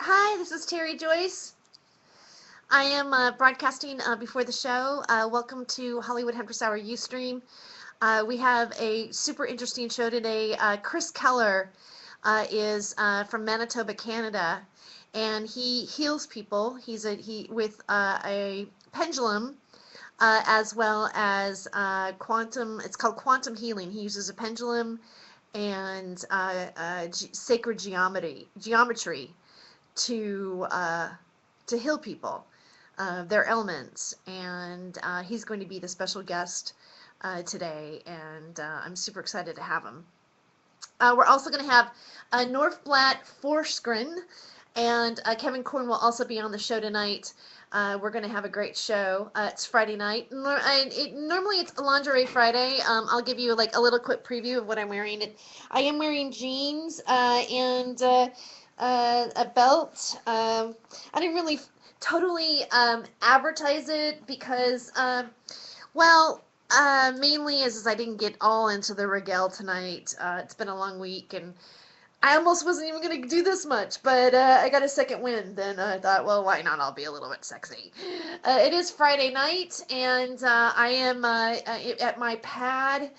Hi, this is Terry Joyce. I am broadcasting before the show. Welcome to Hollywood Huntress Hour Ustream. We have a super interesting show today. Chris Keller is from Manitoba, Canada, and he heals people. He with a pendulum as well as quantum. It's called quantum healing. He uses a pendulum and sacred geometry to heal people, their ailments, and he's going to be the special guest today, and I'm super excited to have him. We're also going to have Northblatt Forskren, and Kevin Korn will also be on the show tonight. We're going to have a great show. It's Friday night. Normally it's Lingerie Friday. I'll give you like a little quick preview of what I'm wearing. I am wearing jeans and a belt. I didn't really totally advertise it because, well, mainly is I didn't get all into the regalia tonight. It's been a long week, and I almost wasn't even going to do this much, but I got a second wind, and I thought, well, why not? I'll be a little bit sexy. It is Friday night, and I am at my pad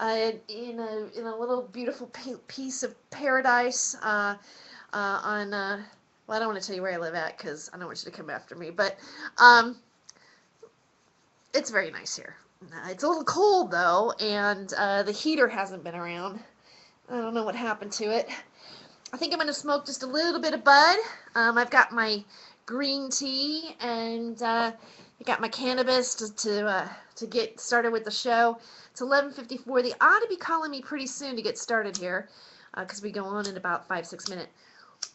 in a little beautiful piece of paradise on. Well, I don't want to tell you where I live at because I don't want you to come after me, but um, it's very nice here. It's a little cold though, and the heater hasn't been around. I don't know what happened to it. I think I'm going to smoke just a little bit of bud. I've got my green tea and I got my cannabis to get started with the show. It's 11:54. They ought to be calling me pretty soon to get started here because we go on in about 5-6 minutes.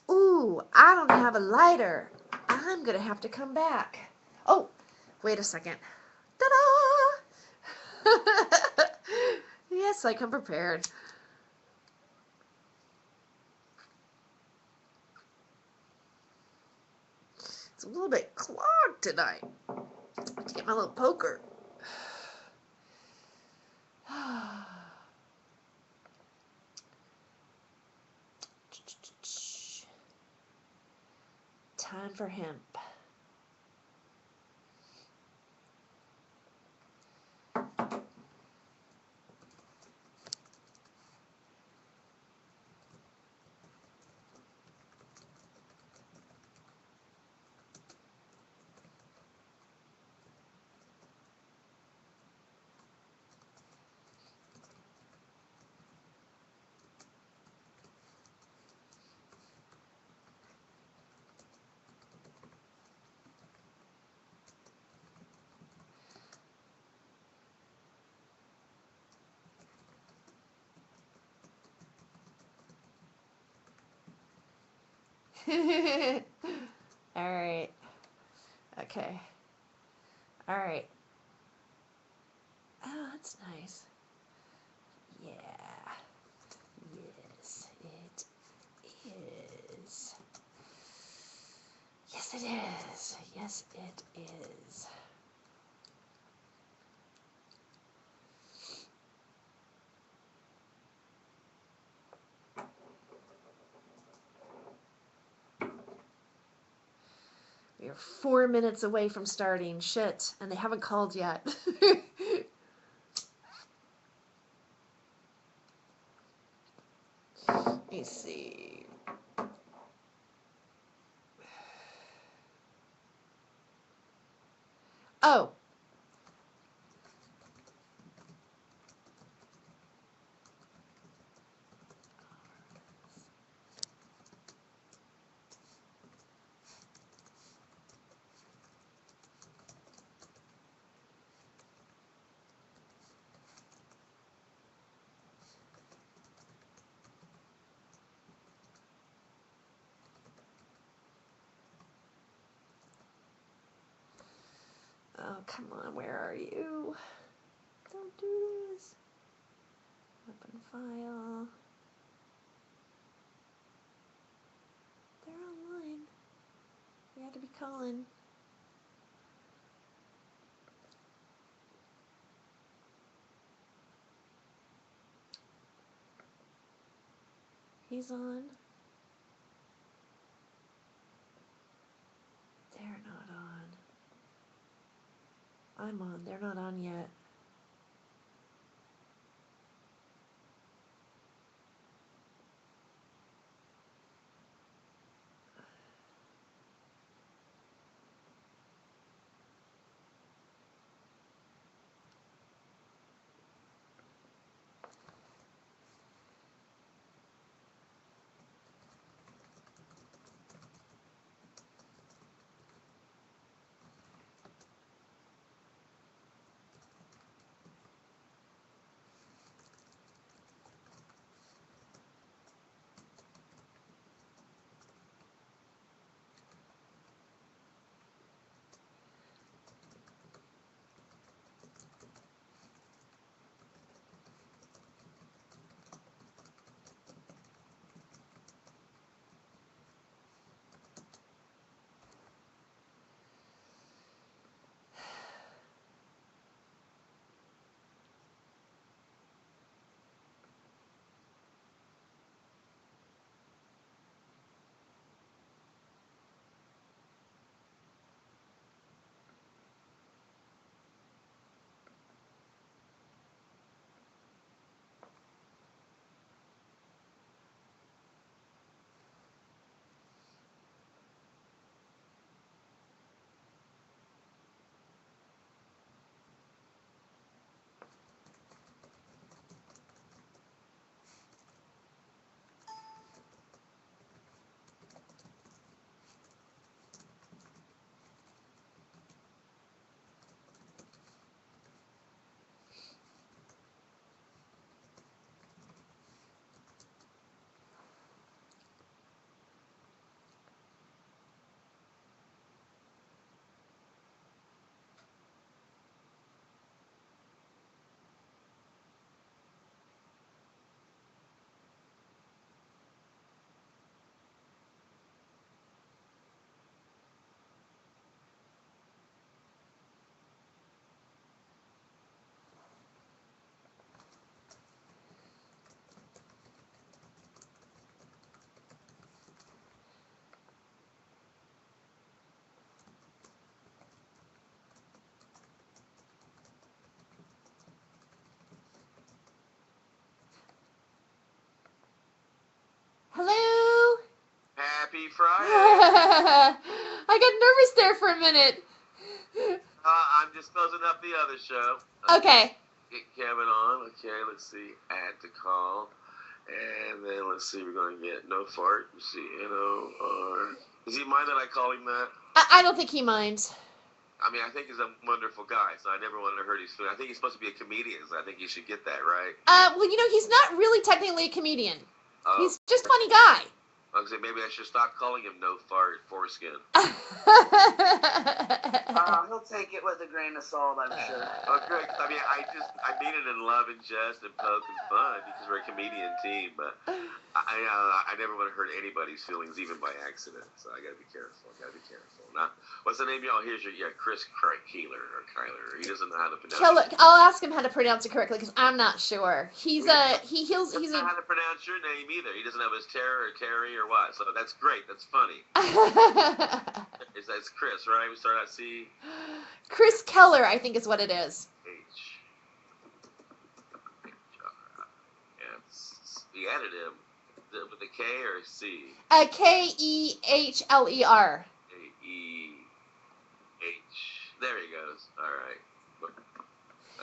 Ooh, I don't have a lighter. I'm going to have to come back. Oh, wait a second. Ta-da! Yes, I come prepared. It's a little bit clogged tonight. To get my little poker. Time for hemp. All right. Okay. All right. Oh, that's nice. Yeah. Yes, it is. Yes, it is. Yes, it is. We are 4 minutes away from starting. Shit. And they haven't called yet. Let me see. Oh. Oh, come on. Where are you? Don't do this. Open file. They're online. We had to be calling. He's on. I'm on. They're not on yet. Hello? Happy Friday. I got nervous there for a minute. I'm just closing up the other show. Okay. Get Kevin on. Okay, let's see. Add to call. And then let's see, we're going to get No Fart. C-N-O-R. Does he mind that I call him that? I don't think he minds. I mean, I think he's a wonderful guy, so I never wanted to hurt his feelings. I think he's supposed to be a comedian, so I think he should get that, right? Well, he's not really technically a comedian. Oh. He's just a funny guy. I was saying maybe I should stop calling him No Fart Foreskin. He'll take it with a grain of salt, I'm sure. Oh, good. I mean, I mean it in love and jest and poke and fun because we're a comedian team, but I never want to hurt anybody's feelings, even by accident. So I got to be careful. Now, what's the name, y'all? Here's your Chris Keeler or Kyler. He doesn't know how to pronounce it. I'll ask him how to pronounce it correctly because I'm not sure. He doesn't know how to pronounce your name either. He doesn't have his Tara or Terry or what. So that's great. That's funny. That's Chris, right? We start at C. Chris Keller, I think is what it is. He added him with a K or a C? K-E-H-L-E-R. K-E-H. There he goes. All right.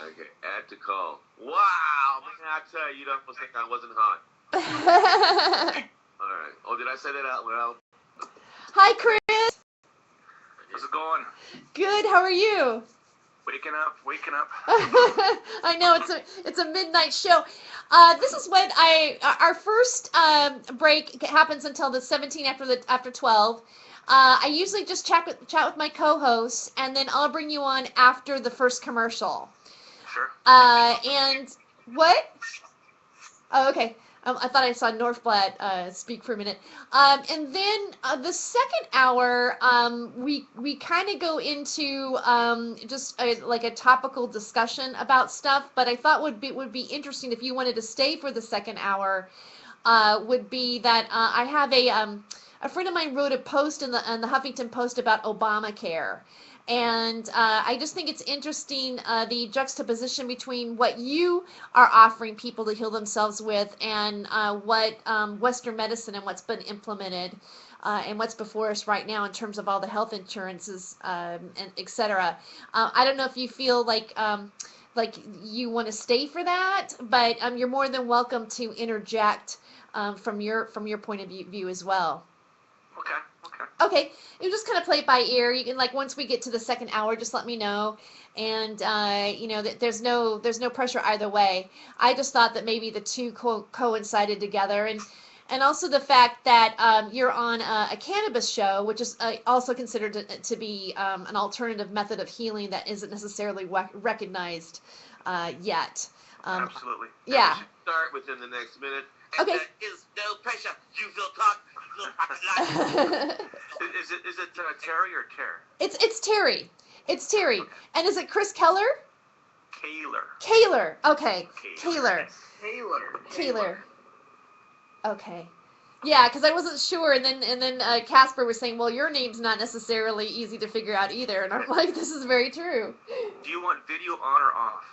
Okay. Add to call. Wow. Man, I tell you, you'd almost think I wasn't hot. All right. Oh, did I say that out loud? Hi, Chris. How's it going? Good. How are you? Waking up. I know it's a midnight show. This is when our first break happens until the 17th after 12. I usually just chat with my co-hosts, and then I'll bring you on after the first commercial. Sure. And what? Oh, okay. I thought I saw Northblatt speak for a minute. And then the second hour, we kind of go into just like a topical discussion about stuff. But I thought would be interesting if you wanted to stay for the second hour. Would be that I have a friend of mine wrote a post in the Huffington Post about Obamacare. And I just think it's interesting, the juxtaposition between what you are offering people to heal themselves with and what Western medicine and what's been implemented and what's before us right now in terms of all the health insurances and et cetera. I don't know if you feel like you want to stay for that, but you're more than welcome to interject from your point of view as well. Okay. Okay, you just kind of play it by ear. You can, like, once we get to the second hour, just let me know. And there's no pressure either way. I just thought that maybe the two coincided together, and also the fact that you're on a cannabis show, which is also considered to be an alternative method of healing that isn't necessarily recognized yet. Absolutely. Yeah. We should start within the next minute. Okay. And there is no pressure. You will talk. Is it Terry or Ter? It's Terry. It's Terry. And is it Chris Keller? Kaler. Okay. Kaler. Okay. Yeah, because I wasn't sure, and then Casper was saying, well, your name's not necessarily easy to figure out either, and I'm like, this is very true. Do you want video on or off?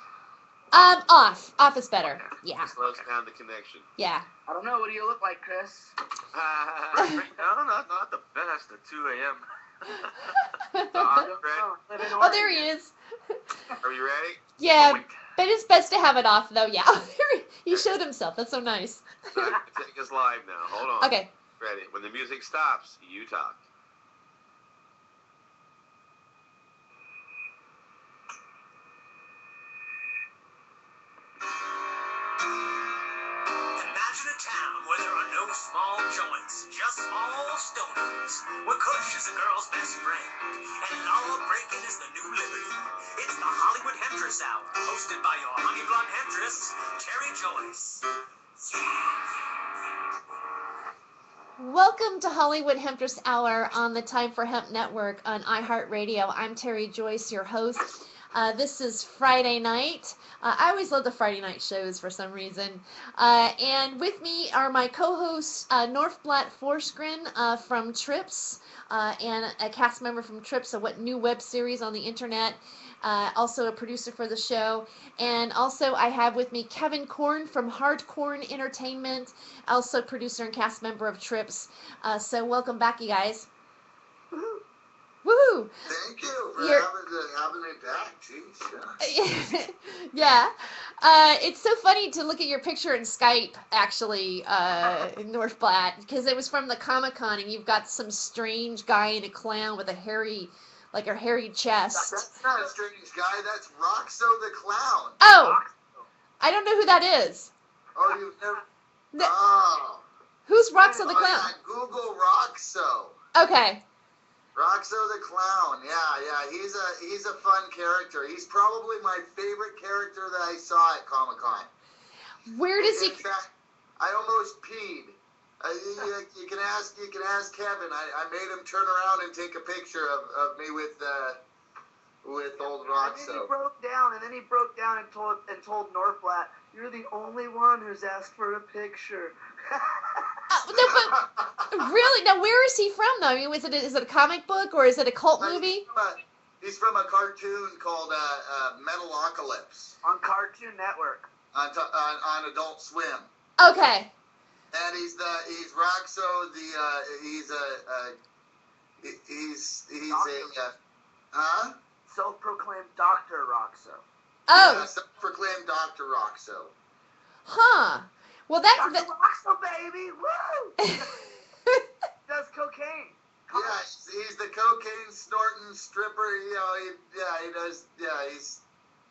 Off. Off is better. Okay. Yeah. Slows down the connection. Yeah. I don't know. What do you look like, Chris? No, not the best at 2 a.m. Oh, there he is. Are you ready? Yeah, but it's best to have it off, though. Yeah. He showed himself. That's so nice. Time to take us live now. Hold on. Okay. Ready. When the music stops, you talk. Imagine a town where there are no small joints, just small stoners, where Kush is a girl's best friend, and law breaking is the new liberty. It's the Hollywood Hemptress Hour, hosted by your honey blonde hemptress, Terry Joyce. Welcome to Hollywood Hemptress Hour on the Time for Hemp Network on iHeartRadio. I'm Terry Joyce, your host. This is Friday night. I always love the Friday night shows for some reason. And with me are my co-hosts, Northblatt Forsgren from Trips, and a cast member from Trips, a new web series on the internet. Also a producer for the show. And also I have with me Kevin Korn from Hardcorn Entertainment, also producer and cast member of Trips. So welcome back, you guys. Woohoo! Thank you for having me back. Jeez, yeah. It's so funny to look at your picture in Skype, actually, in Northblatt, because it was from the Comic-Con, and you've got some strange guy in a clown with a hairy chest. That's not a strange guy. That's Roxo the Clown. Oh! I don't know who that is. Oh, you've never... No. Oh. Who's Roxo the Clown? Yeah, Google Roxo. Okay. Roxo the Clown. Yeah. He's a fun character. He's probably my favorite character that I saw at Comic-Con. Where does he... In fact, I almost peed. You can ask Kevin. I made him turn around and take a picture of me with old Roxo. And then he broke down and told Northblatt, "You're the only one who's asked for a picture." No, but really, now where is he from, though? I mean, is it a comic book or is it a cult movie? He's from a cartoon called Metalocalypse On Cartoon Network. on Adult Swim. Okay. And he's Roxo Self-proclaimed Dr. Roxo. Oh. Yeah, self-proclaimed Dr. Roxo. Huh. Well, Dr. Roxo, baby! Woo! Does cocaine. Yeah, he's the cocaine snorting stripper. He does. Yeah,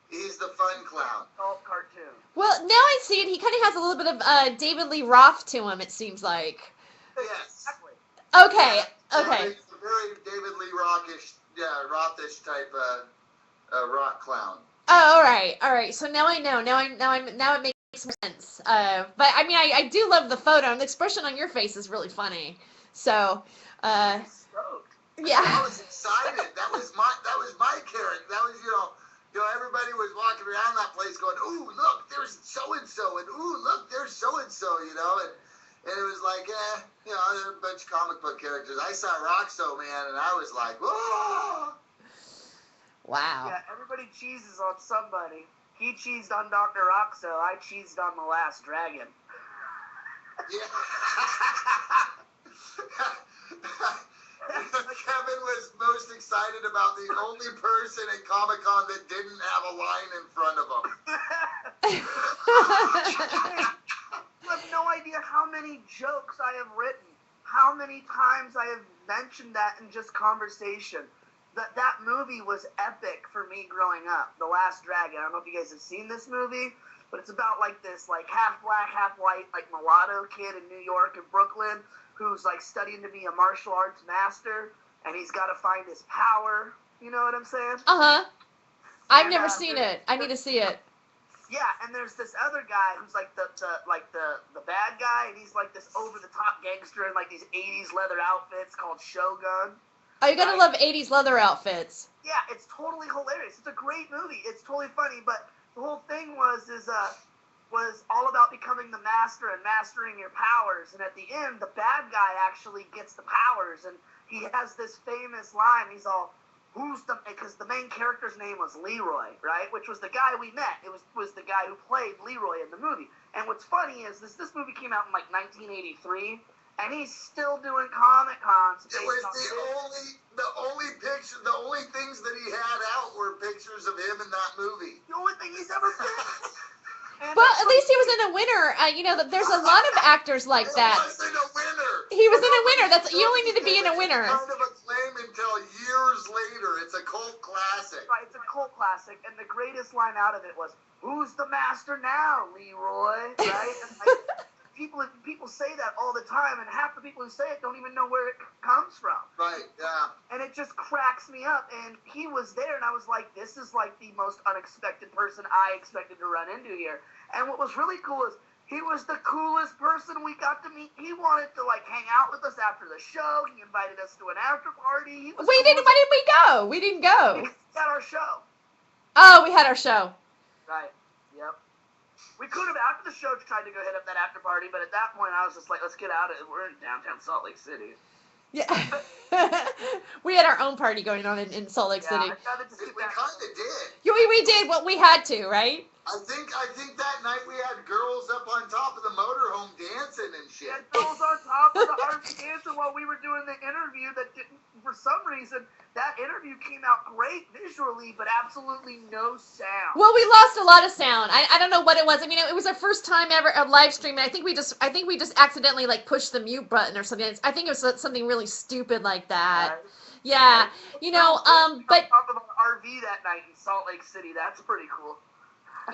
he's the fun clown. Adult cartoon. Well, now I see it. He kind of has a little bit of David Lee Roth to him, it seems like. Yes. Exactly. Okay. It's a very David Lee Rothish type rock clown. Oh, all right. So now I know. Now it makes more sense. But I mean, I do love the photo, and the expression on your face is really funny. So, yeah. I was excited. That was my character. That was everybody was walking around that place going, "Ooh, look, there's so and so," and "Ooh, look, there's so and so," and it was like, there are a bunch of comic book characters. I saw Roxo, man, and I was like, "Whoa!" Wow. Yeah, everybody cheeses on somebody. He cheesed on Dr. Oxo. I cheesed on The Last Dragon. Yeah. Kevin was most excited about the only person at Comic-Con that didn't have a line in front of him. You have no idea how many jokes I have written, how many times I have mentioned that in just conversation. That movie was epic for me growing up, The Last Dragon. I don't know if you guys have seen this movie, but it's about like this like half black, half white, like mulatto kid in New York and Brooklyn who's like studying to be a martial arts master, and he's got to find his power. You know what I'm saying? Uh-huh. I've And, never seen it. I need to see it. Yeah, and there's this other guy who's like the bad guy, and he's like this over the top gangster in like these 80s leather outfits called Shogun. Oh, you gotta love 80s leather outfits. Yeah, it's totally hilarious. It's a great movie. It's totally funny, but the whole thing was all about becoming the master and mastering your powers. And at the end, the bad guy actually gets the powers, and he has this famous line. He's all, because the main character's name was Leroy, right? Which was the guy we met. It was the guy who played Leroy in the movie. And what's funny is this movie came out in like 1983. And he's still doing Comic Cons. It was the only things that he had out were pictures of him in that movie. The only thing he's ever been. Well, at least he was in a winner. There's a lot of actors like that. He was in a winner. He was in a winner. You only need to be in a winner. It's kind of acclaim until years later. It's a cult classic. Right, it's a cult classic, and the greatest line out of it was, "Who's the master now, Leroy?" Right? And people say that all the time, and half the people who say it don't even know where it comes from. Right, yeah. And it just cracks me up. And he was there, and I was like, this is like the most unexpected person I expected to run into here. And what was really cool is he was the coolest person we got to meet. He wanted to like hang out with us after the show. He invited us to an after party. Why didn't we go? We didn't go. Because at our show. Oh, we had our show. Right. Yep. We could have, after the show, tried to go hit up that after party, but at that point, I was just like, let's get out of it. We're in downtown Salt Lake City. Yeah. We had our own party going on in Salt Lake City. I tried to We kind of did. We did what we had to, right? I think that night we had girls up on top of the motorhome dancing and shit. We had girls on top of the RV dancing while we were doing the interview that didn't, for some reason, that interview came out great visually, but absolutely no sound. Well, we lost a lot of sound. I don't know what it was. I mean, it was our first time ever a live stream, and I think we just accidentally like pushed the mute button or something. I think it was something really stupid like that. Right. Yeah, but On top of an RV that night in Salt Lake City, that's pretty cool.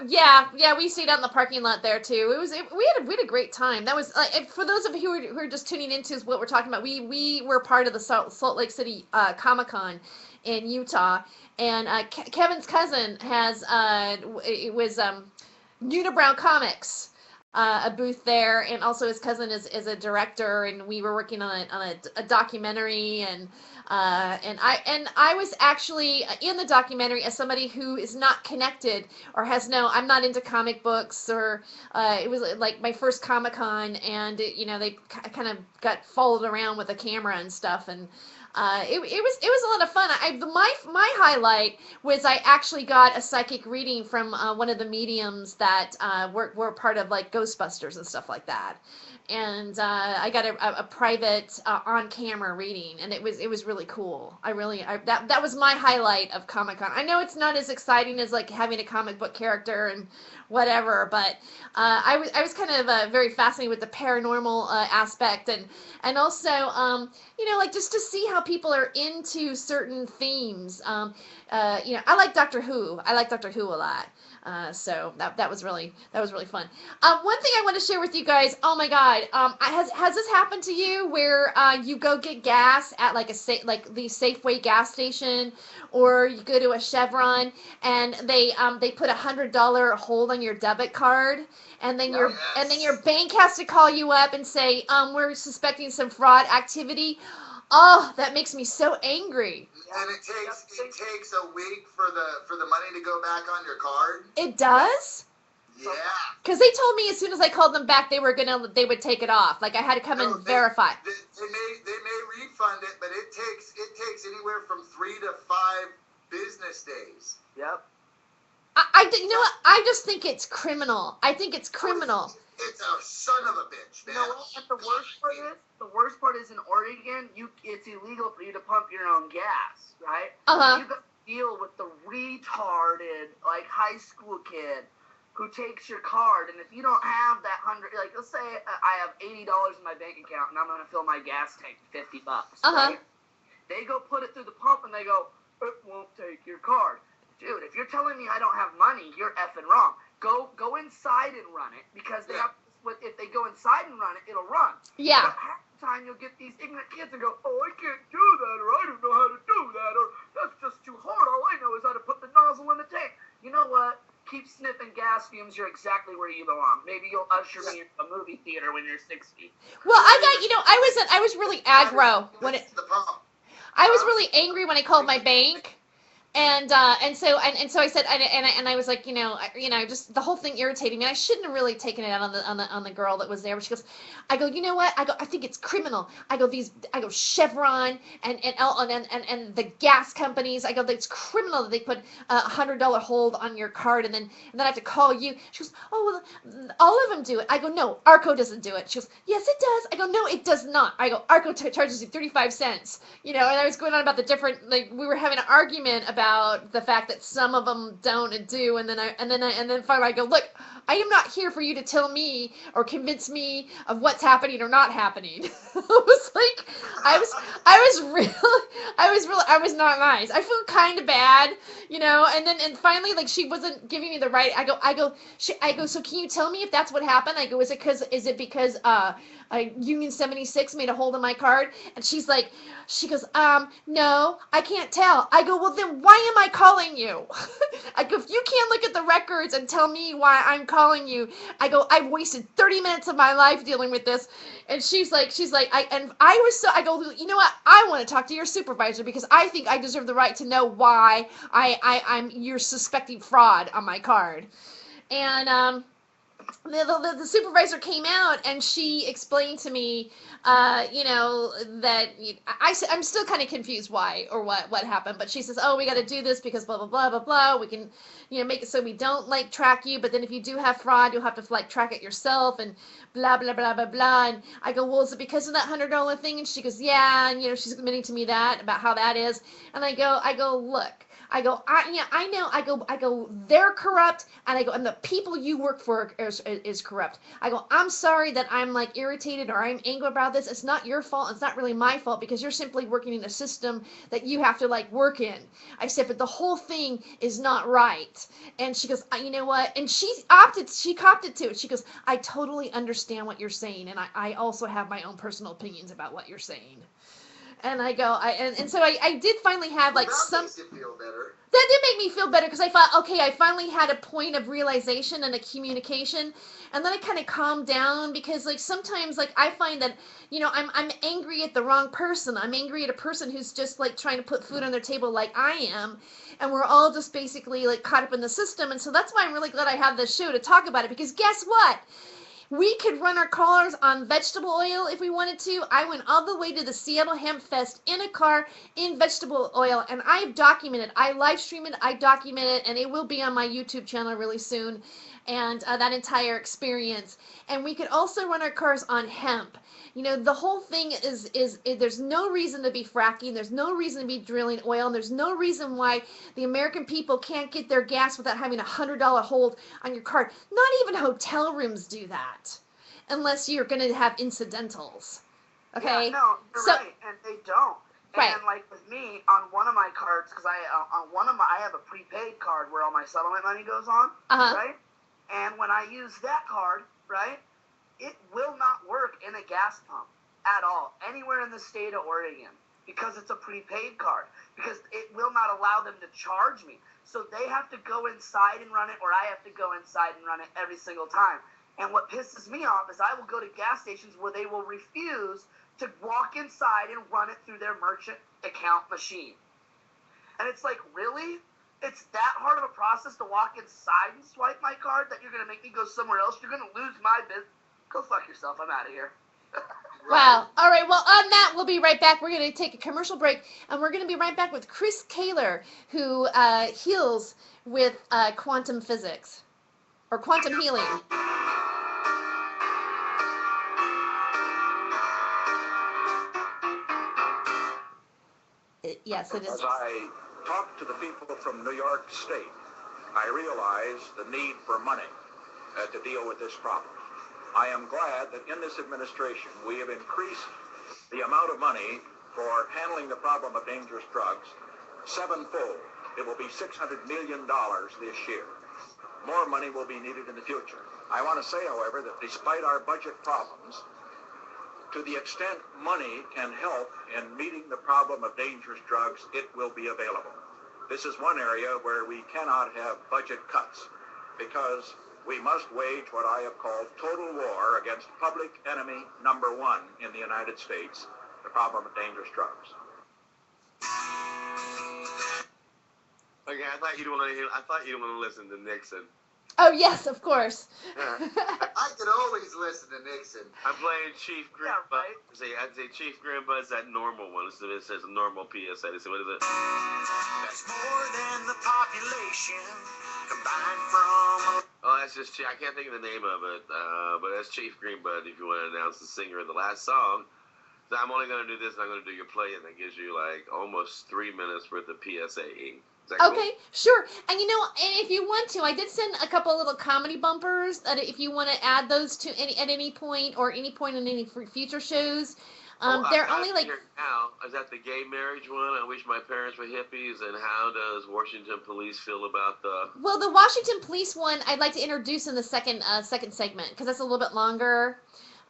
yeah, we stayed out in the parking lot there too. We had a great time. That was for those of you who are just tuning into what we're talking about. We were part of the Salt Lake City Comic-Con in Utah, and Kevin's cousin has it was Unibrow Comics. A booth there, and also his cousin is a director, and we were working on a documentary, and I was actually in the documentary as somebody who is not connected or I'm not into comic books, or it was like my first Comic-Con, and they kind of got followed around with a camera and stuff, and it was a lot of fun. My highlight was I actually got a psychic reading from one of the mediums that were part of like Ghostbusters and stuff like that, and I got a private on-camera reading, and it was really cool. That was my highlight of Comic-Con. I know it's not as exciting as like having a comic book character and whatever, but I was kind of very fascinated with the paranormal aspect, and also like just to see how people are into certain themes. I like Doctor Who. I like Doctor Who a lot. So that was really fun. One thing I want to share with you guys. Oh my God, has this happened to you where you go get gas at like the Safeway gas station, or you go to a Chevron and they put $100 hold on your debit card, and then your bank has to call you up and say we're suspecting some fraud activity. Oh, that makes me so angry. And it takes a week for the money to go back on your card. It does? Yeah. Because they told me as soon as I called them back, they would take it off. Like I had to come and verify. They may refund it, but it takes anywhere from 3 to 5 business days. Yep. You know what? I just think it's criminal. I think it's criminal. It's a son of a bitch, man. You know what? And the worst part is in Oregon, it's illegal for you to pump your own gas, right? Uh-huh. You got to deal with the retarded, like, high school kid who takes your card, and if you don't have that like, let's say I have $80 in my bank account, and I'm going to fill my gas tank $50, right? They go put it through the pump, and they go, it won't take your card. Dude, if you're telling me I don't have money, you're effing wrong. Go inside and run it, because they have. If they go inside and run it, it'll run. Yeah. But half the time you'll get these ignorant kids and go, oh, I can't do that, or I don't know how to do that, or that's just too hard. All I know is how to put the nozzle in the tank. You know what? Keep sniffing gas fumes. You're exactly where you belong. Maybe you'll usher me into a movie theater when you're 60. Well, I was really aggro when it. I was really angry when I called my bank. And so I said, and I was like, just the whole thing irritated me. I shouldn't have really taken it out on the girl that was there. But she goes, I go, you know what? I think it's criminal. I go Chevron and the gas companies. I go, it's criminal that they put $100 hold on your card, and then I have to call you. She goes, oh, well, all of them do it. I go, no, Arco doesn't do it. She goes, yes, it does. I go, no, it does not. I go, Arco charges you 35 cents. And I was going on about the different, like, we were having an argument about the fact that some of them don't and do, and then finally I go, look, I am not here for you to tell me or convince me of what's happening or not happening. I was not nice. I feel kind of bad, and finally, like, she wasn't giving me the right. I go, so can you tell me if that's what happened? I go, is it because Union 76 made a hold of my card? And she goes, no, I can't tell. I go, well, then why am I calling you? I go, if you can't look at the records and tell me why I'm calling you, I go, I've wasted 30 minutes of my life dealing with this. And I go, you know what? I want to talk to your supervisor, because I think I deserve the right to know why you're suspecting fraud on my card. And, the supervisor came out, and she explained to me, that I'm still kind of confused why or what happened. But she says, oh, we got to do this because blah, blah, blah, blah, blah. We can, make it so we don't, like, track you. But then if you do have fraud, you'll have to, like, track it yourself and blah, blah, blah, blah, blah. And I go, well, is it because of that $100 thing? And she goes, yeah. And, she's admitting to me that, about how that is. And I go, look. I go, I know. I go, they're corrupt, and I go, and the people you work for is corrupt. I go, I'm sorry that I'm, like, irritated or I'm angry about this. It's not your fault. It's not really my fault, because you're simply working in a system that you have to, like, work in. I said, but the whole thing is not right. And she goes, you know what? And she copped it to it. She goes, I totally understand what you're saying, and I also have my own personal opinions about what you're saying. And I go, so I did finally have, like, that makes you feel better. That did make me feel better, because I thought, okay, I finally had a point of realization and a communication, and then I kind of calmed down, because, like, sometimes, like, I find that, I'm angry at the wrong person. I'm angry at a person who's just, like, trying to put food on their table like I am, and we're all just basically, like, caught up in the system. And so that's why I'm really glad I have this show to talk about it, because guess what? We could run our cars on vegetable oil if we wanted to. I went all the way to the Seattle Hemp Fest in a car in vegetable oil, and I've documented. I live stream it, I document it, and it will be on my YouTube channel really soon, and that entire experience. And we could also run our cars on hemp. The whole thing is there's no reason to be fracking. There's no reason to be drilling oil. And there's no reason why the American people can't get their gas without having $100 hold on your card. Not even hotel rooms do that, unless you're going to have incidentals. Okay? Yeah, no, you're right, and they don't. Right. And, like, with me, on one of my cards, because I have a prepaid card where all my settlement money goes on, right? And when I use that card, right, it will not work in a gas pump at all, anywhere in the state of Oregon, because it's a prepaid card, because it will not allow them to charge me. So they have to go inside and run it, or I have to go inside and run it every single time. And what pisses me off is I will go to gas stations where they will refuse to walk inside and run it through their merchant account machine. And it's like, really? It's that hard of a process to walk inside and swipe my card that you're going to make me go somewhere else? You're going to lose my business? Go fuck yourself. I'm out of here. Wow. All right. Well, on that, we'll be right back. We're going to take a commercial break, and we're going to be right back with Chris Kaler, who heals with quantum physics or quantum healing. Yes, it is. As I talk to the people from New York State, I realize the need for money to deal with this problem. I am glad that in this administration we have increased the amount of money for handling the problem of dangerous drugs sevenfold. It will be $600 million this year. More money will be needed in the future. I want to say, however, that despite our budget problems, to the extent money can help in meeting the problem of dangerous drugs, it will be available. This is one area where we cannot have budget cuts because we must wage what I have called total war against public enemy number one in the United States, the problem of dangerous drugs. Okay, I thought you'd want to listen to Nixon. Oh, yes, of course. I could always listen to Nixon. I'm playing Chief Grimba. Yeah, right. I'd say Chief Grimba is that normal one. So it says normal PSA. So what is it? That's more than the population combined from. Oh, that's just I can't think of the name of it, but that's Chief Greenbud if you want to announce the singer of the last song. So I'm only going to do this, and I'm going to do your play, and that gives you like almost 3 minutes worth of PSAing. Okay, sure. And and if you want to, I did send a couple little comedy bumpers that if you want to add those to at any point or any point in any future shows. They're only like. Now, is that the gay marriage one? I wish my parents were hippies. And how does Washington police feel about the? Well, the Washington police one, I'd like to introduce in the second segment because that's a little bit longer.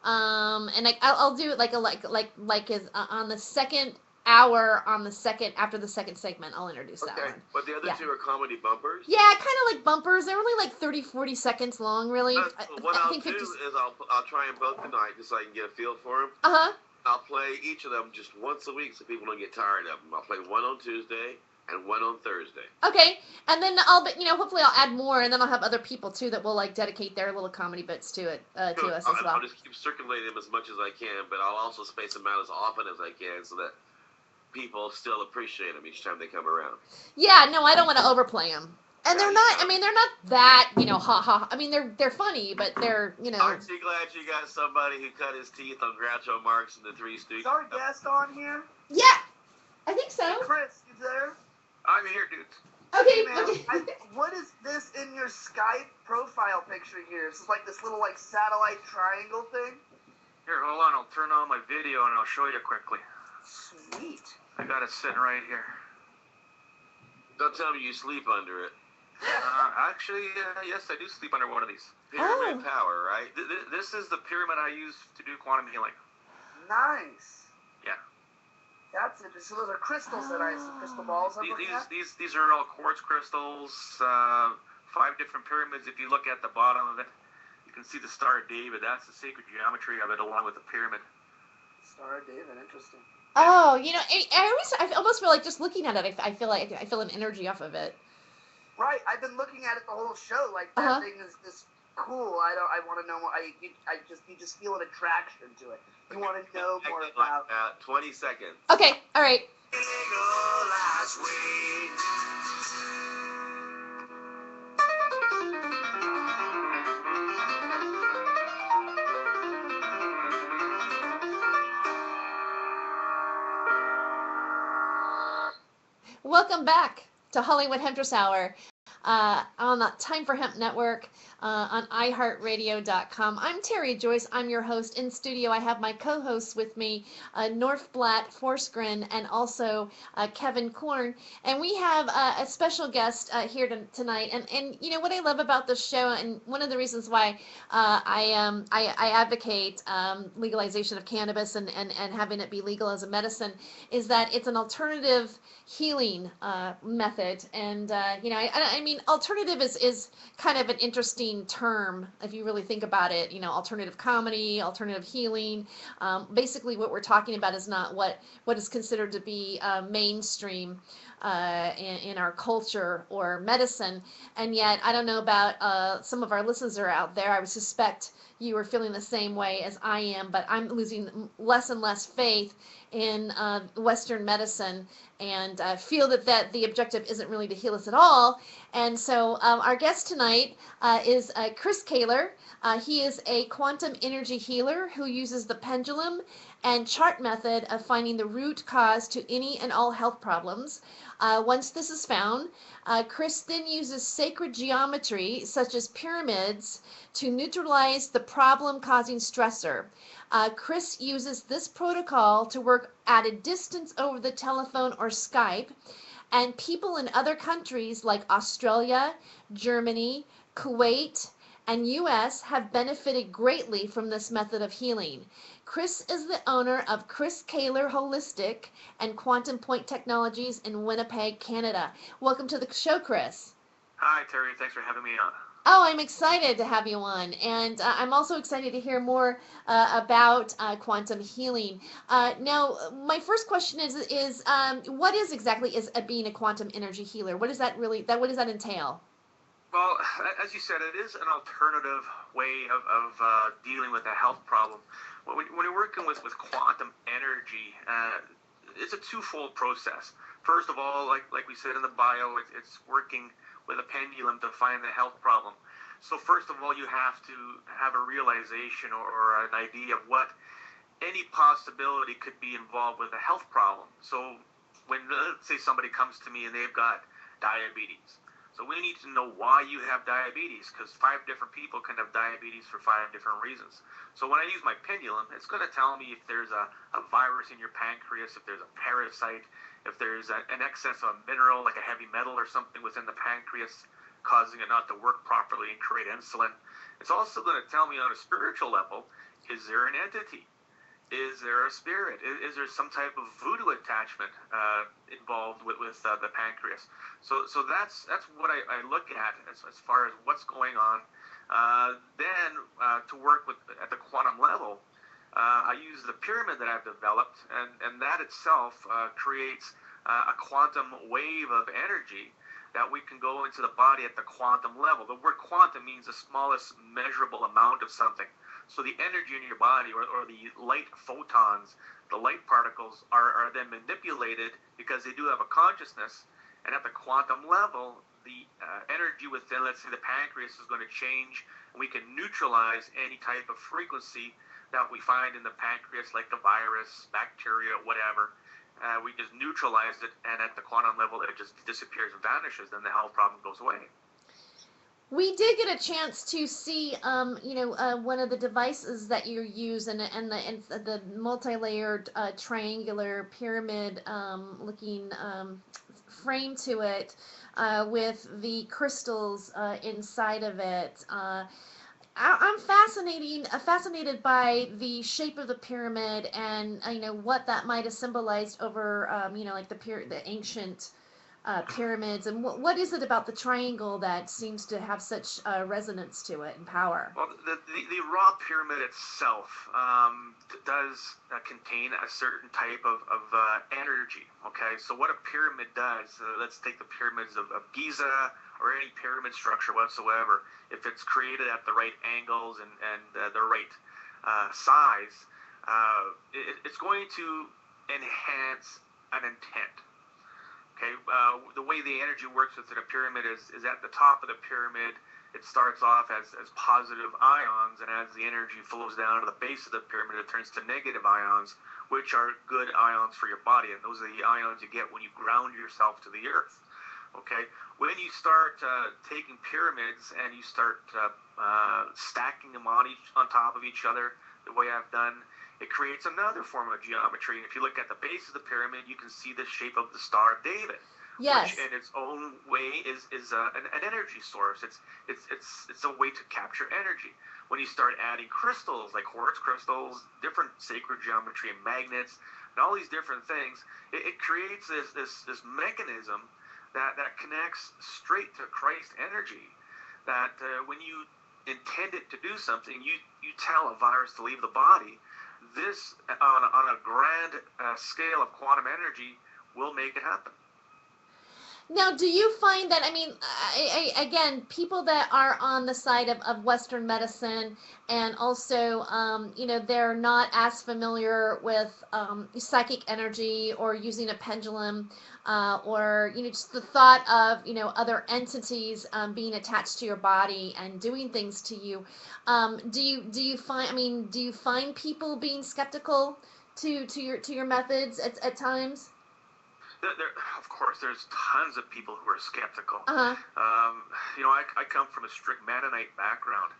And I'll do it like on the second hour on the second after the second segment. I'll introduce that one. But the other two are comedy bumpers. Yeah, kind of like bumpers. They're only like 30-40 seconds long, really. What I'll do is I'll try them both tonight just so I can get a feel for them. I'll play each of them just once a week so people don't get tired of them. I'll play one on Tuesday and one on Thursday. Okay, and then hopefully I'll add more, and then I'll have other people too that will like dedicate their little comedy bits to it to us as well. I'll just keep circulating them as much as I can, but I'll also space them out as often as I can so that people still appreciate them each time they come around. Yeah, no, I don't want to overplay them. And they're not. I mean, they're not that. Ha ha. I mean, they're funny, but they're. Aren't you glad you got somebody who cut his teeth on Groucho Marx and the Three Stooges? Is our guest on here? Yeah, I think so. Hey, Chris, you there? I'm here, dude. Okay. Man, what is this in your Skype profile picture here? It's like this little satellite triangle thing. Here, hold on. I'll turn on my video and I'll show you quickly. Sweet. I got it sitting right here. Don't tell me you sleep under it. Actually, yes, I do sleep under one of these. Pyramid power, right? This is the pyramid I use to do quantum healing. Nice. Yeah. That's it. So those are crystals that crystal balls I'm looking at? These are all quartz crystals, 5 different pyramids. If you look at the bottom of it, you can see the Star of David. That's the sacred geometry of it along with the pyramid. Star of David, interesting. Oh, I almost feel like just looking at it, I feel an energy off of it. Right, I've been looking at it the whole show. Like that thing is cool. I want to know more. You just feel an attraction to it. You want to know more about. 20 seconds. Okay, all right. Welcome back to Hollywood Hempress Hour on the Time for Hemp Network on iHeartRadio.com. I'm Terry Joyce. I'm your host. In studio, I have my co-hosts with me, North Blatt Forsgren, and also Kevin Korn. And we have a special guest here tonight. And what I love about this show, and one of the reasons why I advocate legalization of cannabis and having it be legal as a medicine, is that it's an alternative healing method. And I mean, alternative is kind of an interesting term if you really think about it. Alternative comedy, alternative healing. Basically, what we're talking about is not what is considered to be mainstream in our culture or medicine. And yet, I don't know about some of our listeners are out there. I would suspect you are feeling the same way as I am, but I'm losing less and less faith in Western medicine, and feel that the objective isn't really to heal us at all. And so our guest tonight is Chris Kaler. He is a quantum energy healer who uses the pendulum and chart method of finding the root cause to any and all health problems. Once this is found, Chris then uses sacred geometry, such as pyramids, to neutralize the problem-causing stressor. Chris uses this protocol to work at a distance over the telephone or Skype, and people in other countries like Australia, Germany, Kuwait, and US have benefited greatly from this method of healing. Chris is the owner of Chris Kaler Holistic and Quantum Point Technologies in Winnipeg, Canada. Welcome to the show, Chris. Hi, Terry. Thanks for having me on. Oh, I'm excited to have you on, and I'm also excited to hear more about quantum healing. Now, my first question is what is exactly being a quantum energy healer? What does that what does that entail? Well, as you said, it is an alternative way of dealing with a health problem. When you're working with quantum energy, it's a twofold process. First of all, like we said in the bio, it's working with a pendulum to find the health problem. So first of all, you have to have a realization or an idea of what any possibility could be involved with a health problem. So when, let's say, somebody comes to me and they've got diabetes. So we need to know why you have diabetes, because 5 different people can have diabetes for 5 different reasons. So when I use my pendulum, it's going to tell me if there's a virus in your pancreas, if there's a parasite, if there's an excess of a mineral like a heavy metal or something within the pancreas causing it not to work properly and create insulin. It's also going to tell me on a spiritual level, is there an entity? Is there a spirit? Is there some type of voodoo attachment involved with the pancreas? So that's what I look at as far as what's going on. Then to work with at the quantum level, I use the pyramid that I've developed, and that itself creates a quantum wave of energy that we can go into the body at the quantum level. The word quantum means the smallest measurable amount of something. So the energy in your body, or the light photons, the light particles, are then manipulated because they do have a consciousness. And at the quantum level, the energy within, let's say, the pancreas is going to change, and we can neutralize any type of frequency that we find in the pancreas, like the virus, bacteria, whatever. We just neutralize it, and at the quantum level, it just disappears and vanishes. Then the health problem goes away. We did get a chance to see, one of the devices that you use, and the multi-layered triangular pyramid looking frame to it with the crystals inside of it. I'm fascinated by the shape of the pyramid, and what that might have symbolized over like the ancient pyramids, and what is it about the triangle that seems to have such resonance to it and power? Well, the raw pyramid itself does contain a certain type of energy. Okay, so what a pyramid does, let's take the pyramids of Giza or any pyramid structure whatsoever. If it's created at the right angles and the right size, it's going to enhance an intent. Okay, the way the energy works within a pyramid is at the top of the pyramid, it starts off as positive ions, and as the energy flows down to the base of the pyramid, it turns to negative ions, which are good ions for your body, and those are the ions you get when you ground yourself to the earth. Okay, when you start taking pyramids and you start stacking them on top of each other, the way I've done, it creates another form of geometry. And if you look at the base of the pyramid, you can see the shape of the Star of David. Yes. Which in its own way is an energy source. It's a way to capture energy. When you start adding crystals like quartz crystals, different sacred geometry and magnets, and all these different things, it creates this mechanism that connects straight to Christ energy. That when you intend it to do something, you tell a virus to leave the body. This, on a grand scale of quantum energy, will make it happen. Now, do you find that, I mean, again, people that are on the side of Western medicine and also, they're not as familiar with psychic energy or using a pendulum or, just the thought of, other entities being attached to your body and doing things to you. Do you find, I mean, do you find people being skeptical to your methods at times? Of course, there's tons of people who are skeptical. Uh-huh. I come from a strict Mennonite background,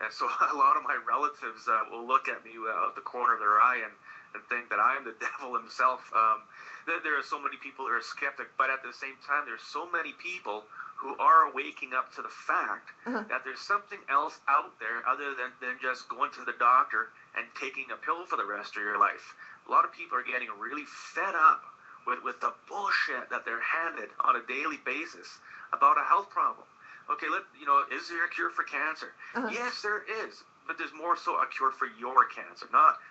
and so a lot of my relatives will look at me out the corner of their eye and think that I'm the devil himself. There are so many people who are skeptic, but at the same time, there's so many people who are waking up to the fact that there's something else out there other than just going to the doctor and taking a pill for the rest of your life. A lot of people are getting really fed up with the bullshit that they're handed on a daily basis about a health problem. Okay, is there a cure for cancer? Yes, there is, but there's more so a cure for your cancer, not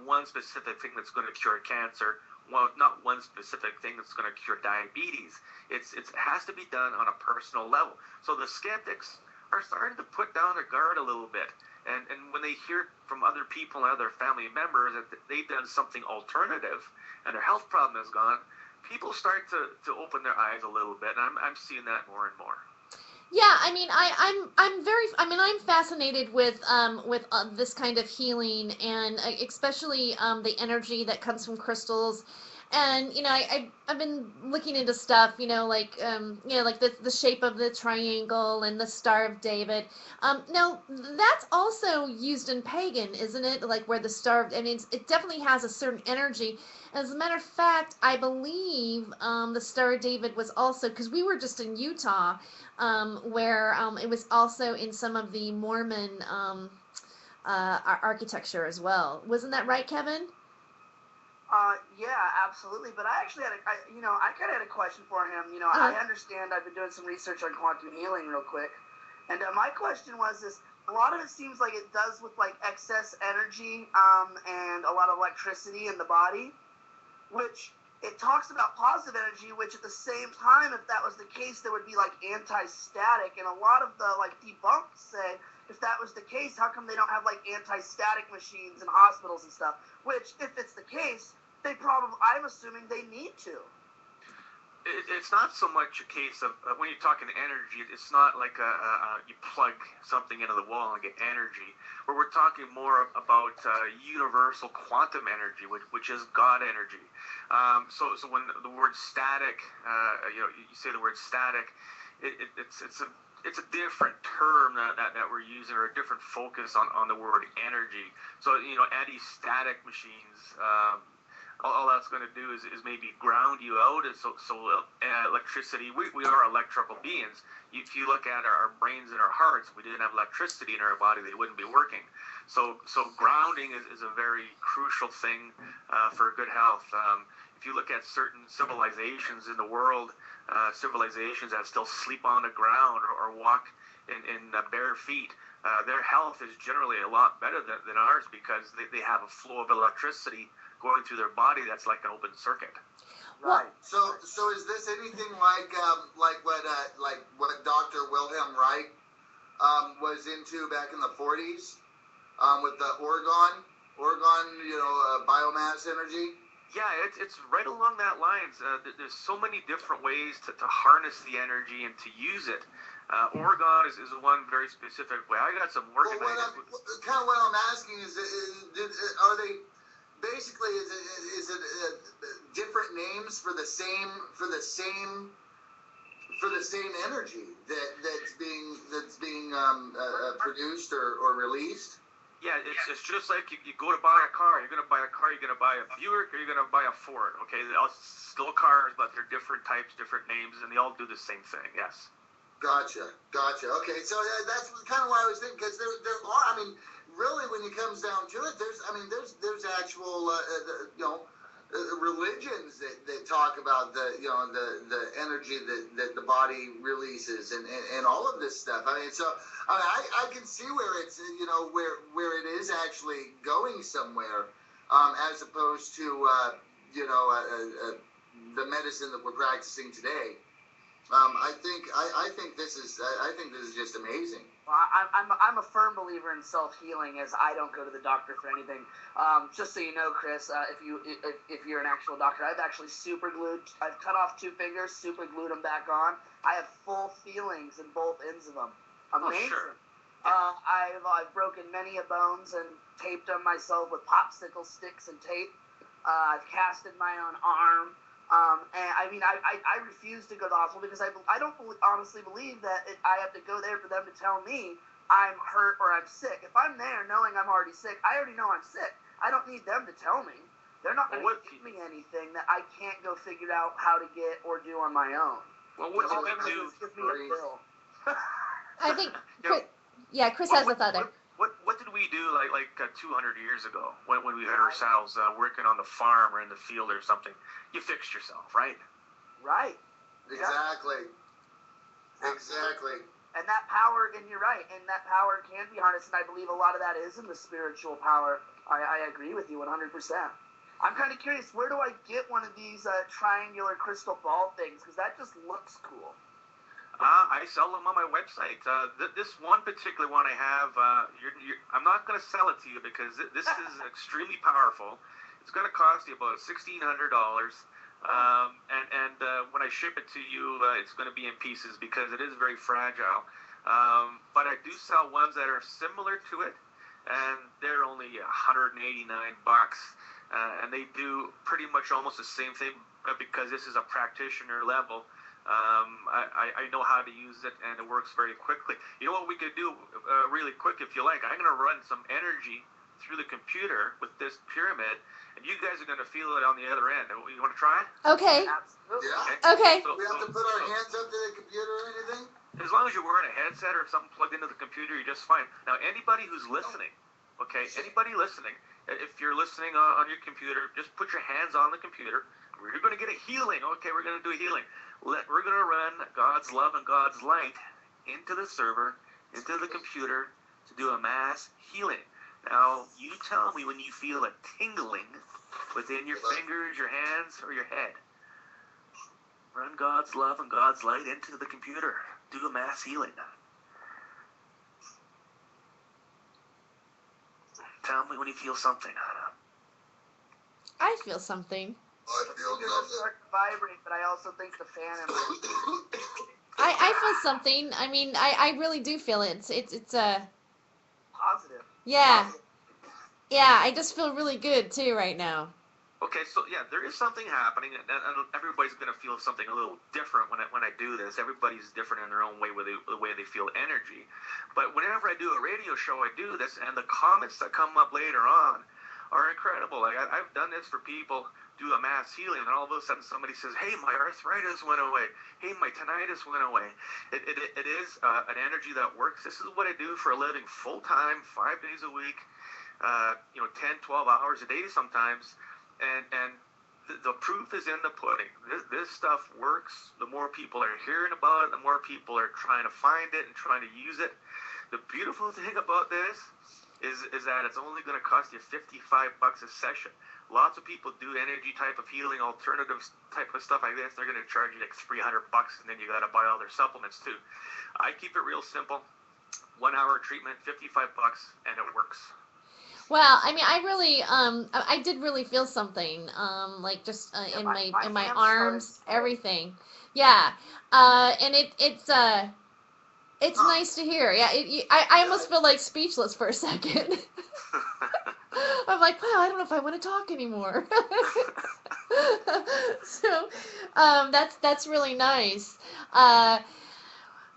one specific thing that's going to cure cancer. Well, not one specific thing that's going to cure diabetes. It has to be done on a personal level. So the skeptics are starting to put down their guard a little bit. And when they hear from other people and other family members that they've done something alternative and their health problem is gone, people start to open their eyes a little bit. And I'm seeing that more and more. Yeah, I mean, I'm fascinated with this kind of healing and especially the energy that comes from crystals. And I've been looking into stuff, like like the shape of the triangle and the Star of David. Now that's also used in pagan, isn't it? Like where the Star of, I mean, it definitely has a certain energy. As a matter of fact, I believe the Star of David was also, because we were just in Utah, where it was also in some of the Mormon architecture as well. Wasn't that right, Kevin? Yeah, absolutely. But I actually had I kind of had a question for him. I understand I've been doing some research on quantum healing real quick. And my question was this, a lot of it seems like it does with like excess energy and a lot of electricity in the body, which it talks about positive energy, which at the same time, if that was the case, there would be like anti-static. And a lot of the like debunkers say, if that was the case, how come they don't have like anti-static machines in hospitals and stuff? Which, if it's the case, they probably, I'm assuming they need to. It's not so much a case of when you're talking energy. It's not like you plug something into the wall and get energy. Where we're talking more about universal quantum energy, which is God energy. So when the word static, you say the word static, it's a different term that we're using, or a different focus on the word energy. So anti-static machines. All that's going to do is maybe ground you out. So electricity, we are electrical beings. If you look at our brains and our hearts, if we didn't have electricity in our body, they wouldn't be working. So grounding is a very crucial thing for good health. If you look at certain civilizations in the world, civilizations that still sleep on the ground or walk in bare feet, their health is generally a lot better than ours because they have a flow of electricity going through their body that's like an open circuit. Right. So is this anything like what Dr. Wilhelm Reich was into back in the 40s with the orgone, biomass energy? Yeah, it's right along that lines. There's so many different ways to harness the energy and to use it. Orgone is one very specific way. I got some work in what I'm asking is are they basically is it different names for the same energy that's being produced or released? Yeah, it's just like you go to buy a car. You're going to buy a car. You're going to buy a Buick, or you're going to buy a Ford. Okay, they're all still cars, but they're different types, different names, and they all do the same thing. Yes. Gotcha. Okay, so that's kind of what I was thinking, because there are, I mean, really, when it comes down to it, there's actual, religions that talk about the energy that the body releases and all of this stuff. I mean, so I can see where it's where it is actually going somewhere, as opposed to the medicine that we're practicing today. I think this is just amazing. Well, I'm a firm believer in self-healing, as I don't go to the doctor for anything. Just so you know, Chris, if you're an actual doctor, I've actually I've cut off 2 fingers, super glued them back on. I have full feelings in both ends of them. Amazing. Oh, sure. I've broken many a bones and taped them myself with popsicle sticks and tape. I've casted my own arm. And I mean, I refuse to go to the hospital because I don't honestly believe that I have to go there for them to tell me I'm hurt or I'm sick. If I'm there knowing I'm already sick, I already know I'm sick. I don't need them to tell me. They're not going to give me anything that I can't go figure out how to get or do on my own. Well, what All did they're we going to do? do is give me a bill. I think, Chris has a thought there. What did we do like 200 years ago when we had ourselves working on the farm or in the field or something? You fixed yourself, right? Right. Exactly. Exactly. And that power, and you're right, and that power can be harnessed, and I believe a lot of that is in the spiritual power. I agree with you 100%. I'm kind of curious, where do I get one of these triangular crystal ball things? Because that just looks cool. I sell them on my website. This one particular one I have, I'm not going to sell it to you because this is extremely powerful. It's going to cost you about $1,600. And when I ship it to you, it's going to be in pieces because it is very fragile. But I do sell ones that are similar to it, and they're only $189. And they do pretty much almost the same thing because this is a practitioner level. I know how to use it, and it works very quickly. You know what we could do really quick, if you like? I'm going to run some energy through the computer with this pyramid, and you guys are going to feel it on the other end. You want to try it? Okay. Absolutely. Yeah. Okay. We have to put our hands up to the computer or anything? As long as you're wearing a headset or something plugged into the computer, you're just fine. Now, anybody who's listening, anybody listening, if you're listening on your computer, just put your hands on the computer. We're going to get a healing. Okay, we're going to do a healing. We're going to run God's love and God's light into the server, into the computer, to do a mass healing. Now, you tell me when you feel a tingling within your fingers, your hands, or your head. Run God's love and God's light into the computer. Do a mass healing. Tell me when you feel something. I feel something. I feel It's something. start to vibrate, but I also think the fan and I feel something. I mean, I really do feel it. It's positive. yeah. Yeah, I just feel really good too right now. Okay, so yeah, there is something happening, and everybody's going to feel something a little different when I do this. Everybody's different in their own way with the way they feel energy. But whenever I do a radio show, I do this, and the comments that come up later on are incredible. Like I've done this for people, do a mass healing, and all of a sudden somebody says, "Hey, my arthritis went away. Hey, my tinnitus went away." It is an energy that works. This is what I do for a living, full time, 5 days a week. 10, 12 hours a day sometimes. And the proof is in the pudding. This stuff works. The more people are hearing about it, the more people are trying to find it and trying to use it. The beautiful thing about this is that it's only going to cost you $55 a session. Lots of people do energy type of healing, alternative type of stuff like this. They're going to charge you like $300, and then you got to buy all their supplements too. I keep it real simple. 1 hour treatment, $55, and it works. Well, I mean, I really, I did really feel something, like just in my hands arms, started- everything. Yeah, and it's nice to hear. Yeah, I almost feel like speechless for a second. I'm like, wow, I don't know if I want to talk anymore. So, that's really nice.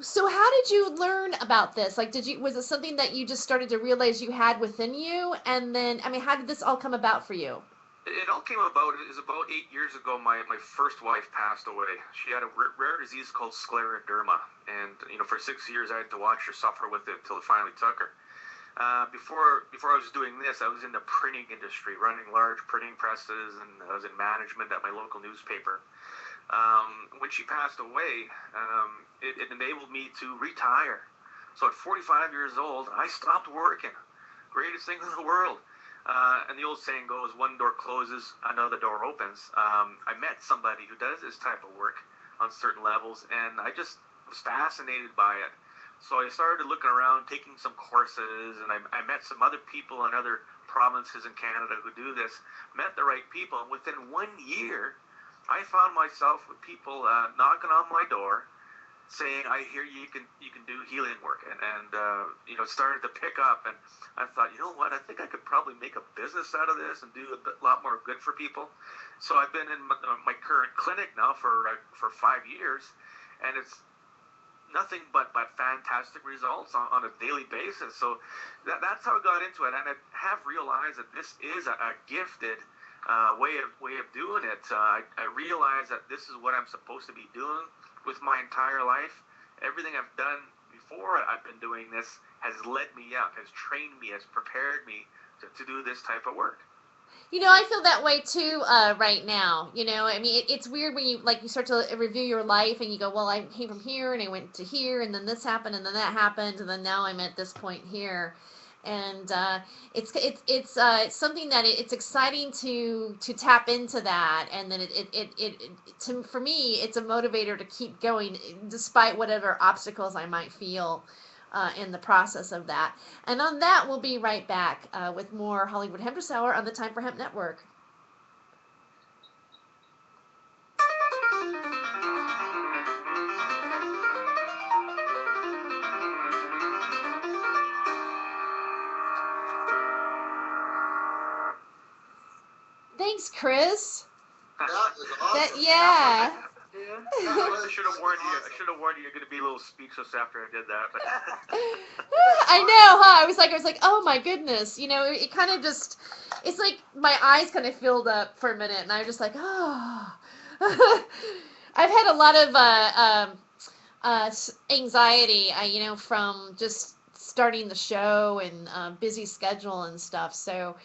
So how did you learn about this? Like, was it something that you just started to realize you had within you? And then, I mean, how did this all come about for you? It all came about, it was about 8 years ago, my first wife passed away. She had a rare disease called scleroderma. And, for 6 years I had to watch her suffer with it until it finally took her. Before I was doing this, I was in the printing industry, running large printing presses, and I was in management at my local newspaper. When she passed away, it enabled me to retire. So at 45 years old, I stopped working. Greatest thing in the world. And the old saying goes, one door closes, another door opens. I met somebody who does this type of work on certain levels, and I just was fascinated by it. So I started looking around, taking some courses, and I met some other people in other provinces in Canada who do this, met the right people, and within 1 year, I found myself with people knocking on my door, saying, "I hear you can do healing work," and started to pick up. And I thought, you know what? I think I could probably make a business out of this and do a lot more good for people. So I've been in my current clinic now for 5 years, and it's nothing but fantastic results on a daily basis. So that's how I got into it, and I have realized that this is a gifted way of doing it. I realize that this is what I'm supposed to be doing with my entire life. Everything I've done before I've been doing this has led me up, has trained me, has prepared me to do this type of work. I feel that way too right now. I mean, it's weird when you start to review your life and you go, well, I came from here and I went to here and then this happened and then that happened and then now I'm at this point here. And it's something that it's exciting to tap into that, and then for me it's a motivator to keep going despite whatever obstacles I might feel in the process of that. And on that, we'll be right back with more Hollywood Hempress Hour on the Time for Hemp Network. Thanks, Chris. That was awesome. Yeah. I should have warned you. I should have warned you. You're going to be a little speechless after I did that. But I know, huh? I was like, oh my goodness. It kind of just, it's like my eyes kind of filled up for a minute, and I was just like, oh. I've had a lot of anxiety, from just starting the show and busy schedule and stuff. So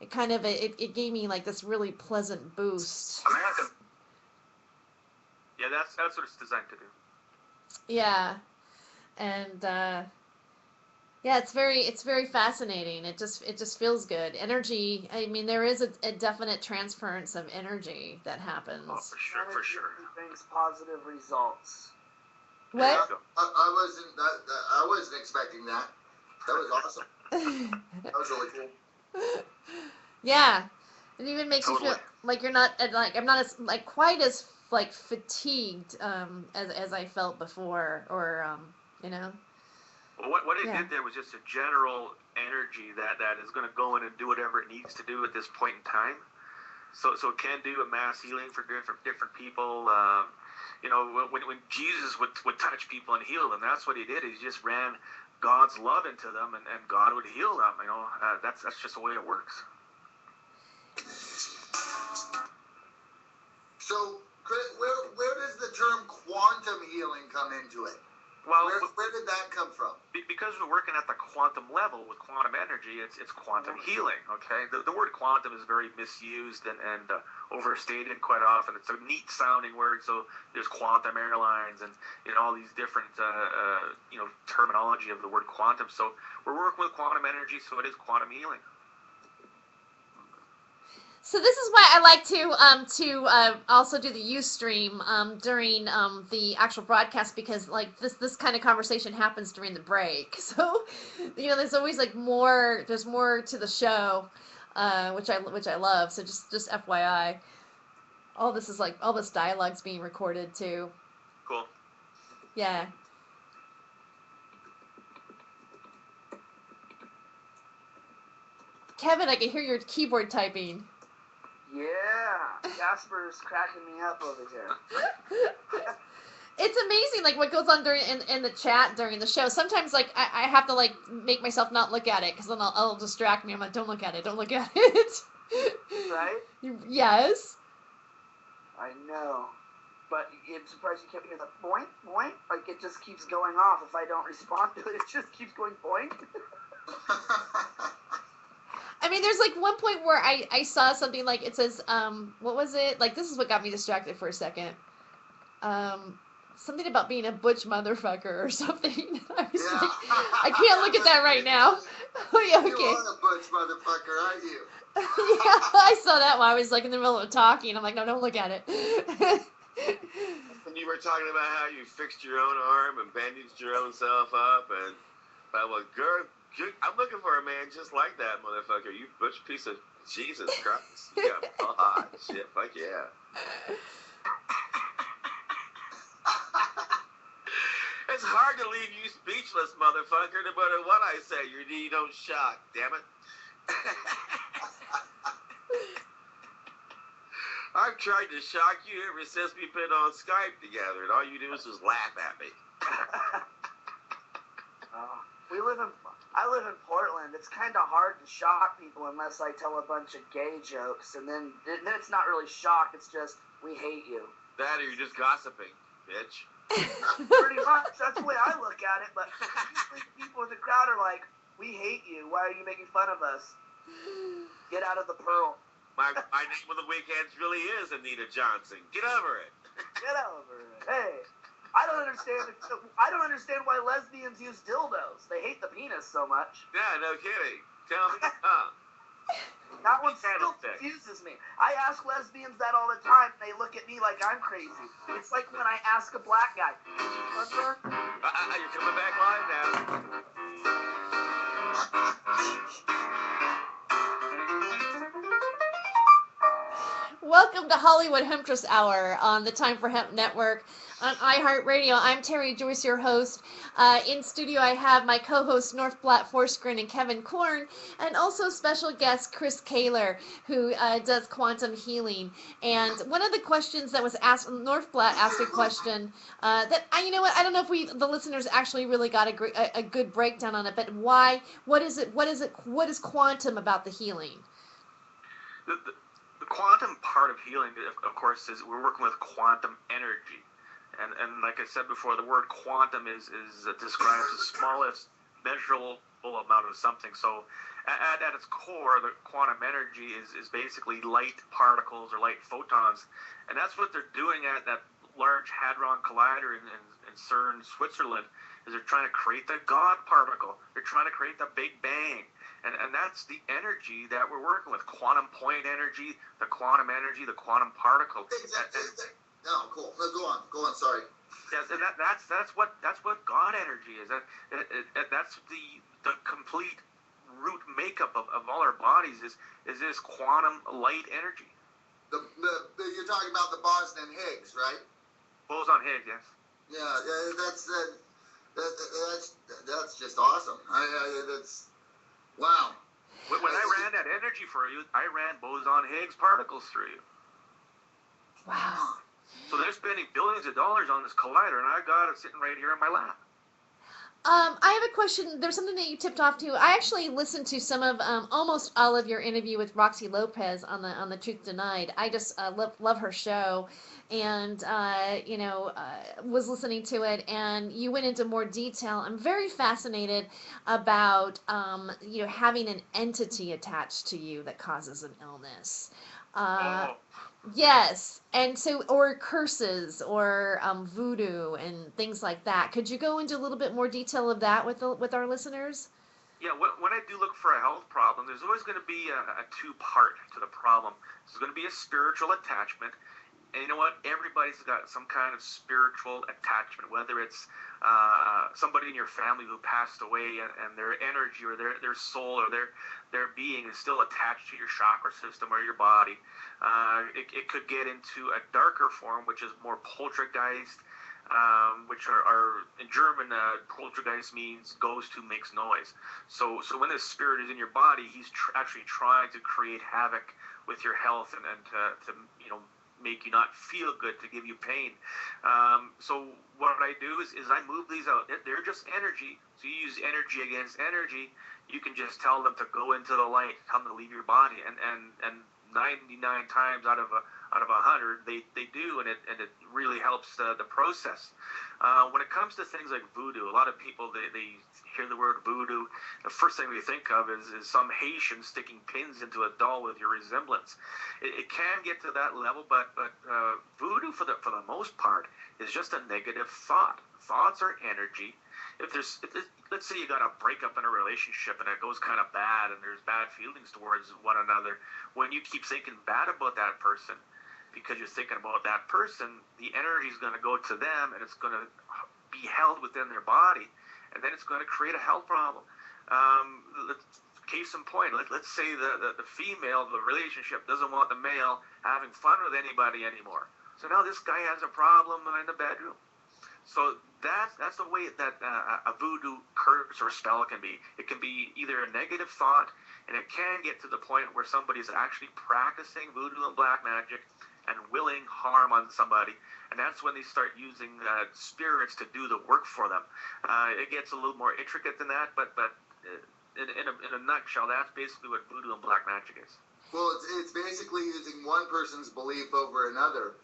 it kind of it gave me like this really pleasant boost. American. Yeah, that's what it's designed to do. Yeah, and yeah, it's very fascinating. It just feels good. Energy. I mean, there is a definite transference of energy that happens. Oh, for sure. Brings positive results. What? Yeah, I wasn't expecting that. That was awesome. That was really cool. Yeah, it even makes Totally. you feel like you're not I'm not as quite as fatigued as I felt before, or Well, what it did there was just a general energy that is going to go in and do whatever it needs to do at this point in time. So it can do a mass healing for different people. When Jesus would touch people and heal them, that's what he did. He just ran God's love into them, and God would heal them. That's just the way it works. So, Chris, where does the term quantum healing come into it? Well, Where did that come from? Because we're working at the quantum level with quantum energy, it's quantum healing. Okay, the word quantum is very misused and overstated quite often. It's a neat sounding word. So there's quantum airlines and all these different terminology of the word quantum. So we're working with quantum energy, so it is quantum healing. So this is why I like to also do the Ustream during the actual broadcast, because this kind of conversation happens during the break. So there's always there's more to the show, which I love. So just FYI, all this dialogue's being recorded too. Cool. Yeah. Kevin, I can hear your keyboard typing. Yeah, Jasper's cracking me up over here. It's amazing, what goes on in the chat during the show. Sometimes, I have to make myself not look at it, because then I'll distract me. I'm like, don't look at it, don't look at it. Right? Yes. I know, but I'm surprised you kept hearing the boink, boink. It just keeps going off. If I don't respond to it, it just keeps going boink. I mean, there's one point where I saw something it says, what was it? This is what got me distracted for a second. Something about being a butch motherfucker or something. I was I can't look at that right now. You are a butch motherfucker, aren't you? Yeah, I saw that while I was in the middle of talking. I'm like, no, don't look at it. when you were talking about how you fixed your own arm and bandaged your own self up, and I'm like, girl, I'm looking for a man just like that, motherfucker. You butch piece of Jesus Christ. You got hot shit. Fuck yeah. It's hard to leave you speechless, motherfucker. No matter what I say, your knee don't shock. Damn it. I've tried to shock you ever since we've been on Skype together, and all you do is just laugh at me. I live in Portland. It's kind of hard to shock people unless I tell a bunch of gay jokes, and then it's not really shock. It's just, we hate you. That or you're just gossiping, bitch. Pretty much. That's the way I look at it. But usually people in the crowd are like, we hate you. Why are you making fun of us? Get out of the pearl. My name of the weekends really is Anita Johnson. Get over it. Get over it. Hey, I don't understand why lesbians use dildos. They hate the penis so much. Yeah, no kidding. Tell me, huh? That one still confuses me. I ask lesbians that all the time, and they look at me like I'm crazy. It's like when I ask a black guy, you're coming back live now. Welcome to Hollywood Hemptress Hour on the Time for Hemp Network on iHeartRadio. I'm Terry Joyce, your host. In studio, I have my co-hosts North Blatt Forsgren and Kevin Korn, and also special guest Chris Kaler, who does quantum healing. And one of the questions that was asked, North Blatt asked a question that you know what? I don't know if the listeners actually really got a good breakdown on it. But why? What is it? What is quantum about the healing? The quantum part of healing, of course, is we're working with quantum energy. And like I said before, the word quantum is describes the smallest measurable amount of something. So at its core, the quantum energy is basically light particles or light photons. And that's what they're doing at that Large Hadron Collider in CERN, Switzerland, is they're trying to create the God particle. They're trying to create the Big Bang. And that's the energy that we're working with. Quantum point energy, the quantum particle. No, cool. No, go on. Sorry. Yes, and that's what God energy is. That's the complete root makeup of all our bodies is this quantum light energy. You're talking about the Boson and Higgs, right? Boson Higgs, yes. Yeah, that's just awesome. That's wow. When I ran that energy for you, I ran boson Higgs particles through you. Wow. So they're spending billions of dollars on this collider, and I got it sitting right here in my lap. I have a question. There's something that you tipped off to. I actually listened to some of almost all of your interview with Roxy Lopez on the Truth Denied. I just love her show, and was listening to it, and you went into more detail. I'm very fascinated about having an entity attached to you that causes an illness. Yes, and so, or curses, or voodoo, and things like that. Could you go into a little bit more detail of that with our listeners? Yeah, when I do look for a health problem, there's always going to be a two-part to the problem. There's going to be a spiritual attachment, and you know what? Everybody's got some kind of spiritual attachment, whether it's somebody in your family who passed away and their energy or their soul or their being is still attached to your chakra system or your body. It could get into a darker form, which is more poltergeist, which are in German, poltergeist means ghost who makes noise. So when this spirit is in your body, he's actually trying to create havoc with your health and to make you not feel good, to give you pain. So what I do is I move these out. They're just energy. So you use energy against energy. You can just tell them to go into the light, tell them to leave your body, and 99 times out of 100 they do, and it really helps the process. When it comes to things like voodoo, a lot of people they hear the word voodoo, the first thing they think of is some Haitian sticking pins into a doll with your resemblance. It can get to that level, but voodoo for the most part is just a negative thought. Thoughts are energy. Let's say you got a breakup in a relationship and it goes kind of bad and there's bad feelings towards one another. When you keep thinking bad about that person, because you're thinking about that person, the energy is going to go to them and it's going to be held within their body, and then it's going to create a health problem. Case in point, let's say the female, the relationship doesn't want the male having fun with anybody anymore. So now this guy has a problem in the bedroom. So that's the way that a voodoo curse or spell can be. It can be either a negative thought, and it can get to the point where somebody's actually practicing voodoo and black magic and willing harm on somebody, and that's when they start using spirits to do the work for them. It gets a little more intricate than that, but in a nutshell, that's basically what voodoo and black magic is. Well, it's basically using one person's belief over another.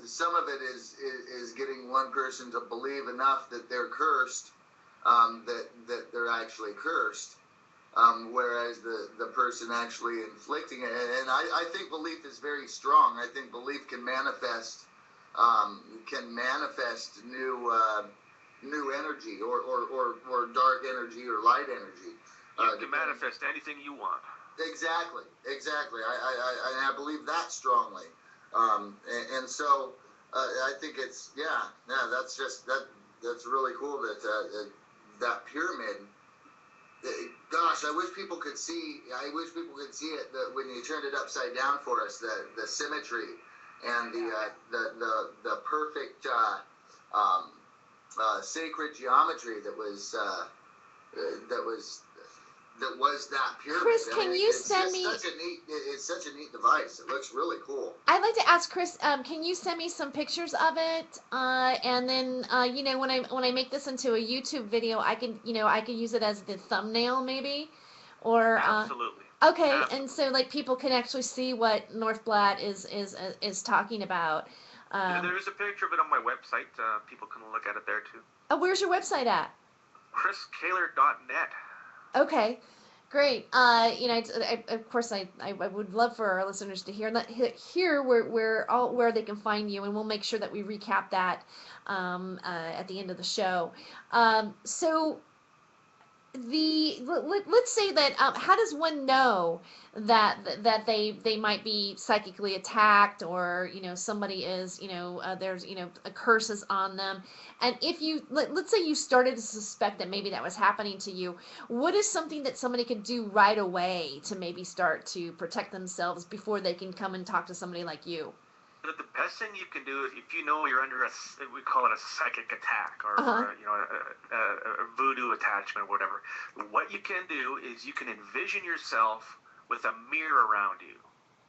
Some of it is getting one person to believe enough that they're cursed, that they're actually cursed, whereas the person actually inflicting it. And I think belief is very strong. I think belief can manifest new energy or dark energy or light energy. You can manifest anything you want. Exactly. I believe that strongly. And so I think it's that's really cool that pyramid. Gosh, I wish people could see it when you turned it upside down for us, the symmetry and the perfect sacred geometry that was that pyramid. Chris, can you send me? It's such a neat device. It looks really cool. I'd like to ask Chris. Can you send me some pictures of it? And then when I make this into a YouTube video, I can use it as the thumbnail maybe, or Absolutely. Okay, Absolutely. and so like people can actually see what North Blatt is talking about. There is a picture of it on my website. People can look at it there too. Oh, where's your website at? ChrisKaler.net. Okay, great. Of course, I would love for our listeners to hear where they can find you, and we'll make sure that we recap that at the end of the show. So let's say that how does one know that they might be psychically attacked, or somebody is there's a curse is on them, and if you let's say you started to suspect that maybe that was happening to you, what is something that somebody could do right away to maybe start to protect themselves before they can come and talk to somebody like you? The best thing you can do is if you know you're under we call it a psychic attack or a voodoo attachment or whatever, what you can do is you can envision yourself with a mirror around you.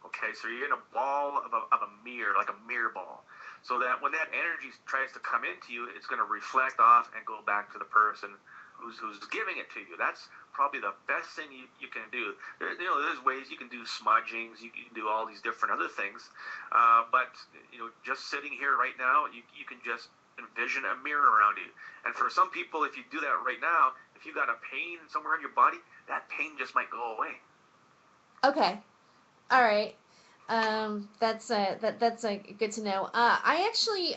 Okay, so you're in a ball of a mirror, like a mirror ball, so that when that energy tries to come into you, it's going to reflect off and go back to the person who's giving it to you. That's probably the best thing you can do. There's ways you can do smudgings, you can do all these different other things, but just sitting here right now, you can just envision a mirror around you. And for some people, if you do that right now, if you've got a pain somewhere in your body, that pain just might go away. Okay, all right. That's good to know. I actually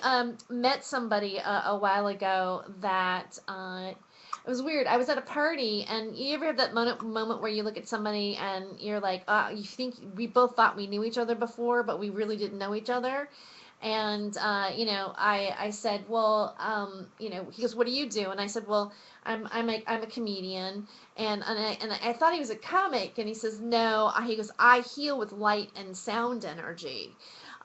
met somebody a while ago that it was weird. I was at a party, and you ever have that moment where you look at somebody and you're like, you think we both thought we knew each other before, but we really didn't know each other. And I said, well, he goes, what do you do? And I said, well, I'm a comedian, and I thought he was a comic, and he says, no. He goes, I heal with light and sound energy.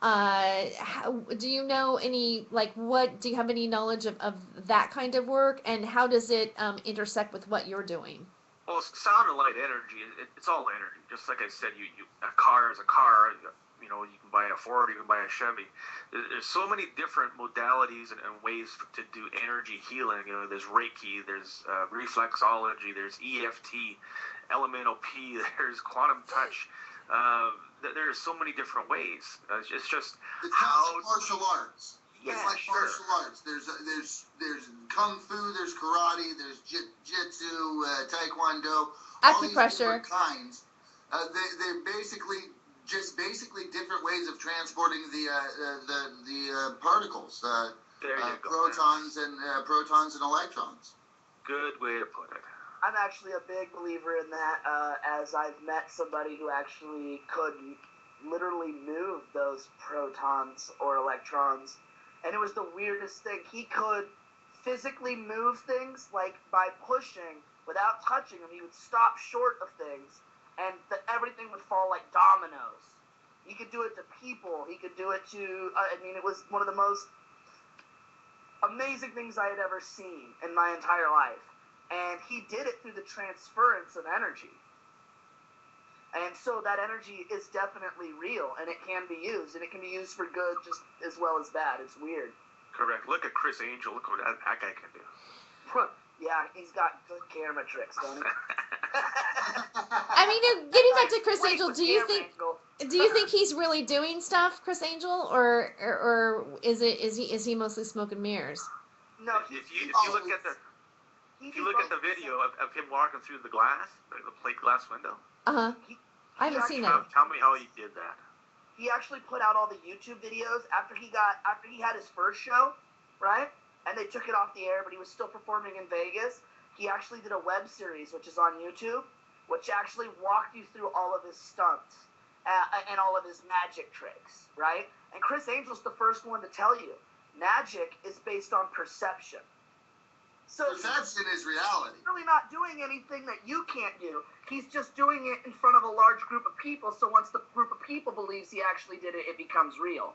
Do you know any, do you have any knowledge of that kind of work, and how does it intersect with what you're doing? Well, sound and light energy, it's all energy. Just like I said, a car is a car. You can buy a Ford, you can buy a Chevy. There's so many different modalities and ways to do energy healing. There's Reiki, there's reflexology, there's EFT, Elemental P, there's quantum touch. There's so many different ways. It's just how martial arts. Yeah, it's like sure. Martial arts. There's kung fu, there's karate, there's jitsu, taekwondo. All these Acupressure. different kinds. They're basically different ways of transporting the particles. There you go. Protons and electrons. Good way to put it. I'm actually a big believer in that, as I've met somebody who actually could literally move those protons or electrons. And it was the weirdest thing. He could physically move things, like by pushing without touching them. He would stop short of things, and everything would fall like dominoes. He could do it to people. He could do it to, it was one of the most amazing things I had ever seen in my entire life. And he did it through the transference of energy. And so that energy is definitely real, and it can be used, and it can be used for good just as well as bad. It's weird. Correct. Look at Chris Angel. Look what that guy can do. Yeah, he's got good camera tricks, don't he? I mean, getting back to Chris Angel, do you think he's really doing stuff, Chris Angel, or is he mostly smoke and mirrors? No, if you look at the video of him walking through the glass, the plate glass window. I haven't seen that. Tell me how he did that. He actually put out all the YouTube videos after he had his first show, right? And they took it off the air, but he was still performing in Vegas. He actually did a web series, which is on YouTube, which actually walked you through all of his stunts and all of his magic tricks, right? And Chris Angel's the first one to tell you, magic is based on perception. So perception is reality. He's really not doing anything that you can't do. He's just doing it in front of a large group of people, so once the group of people believes he actually did it, it becomes real.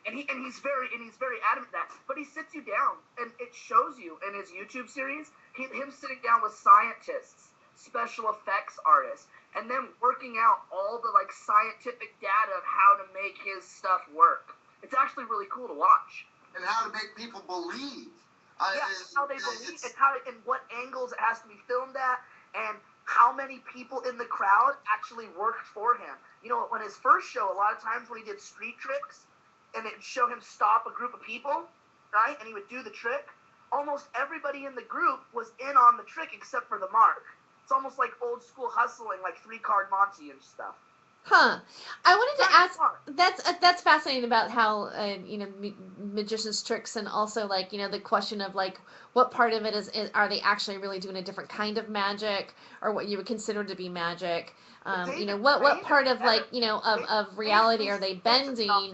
And he's very adamant that. But he sits you down, and it shows you in his YouTube series, him sitting down with scientists, special effects artists, and them working out all the scientific data of how to make his stuff work. It's actually really cool to watch. And how to make people believe. How they believe, and what angles it has to be filmed at, and how many people in the crowd actually worked for him. You know, when his first show, a lot of times when he did street tricks, and it'd show him stop a group of people, right, and he would do the trick, almost everybody in the group was in on the trick except for the mark. It's almost like old school hustling, like 3-card Monty and stuff. Huh. I wanted to ask, that's fascinating about how, magicians' tricks, and also, the question of, what part of it is are they actually really doing a different kind of magic, or what you would consider to be magic? What part of, of reality are they bending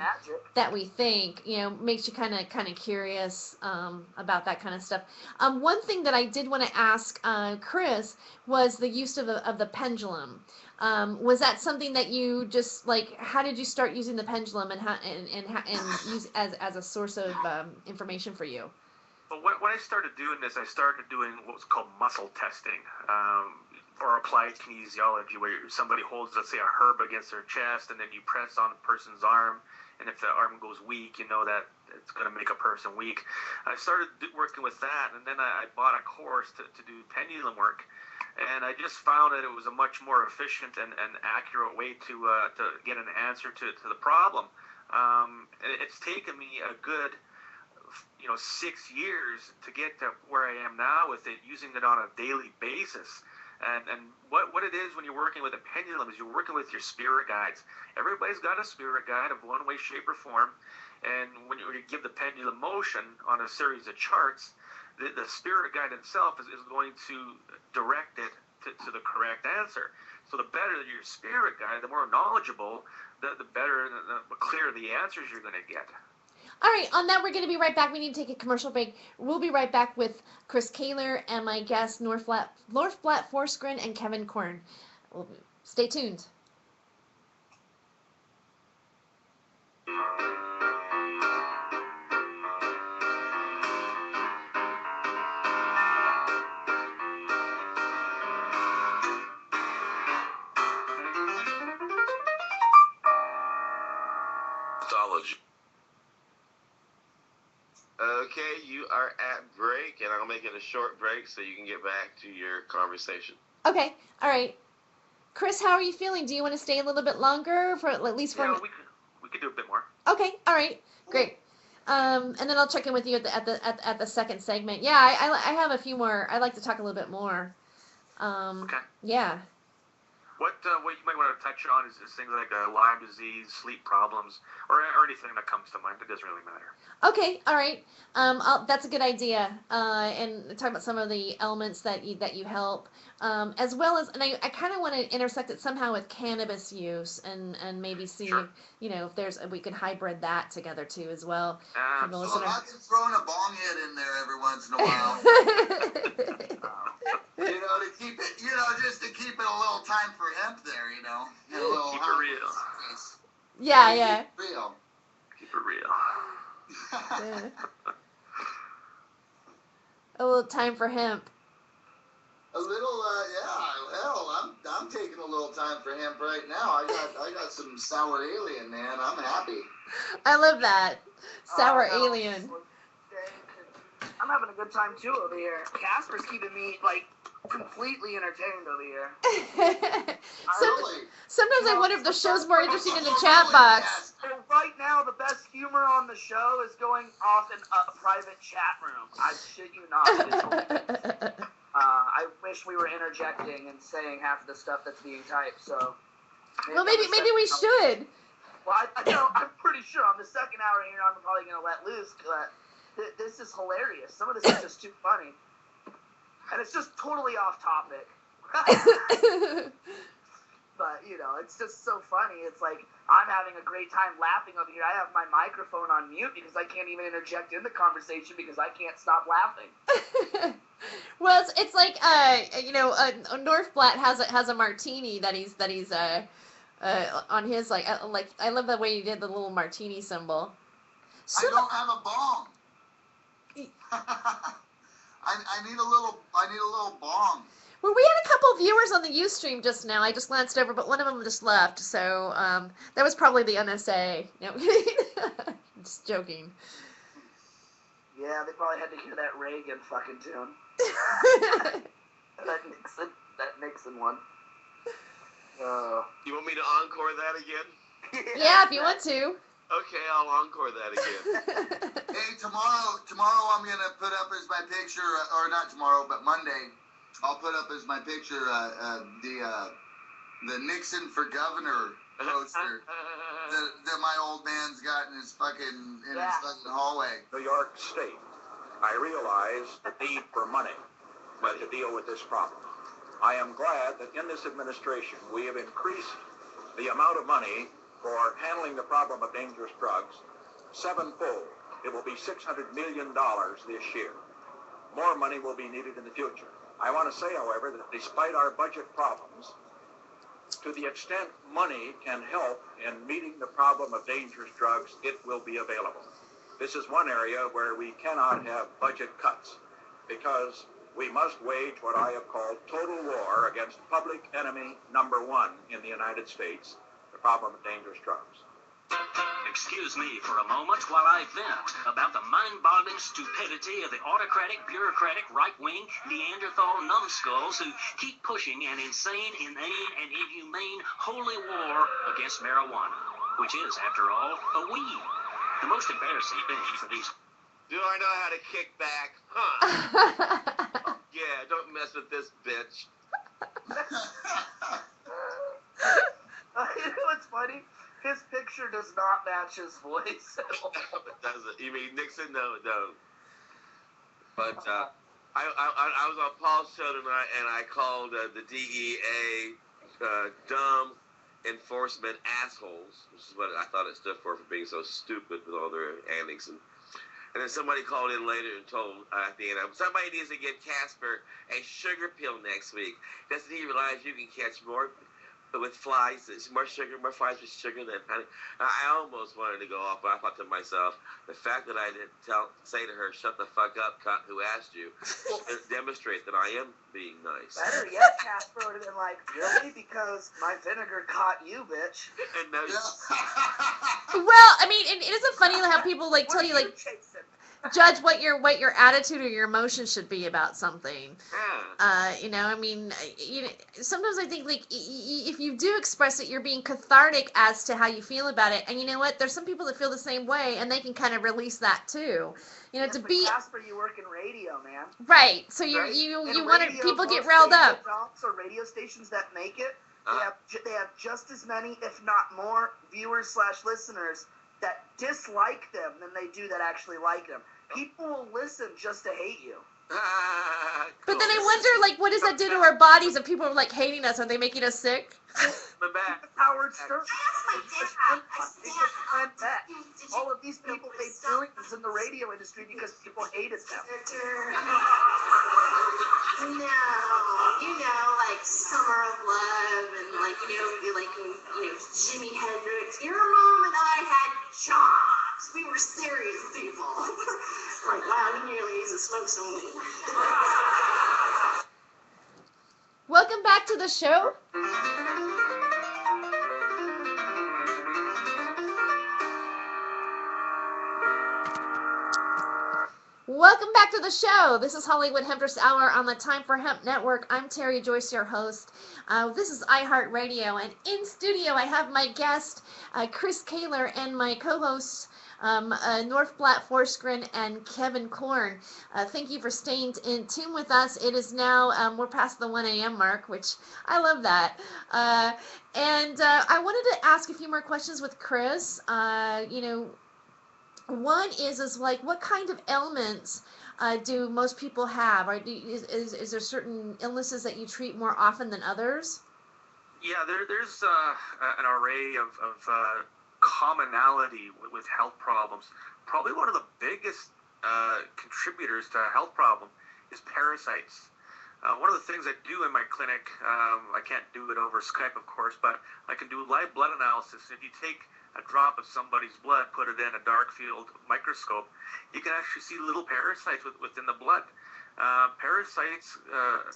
that we think, makes you kind of curious about that kind of stuff. One thing that I did want to ask Chris was the use of the pendulum. Was that something that you just how did you start using the pendulum and use as a source of information for you? Well, when I started doing this, I started doing what was called muscle testing, or applied kinesiology, where somebody holds, let's say, a herb against their chest, and then you press on a person's arm, and if the arm goes weak, you know that it's going to make a person weak. I started working with that, and then I bought a course to do pendulum work. And I just found that it was a much more efficient and accurate way to get an answer to the problem. It's taken me a good 6 years to get to where I am now with it, using it on a daily basis. And what it is when you're working with a pendulum is you're working with your spirit guides. Everybody's got a spirit guide of one way, shape, or form. And when you give the pendulum motion on a series of charts, the spirit guide itself is going to direct it to the correct answer. So the better your spirit guide, the more knowledgeable, the better, the clearer the answers you're going to get. All right, on that, we're going to be right back. We need to take a commercial break. We'll be right back with Chris Kaler and my guests, Northblatt Forsgren and Kevin Korn. Stay tuned. Okay, you are at break, and I'll make it a short break so you can get back to your conversation. Okay, all right. Chris, how are you feeling? Do you want to stay a little bit longer for at least for? Yeah, we could do a bit more. Okay, all right, great. And then I'll check in with you at the second segment. Yeah, I have a few more. I'd like to talk a little bit more. Okay. Yeah. What you might want to touch on is things like Lyme disease, sleep problems, or anything that comes to mind. It doesn't really matter. Okay, all right. That's a good idea. And talk about some of the elements that you help, as well as, and I kind of want to intersect it somehow with cannabis use, and maybe see, Sure. if we could hybrid that together too as well. For the So listener. I can throw a bong hit in there every once in a while. To keep it, just to keep it a little time for hemp there, Get a little Keep hemp it real. space. Yeah. Real. Keep it real. Yeah. A little time for hemp. A little, hell, I'm taking a little time for hemp right now. I got some sour alien, man. I'm happy. I love that. Sour Oh, no. alien. I'm having a good time too over here. Casper's keeping me completely entertained over here. Sometimes I wonder if the show's more interesting in the chat box. So right now, the best humor on the show is going off in a private chat room. I shit you not. I wish we were interjecting and saying half of the stuff that's being typed. So. Well, maybe we should. Well, I'm pretty sure on the second hour here, I'm probably gonna let loose. But this is hilarious. Some of this is just too funny, and it's just totally off topic. But it's just so funny. It's like I'm having a great time laughing over here. I have my microphone on mute because I can't even interject in the conversation because I can't stop laughing. Well, it's like Northblatt has a martini that he's on his I love the way he did the little martini symbol. I don't have a bong. I need a little bong. Well, we had a couple of viewers on the Ustream just now. I just glanced over, but one of them just left. So that was probably the NSA. No, just joking. Yeah, they probably had to hear that Reagan fucking tune. that Nixon one. You want me to encore that again? Yeah, if you want to. Okay, I'll encore that again. Hey, tomorrow I'm gonna put up as my picture, or not tomorrow, but Monday, I'll put up as my picture the Nixon for governor poster that my old man's got in his fucking hallway. New York State, I realize the need for money to deal with this problem. I am glad that in this administration we have increased the amount of money for handling the problem of dangerous drugs sevenfold. It will be $600 million this year. More money will be needed in the future. I want to say, however, that despite our budget problems, to the extent money can help in meeting the problem of dangerous drugs, it will be available. This is one area where we cannot have budget cuts because we must wage what I have called total war against public enemy number one in the United States, the problem of dangerous drugs. Excuse me for a moment while I vent about the mind-boggling stupidity of the autocratic, bureaucratic, right-wing, Neanderthal numbskulls who keep pushing an insane, inane, and inhumane holy war against marijuana, which is, after all, a weed. The most embarrassing thing for these... Do I know how to kick back? Huh? Yeah, don't mess with this bitch. You know what's funny? His picture does not match his voice at all. It doesn't. You mean Nixon? No, it don't. But I was on Paul's show tonight, and I called the DEA dumb enforcement assholes, which is what I thought it stood for being so stupid with all their antics. And then somebody called in later and told at the end, somebody needs to get Casper a sugar pill next week. Doesn't he realize you can catch more with flies, more flies with sugar than honey? I almost wanted to go off, but I thought to myself, the fact that I didn't say to her, shut the fuck up, cunt, who asked you, demonstrate that I am being nice. Better yet, Casper would have been like, really? Because my vinegar caught you, bitch. And now Well, I mean, it isn't funny how people tell you chasing? judge what your attitude or your emotion should be about something. yeah. I mean, sometimes I think if you do express it, you're being cathartic as to how you feel about it. And you know what? There's some people that feel the same way, and they can kind of release that too. To be Casper, you work in radio, man. right. So you Right? you In you want radio, people get most riled radio up. jobs or radio stations that make it They have just as many, if not more, viewers/listeners that dislike them than they do that actually like them. People will listen just to hate you. But then I wonder, like, what does that do to our bodies if people are, like, hating us? Are they making us sick? My back. Howard Stern. I All of these people made billions in the radio industry because people hated them. Like Summer of Love and Jimi Hendrix. Your mom and I had jobs. We were serious people. Like, wow, he nearly needs to smoke some weed. Welcome back to the show. Welcome back to the show. This is Hollywood Hempress Hour on the Time for Hemp Network. I'm Terry Joyce, your host. This is iHeartRadio, and in studio I have my guest, Chris Kaler, and my co-hosts, North Blatt Forsgren and Kevin Korn. Thank you for staying in tune with us. It is now, we're past the 1 a.m. mark, which I love that. And I wanted to ask a few more questions with Chris. One is like, what kind of ailments do most people have? Or is there certain illnesses that you treat more often than others? Yeah, there's an array of commonality with health problems. Probably one of the biggest contributors to a health problem is parasites. One of the things I do in my clinic, I can't do it over Skype, of course, but I can do live blood analysis. If you take a drop of somebody's blood, put it in a dark field microscope, you can actually see little parasites within the blood. Parasites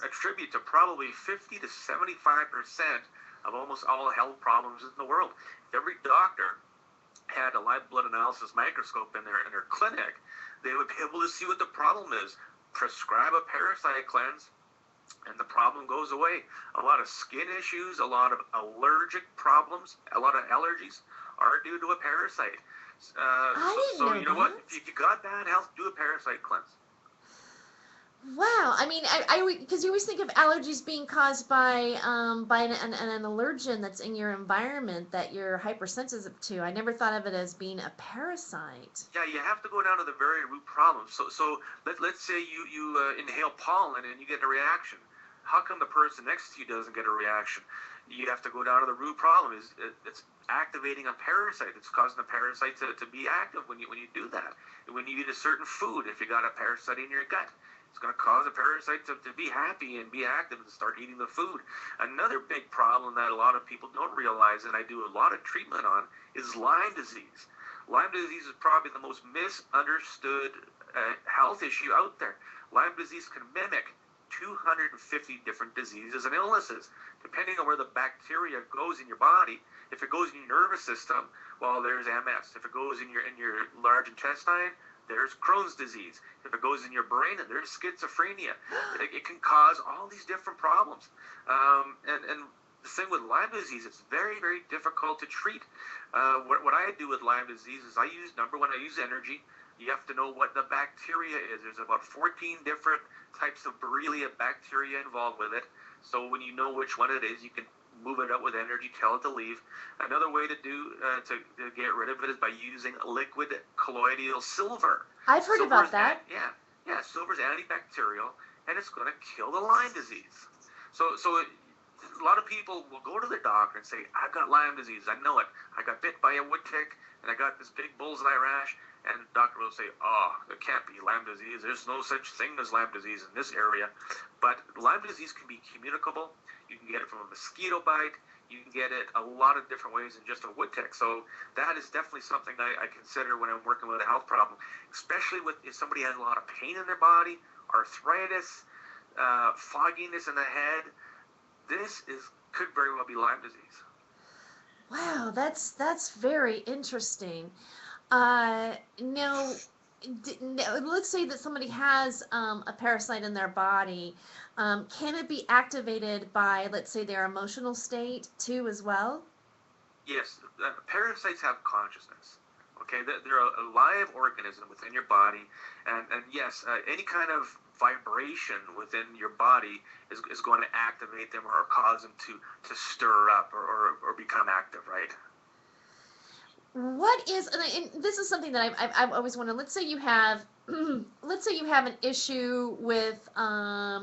attribute to probably 50 to 75% of almost all health problems in the world. If every doctor had a live blood analysis microscope in their clinic, they would be able to see what the problem is, prescribe a parasite cleanse, and the problem goes away. A lot of skin issues, a lot of allergic problems, a lot of allergies are due to a parasite. I didn't know you know that. what? If you got bad health, do a parasite cleanse. Wow. I mean, because you always think of allergies being caused by an allergen that's in your environment that you're hypersensitive to. I never thought of it as being a parasite. Yeah, you have to go down to the very root problem. So let's say you inhale pollen and you get a reaction. How come the person next to you doesn't get a reaction? You have to go down to the root problem. It's activating a parasite. It's causing the parasite to be active when you do that. When you eat a certain food, if you got a parasite in your gut, it's going to cause a parasite to be happy and be active and start eating the food. Another big problem that a lot of people don't realize, and I do a lot of treatment on, is Lyme disease. Lyme disease is probably the most misunderstood health issue out there. Lyme disease can mimic 250 different diseases and illnesses, depending on where the bacteria goes in your body. If it goes in your nervous system, well, there's MS. If it goes in your large intestine, there's Crohn's disease. If it goes in your brain, there's schizophrenia. It can cause all these different problems. And the thing with Lyme disease, it's very, very difficult to treat. What I do with Lyme disease is I use energy. You have to know what the bacteria is. There's about 14 different types of Borrelia bacteria involved with it. So when you know which one it is, you can move it out with energy, tell it to leave. Another way to get rid of it is by using liquid colloidal silver. I've heard about that. Yeah, silver's antibacterial, and it's going to kill the Lyme disease. So a lot of people will go to the doctor and say, I've got Lyme disease, I know it. I got bit by a wood tick, and I got this big bullseye rash. And the doctor will say, it can't be Lyme disease. There's no such thing as Lyme disease in this area. But Lyme disease can be communicable. You can get it from a mosquito bite. You can get it a lot of different ways than just a wood tick. So that is definitely something I consider when I'm working with a health problem, especially if somebody has a lot of pain in their body, arthritis, fogginess in the head. This could very well be Lyme disease. Wow, that's very interesting. Now, let's say that somebody has a parasite in their body. Can it be activated by, let's say, their emotional state too as well? Yes, parasites have consciousness. Okay, they're a live organism within your body, and yes, any kind of vibration within your body is going to activate them or cause them to stir up or become active, right? What is, and this is something that I've always wondered. Let's say you have, let's say you have an issue with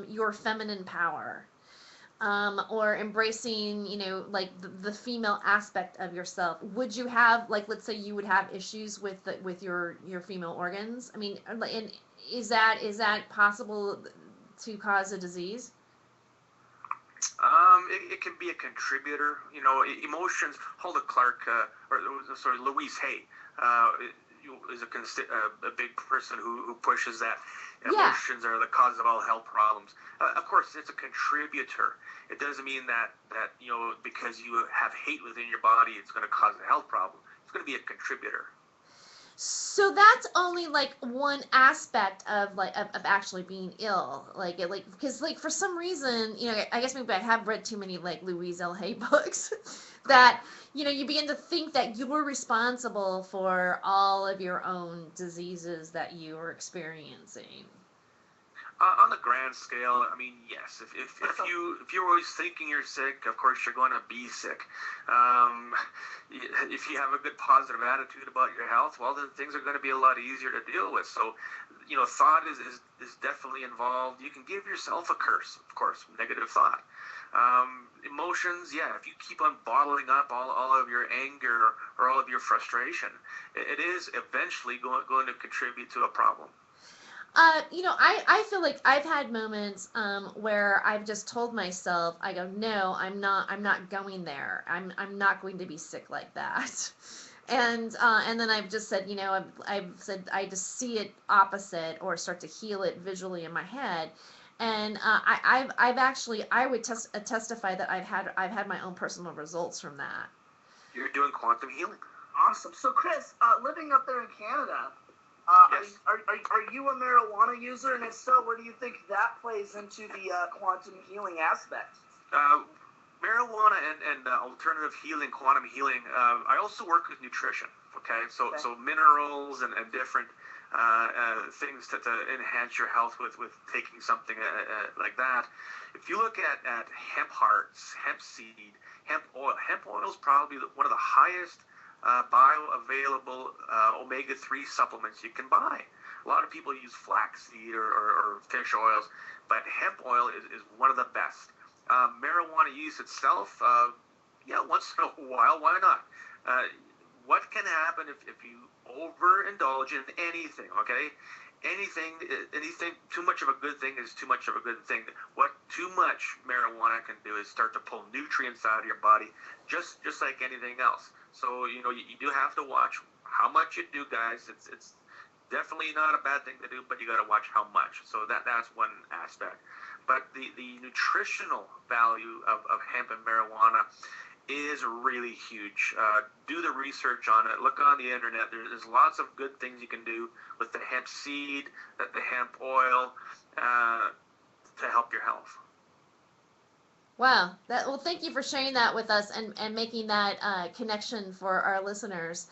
your feminine power, or embracing, like the female aspect of yourself. Would you have, like, let's say you would have issues with with your female organs? I mean, and is that possible to cause a disease? It can be a contributor. Emotions. Hulda Clark, Louise Hay, is a big person who pushes that. Yeah. Emotions are the cause of all health problems. Of course, it's a contributor. It doesn't mean that because you have hate within your body, it's going to cause a health problem. It's going to be a contributor. So that's only like one aspect of of actually being ill, because for some reason, I guess maybe I have read too many like Louise L. Hay books that you begin to think that you're responsible for all of your own diseases that you are experiencing. On the grand scale, I mean, yes. If you're always thinking you're sick, of course you're going to be sick. If you have a good positive attitude about your health, well, then things are going to be a lot easier to deal with. So, thought is definitely involved. You can give yourself a curse, of course, negative thought. Emotions, yeah. If you keep on bottling up all of your anger or all of your frustration, it is eventually going to contribute to a problem. I feel like I've had moments where I've just told myself, I go, no, I'm not going there. I'm not going to be sick like that. And then I've just said, I've said I just see it opposite or start to heal it visually in my head. And I would testify that I've had my own personal results from that. You're doing quantum healing. Awesome. So Chris, living up there in Canada, yes. Are you a marijuana user? And if so, where do you think that plays into the quantum healing aspect? Marijuana and alternative healing, quantum healing. I also work with nutrition. Okay, so minerals and different things to enhance your health with taking something like that. If you look at hemp hearts, hemp seed, hemp oil is probably one of the highest bioavailable omega-3 supplements you can buy. A lot of people use flaxseed or fish oils, but hemp oil is one of the best. Marijuana use itself, once in a while, why not? What can happen if you overindulge in anything, okay? Anything, too much of a good thing is too much of a good thing. What too much marijuana can do is start to pull nutrients out of your body, just like anything else. So, you do have to watch how much you do, guys. It's definitely not a bad thing to do, but you got to watch how much. So that's one aspect. But the nutritional value of hemp and marijuana is really huge. Do the research on it. Look on the internet. There's lots of good things you can do with the hemp seed, the hemp oil, to help your health. Wow. Well, thank you for sharing that with us and making that connection for our listeners.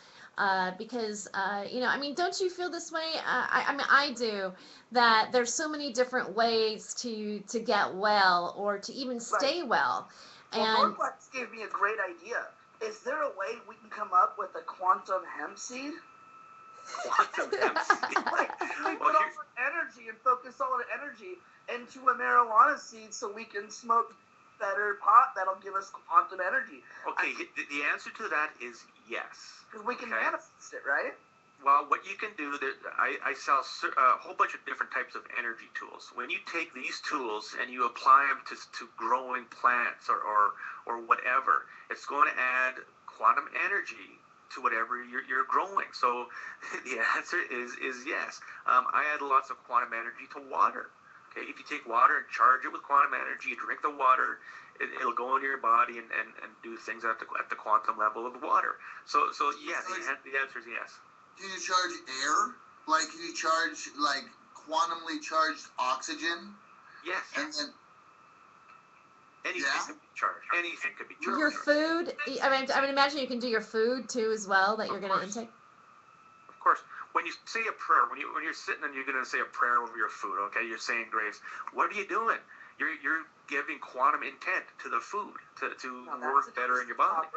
Because, don't you feel this way? I do, that there's so many different ways to get well or to even stay well. Well, Norflex gave me a great idea. Is there a way we can come up with a quantum hemp seed? Quantum hemp seed? We put all our energy and focus all our energy into a marijuana seed so we can smoke better pot that'll give us quantum energy. Okay, the answer to that is yes. Because we can manifest it, right? Well, what you can do, I sell a whole bunch of different types of energy tools. When you take these tools and you apply them to growing plants or whatever, it's going to add quantum energy to whatever you're growing. So the answer is yes. I add lots of quantum energy to water. Okay, if you take water and charge it with quantum energy, you drink the water, it'll go into your body and do things at the quantum level of the water. So yeah, the answer is yes. Can you charge air? Like, can you charge, like, quantumly charged oxygen? Yes. And then... Anything can be charged. Anything could be charged. Your food, I mean, imagine you can do your food, too, as well, that you're going to intake? course, when you say a prayer, when you're sitting and you're going to say a prayer over your food, okay, you're saying grace. What are you doing? You're giving quantum intent to the food to work better in your body.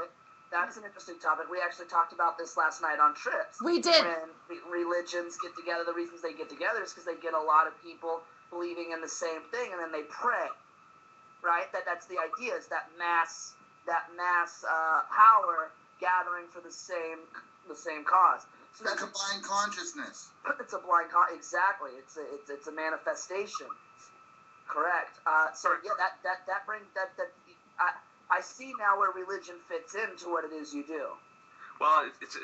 That's an interesting topic. We actually talked about this last night on Trips. We did. When religions get together, the reasons they get together is because they get a lot of people believing in the same thing, and then they pray. Right? That's the idea. Is that mass power gathering for the same cause. So That's a blind consciousness. It's a exactly. It's a manifestation. Correct. So yeah, that brings that I see now where religion fits into what it is you do. Well, it's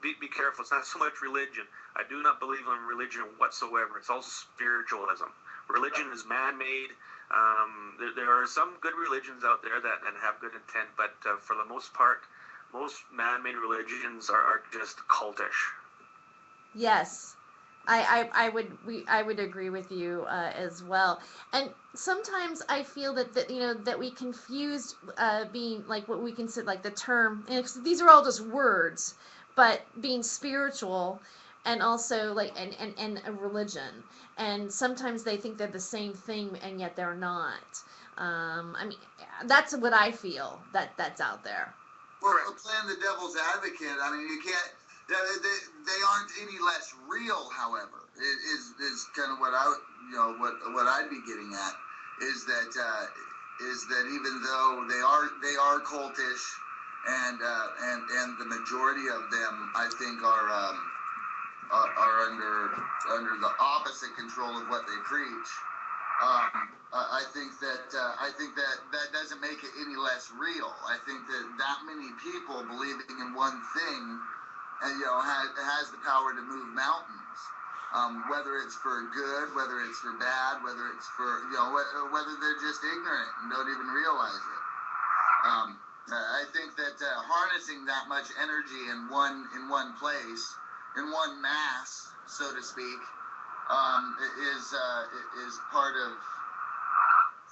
be careful. It's not so much religion. I do not believe in religion whatsoever. It's all spiritualism. Religion is man-made. There are some good religions out there that have good intent, but for the most part, most man-made religions are just cultish. Yes, I would agree with you as well. And sometimes I feel that we confused being like what we consider like the term. And these are all just words, but being spiritual and also like and a religion. And sometimes they think they're the same thing, and yet they're not. I mean, that's what I feel that's out there. Well, playing the devil's advocate, I mean, you can't. They aren't any less real. However, is kind of what what I'd be getting at is that even though they are cultish, and the majority of them I think are under the opposite control of what they preach. I think that doesn't make it any less real. I think that many people believing in one thing, and has the power to move mountains. Whether it's for good, whether it's for bad, whether it's for whether they're just ignorant and don't even realize it. I think that harnessing that much energy in one place, in one mass, so to speak, is part of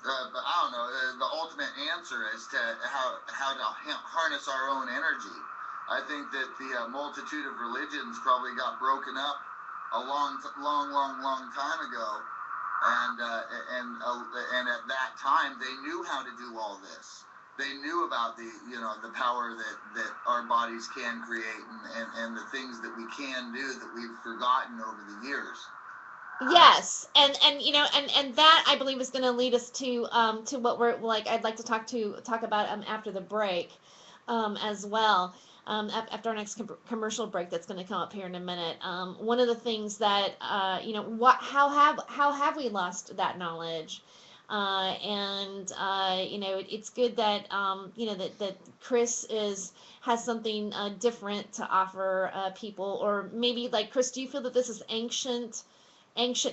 I don't know the ultimate answer as to how to harness our own energy. I think that the multitude of religions probably got broken up a long time ago, and at that time they knew how to do all this. They knew about the power that our bodies can create and the things that we can do that we've forgotten over the years. Yes, and that I believe is going to lead us to what we're like. I'd like to talk about after the break, as well. After our next commercial break, that's going to come up here in a minute. One of the things that how have we lost that knowledge? It's good that that Chris has something different to offer people, or maybe like Chris, do you feel that this is ancient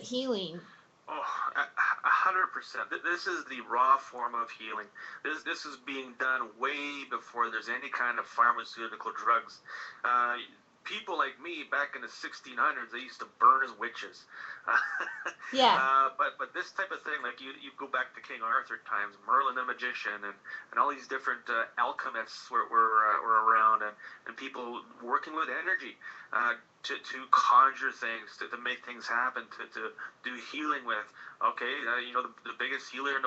healing? Oh, 100%. This is the raw form of healing. This is being done way before there's any kind of pharmaceutical drugs. People like me back in the 1600s, they used to burn as witches. Yeah. But this type of thing, like you go back to King Arthur times, Merlin the magician, and all these different alchemists were around, and people working with energy to conjure things, to make things happen, to do healing with. Okay, the biggest healer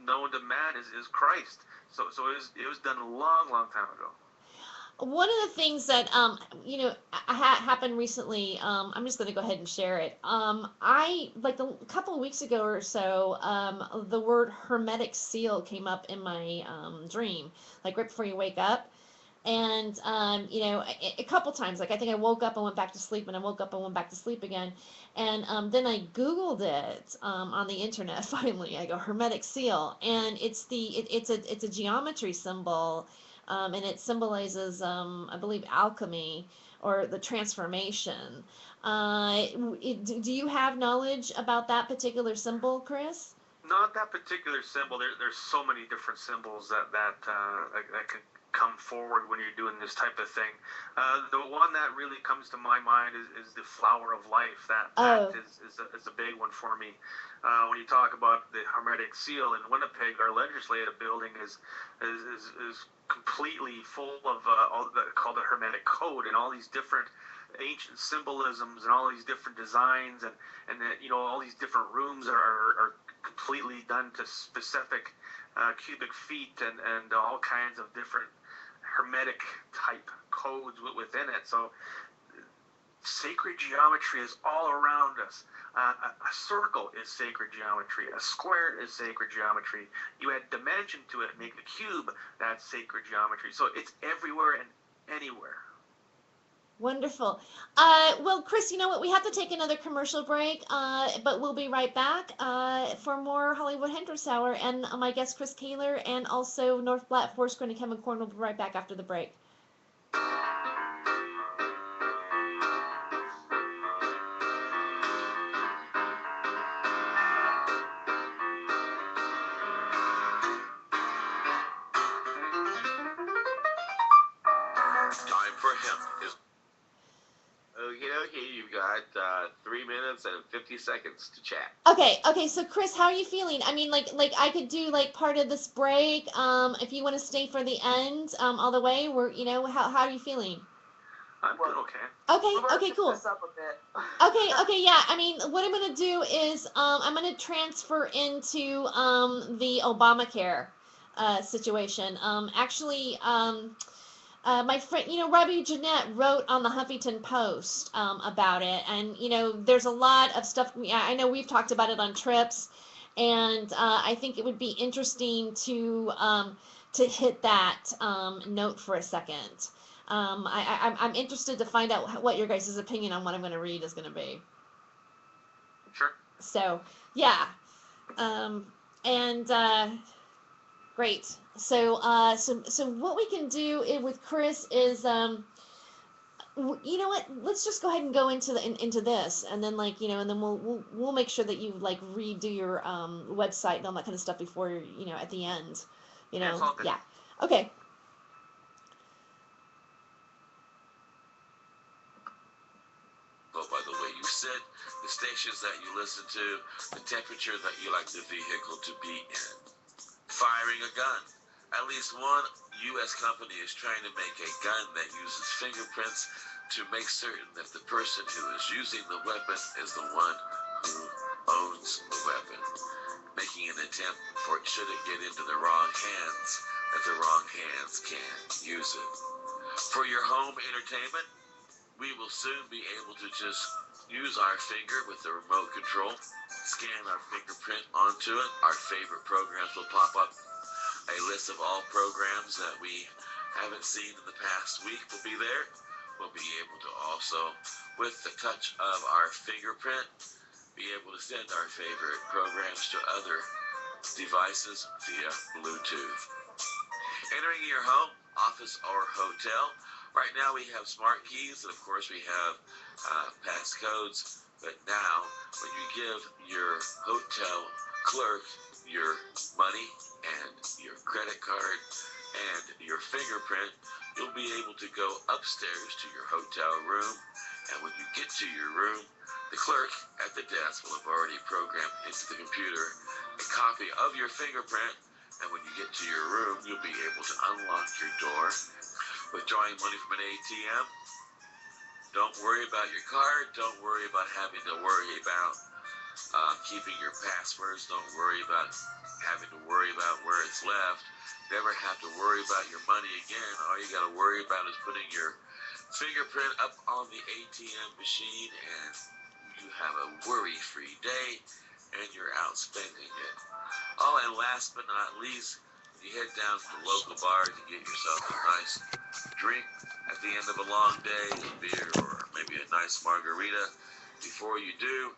known to man is Christ. So it was done a long time ago. One of the things that happened recently, I'm just going to go ahead and share it. I like a couple of weeks ago or so, the word hermetic seal came up in my dream, like right before you wake up. And a couple times, like I think I woke up and went back to sleep, and I woke up and went back to sleep again. And then I Googled it on the internet. Finally, I go hermetic seal, and it's a geometry symbol. And it symbolizes, I believe, alchemy or the transformation. Do you have knowledge about that particular symbol, Chris? Not that particular symbol. There's so many different symbols that can come forward when you're doing this type of thing. The one that really comes to my mind is the Flower of Life. That is a big one for me. When you talk about the Hermetic Seal in Winnipeg, our legislative building is completely full of called the Hermetic Code, and all these different ancient symbolisms and all these different designs, and that, you know, all these different rooms are completely done to specific cubic feet and all kinds of different hermetic type codes within it. So sacred geometry is all around us. A circle is sacred geometry. A square is sacred geometry. You add dimension to it, make a cube, that's sacred geometry. So it's everywhere and anywhere. Wonderful. Well, Chris, you know what? We have to take another commercial break, but we'll be right back for more Hollywood Hendrix Hour. And my guest, Chris Kaler, and also North Platte Forest Green and Kevin Korn will be right back after the break. Time for him is. Okay, you've got 3 minutes and 50 seconds to chat. Okay, so Chris, how are you feeling? I mean, like I could do like part of this break, if you want to stay for the end, all the way. How are you feeling? I'm doing okay. Okay, cool. This up a bit. Okay, yeah. I mean, what I'm gonna do is I'm gonna transfer into the Obamacare situation. My friend, Robbie Jeanette wrote on the Huffington Post about it, and there's a lot of stuff. I know we've talked about it on trips, and I think it would be interesting to hit that note for a second. I'm interested to find out what your guys' opinion on what I'm going to read is going to be. Sure. So, yeah. Great. So what we can do with Chris is, you know what? Let's just go ahead and go into this, and then and then we'll make sure that you redo your website and all that kind of stuff before at the end. Yeah. Okay. Go by the way you sit, the stations that you listen to, the temperature that you like the vehicle to be in. Firing a gun. At least one U.S. company is trying to make a gun that uses fingerprints to make certain that the person who is using the weapon is the one who owns the weapon, making an attempt for it should it get into the wrong hands, that the wrong hands can't use it. For your home entertainment, we will soon be able to just use our finger with the remote control, scan our fingerprint onto it. Our favorite programs will pop up. A list of all programs that we haven't seen in the past week will be there. We'll be able to also, with the touch of our fingerprint, be able to send our favorite programs to other devices via Bluetooth. Entering your home, office, or hotel. Right now we have smart keys, and of course we have passcodes. But now, when you give your hotel clerk your money and your credit card and your fingerprint, you'll be able to go upstairs to your hotel room. And when you get to your room, the clerk at the desk will have already programmed into the computer a copy of your fingerprint. And when you get to your room, you'll be able to unlock your door. Withdrawing money from an ATM, don't worry about your card. Don't worry about having to worry about keeping your passwords. Don't worry about having to worry about where it's left. Never have to worry about your money again. All you got to worry about is putting your fingerprint up on the ATM machine, and you have a worry-free day, and you're out spending it. Oh, and last but not least, you head down to the local bar to get yourself a nice drink at the end of a long day, a beer or maybe a nice margarita. Before you do,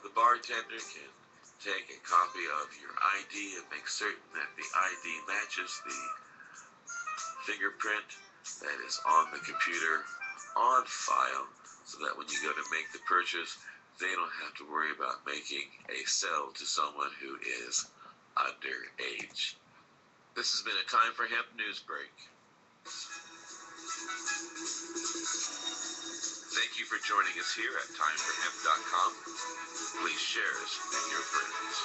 the bartender can take a copy of your ID and make certain that the ID matches the fingerprint that is on the computer on file, so that when you go to make the purchase, they don't have to worry about making a sell to someone who is underage. This has been a Time for Hemp news break. Thank you for joining us here at timeforhemp.com. Please share us with your friends.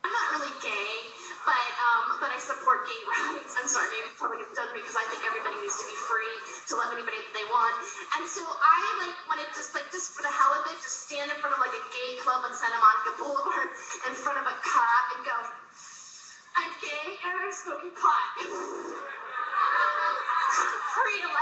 I'm not really gay, but I support gay rights. I'm sorry, maybe probably gets done because I think everybody needs to be free to love anybody that they want. And so I want to just for the hell of it, just stand in front of like a gay club on Santa Monica Boulevard in front of a cop and go, I'm gay and I'm smoking pot. Relax.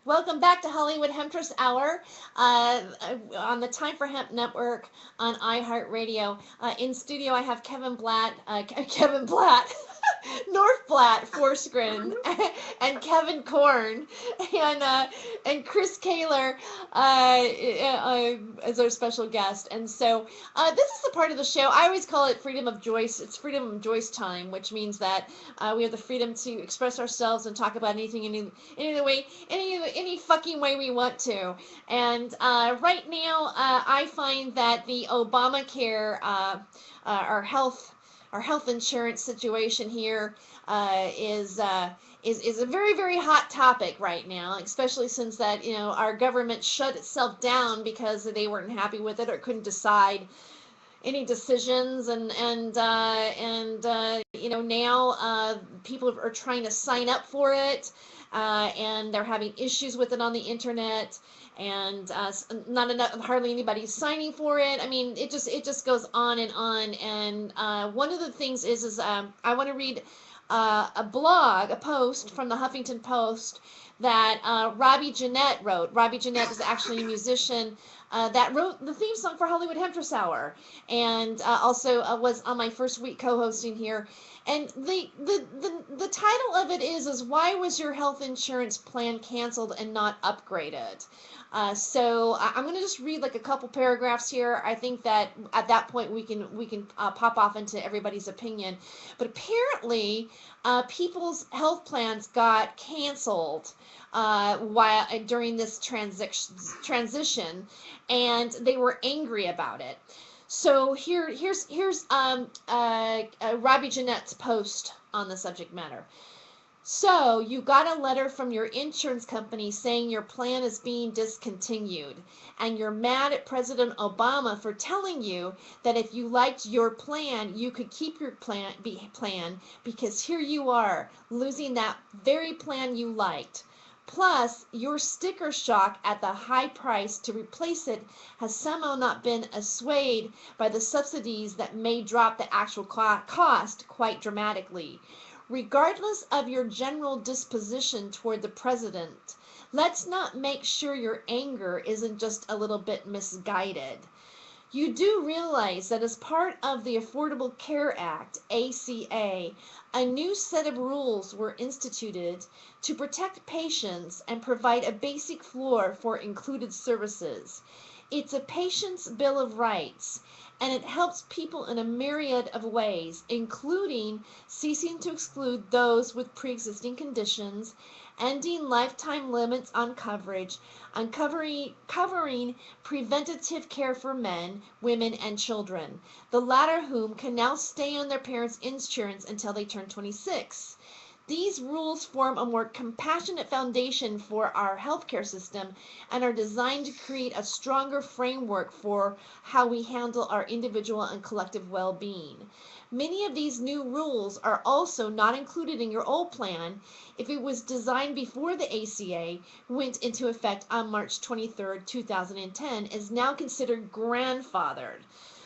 Welcome back to Hollywood Hemptress Hour on the Time for Hemp Network on iHeartRadio. In studio, I have Kevin Blatt, North Blatt, Forsgren, and Kevin Korn, and Chris Kaler as our special guest. And so this is the part of the show, I always call it Freedom of Joyce. It's Freedom of Joyce time, which means that we have the freedom to express ourselves and talk about anything any fucking way we want to. And right now, I find that the Obamacare, our health insurance situation here is a very, very hot topic right now, especially since that, our government shut itself down because they weren't happy with it or couldn't decide any decisions, and now people are trying to sign up for it, and they're having issues with it on the internet, and hardly anybody's signing for it. I mean, it just goes on, and one of the things is I want to read a post from the Huffington Post that Robbie Jeanette wrote. Robbie Jeanette is actually a musician that wrote the theme song for Hollywood Hemptress Hour, and also was on my first week co-hosting here. And the title of it is why was your health insurance plan canceled and not upgraded? So I'm going to just read like a couple paragraphs here. I think that at that point we can pop off into everybody's opinion. But apparently, people's health plans got canceled during this transition, and they were angry about it. So here's Robbie Jeanette's post on the subject matter. So you got a letter from your insurance company saying your plan is being discontinued, and you're mad at President Obama for telling you that if you liked your plan, you could keep your plan because here you are losing that very plan you liked. Plus, your sticker shock at the high price to replace it has somehow not been assuaged by the subsidies that may drop the actual cost quite dramatically. Regardless of your general disposition toward the president, let's not make sure your anger isn't just a little bit misguided. You do realize that as part of the Affordable Care Act, ACA, a new set of rules were instituted to protect patients and provide a basic floor for included services. It's a patient's Bill of Rights, and it helps people in a myriad of ways, including ceasing to exclude those with pre-existing conditions, ending lifetime limits on coverage, on covering preventative care for men, women, and children, the latter whom can now stay on their parents' insurance until they turn 26. These rules form a more compassionate foundation for our healthcare system and are designed to create a stronger framework for how we handle our individual and collective well-being. Many of these new rules are also not included in your old plan if it was designed before the ACA went into effect on March 23, 2010, is now considered grandfathered.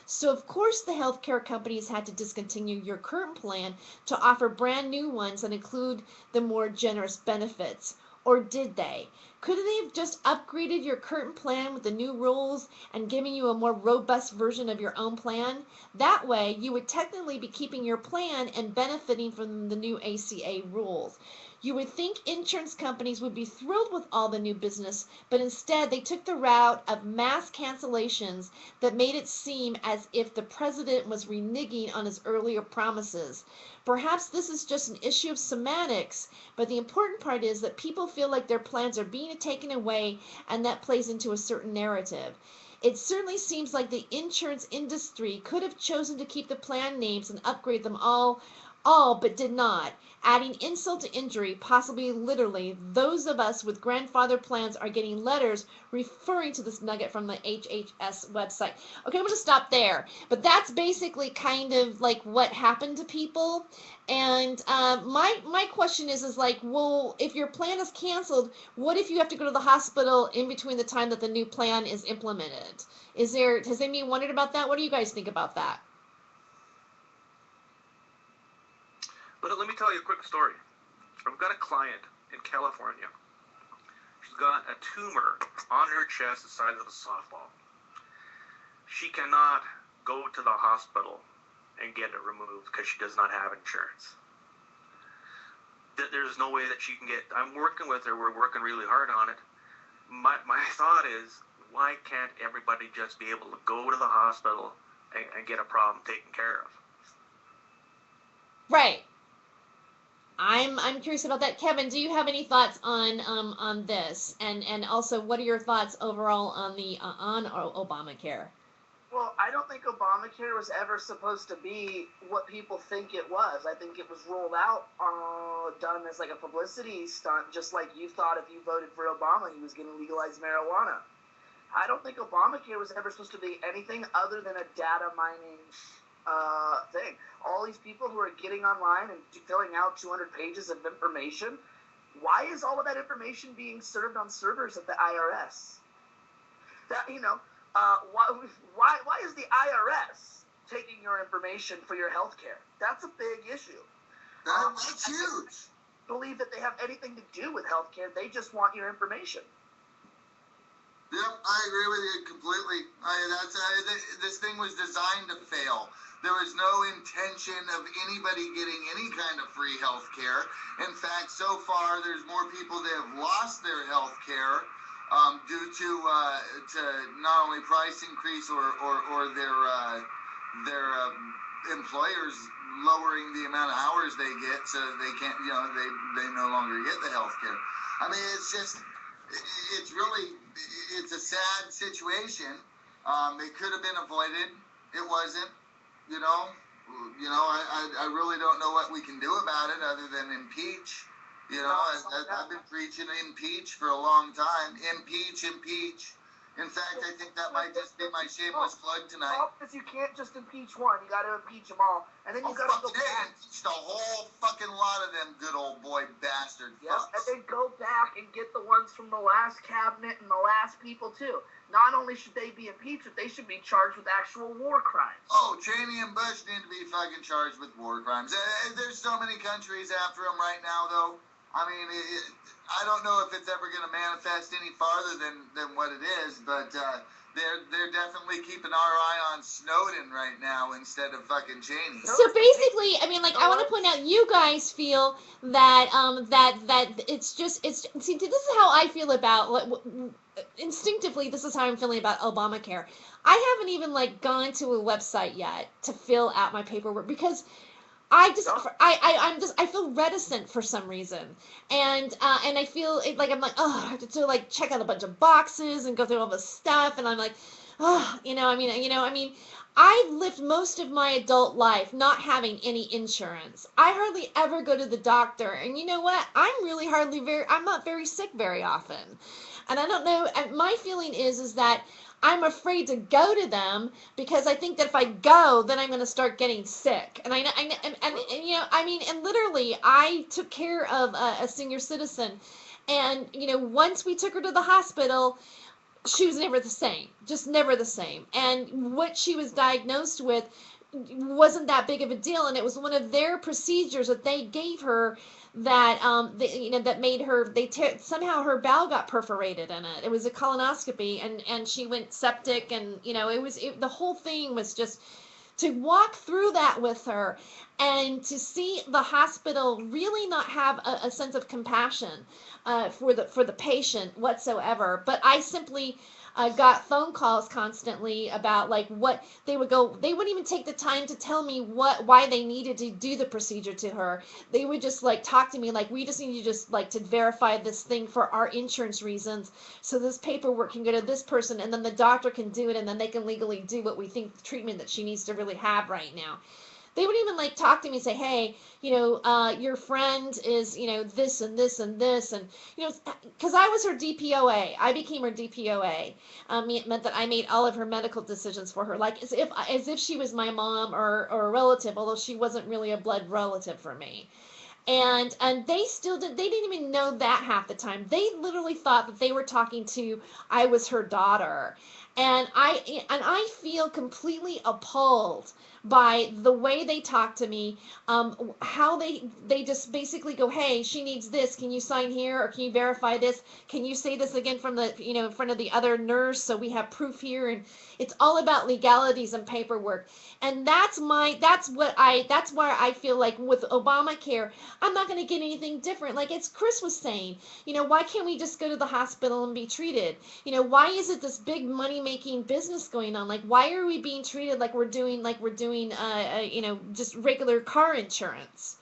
So, of course, the healthcare companies had to discontinue your current plan to offer brand new ones that include the more generous benefits. Or did they? Could they have just upgraded your current plan with the new rules and given you a more robust version of your own plan? That way, you would technically be keeping your plan and benefiting from the new ACA rules. You would think insurance companies would be thrilled with all the new business, but instead they took the route of mass cancellations that made it seem as if the president was reneging on his earlier promises. Perhaps this is just an issue of semantics, but the important part is that people feel like their plans are being taken away, and that plays into a certain narrative. It certainly seems like the insurance industry could have chosen to keep the plan names and upgrade them all but did not. Adding insult to injury, possibly literally, those of us with grandfather plans are getting letters referring to this nugget from the HHS website. Okay, I'm going to stop there. But that's basically kind of like what happened to people. And my question is like, well, if your plan is canceled, what if you have to go to the hospital in between the time that the new plan is implemented? Has anyone wondered about that? What do you guys think about that? But let me tell you a quick story. I've got a client in California. She's got a tumor on her chest the size of a softball. She cannot go to the hospital and get it removed because she does not have insurance. There's no way that she can get. I'm working with her. We're working really hard on it. My thought is, why can't everybody just be able to go to the hospital and get a problem taken care of? Right. I'm curious about that. Kevin, do you have any thoughts on this? And also, what are your thoughts overall on on Obamacare? Well, I don't think Obamacare was ever supposed to be what people think it was. I think it was rolled out, done as like a publicity stunt, just like you thought if you voted for Obama, he was going to legalize marijuana. I don't think Obamacare was ever supposed to be anything other than a data mining thing. All these people who are getting online and filling out 200 pages of information, why is all of that information being served on servers at the IRS? That, why is the IRS taking your information for your health care? That's a big issue. That's huge. Believe that they have anything to do with healthcare. They just want your information. Yep, I agree with you completely. This thing was designed to fail. There was no intention of anybody getting any kind of free health care. In fact, so far, there's more people that have lost their health care due to not only price increase or their employers lowering the amount of hours they get, so they can't, they no longer get the health care. I mean, it's a sad situation. It could have been avoided. It wasn't. I really don't know what we can do about it other than impeach. I've been preaching impeach for a long time. Impeach. In fact, I think that might just be my shameless plug tonight. Because you can't just impeach one. You got to impeach them all. And then you got to go back. Impeach the whole fucking lot of them good old boy bastard fucks. And then go back and get the ones from the last cabinet and the last people, too. Not only should they be impeached, but they should be charged with actual war crimes. Oh, Cheney and Bush need to be fucking charged with war crimes. There's so many countries after them right now, though. I mean, I don't know if it's ever going to manifest any farther than what it is, but they're definitely keeping our eye on Snowden right now instead of fucking Cheney. So basically, I mean, like, I want to point out, you guys feel that that it's see, this is how I feel about, instinctively, this is how I'm feeling about Obamacare. I haven't even gone to a website yet to fill out my paperwork because I feel reticent for some reason, and I feel I have to check out a bunch of boxes and go through all this stuff, and I'm like, I've lived most of my adult life not having any insurance. I hardly ever go to the doctor, and you know what? I'm not very sick very often, and I don't know. And my feeling is that I'm afraid to go to them because I think that if I go, then I'm going to start getting sick. And and literally, I took care of a senior citizen, and once we took her to the hospital, she was never the same, just never the same. And what she was diagnosed with wasn't that big of a deal, and it was one of their procedures that they gave her that that made her somehow her bowel got perforated in it. It was a colonoscopy, and she went septic, and the whole thing was just to walk through that with her and to see the hospital really not have a sense of compassion for the patient whatsoever. But I simply got phone calls constantly about like what they wouldn't even take the time to tell me why they needed to do the procedure to her. They would just like talk to me like, we just need you just like to verify this thing for our insurance reasons, so this paperwork can go to this person, and then the doctor can do it, and then they can legally do what we think the treatment that she needs to really have right now. They would even like talk to me and say, hey, your friend is, this and this and this, and because I was her DPOA, I became her DPOA. It meant that I made all of her medical decisions for her, like as if she was my mom or a relative, although she wasn't really a blood relative for me. And they didn't even know that half the time. They literally thought that they were talking to, I was her daughter. And I feel completely appalled by the way they talk to me, how they just basically go, hey, she needs this, can you sign here, or can you verify this, can you say this again from the in front of the other nurse so we have proof here. And it's all about legalities and paperwork. And that's why I feel like with Obamacare, I'm not going to get anything different. Like as Chris was saying, why can't we just go to the hospital and be treated? Why is it this big money making business going on? Like, why are we being treated like we're doing just regular car insurance?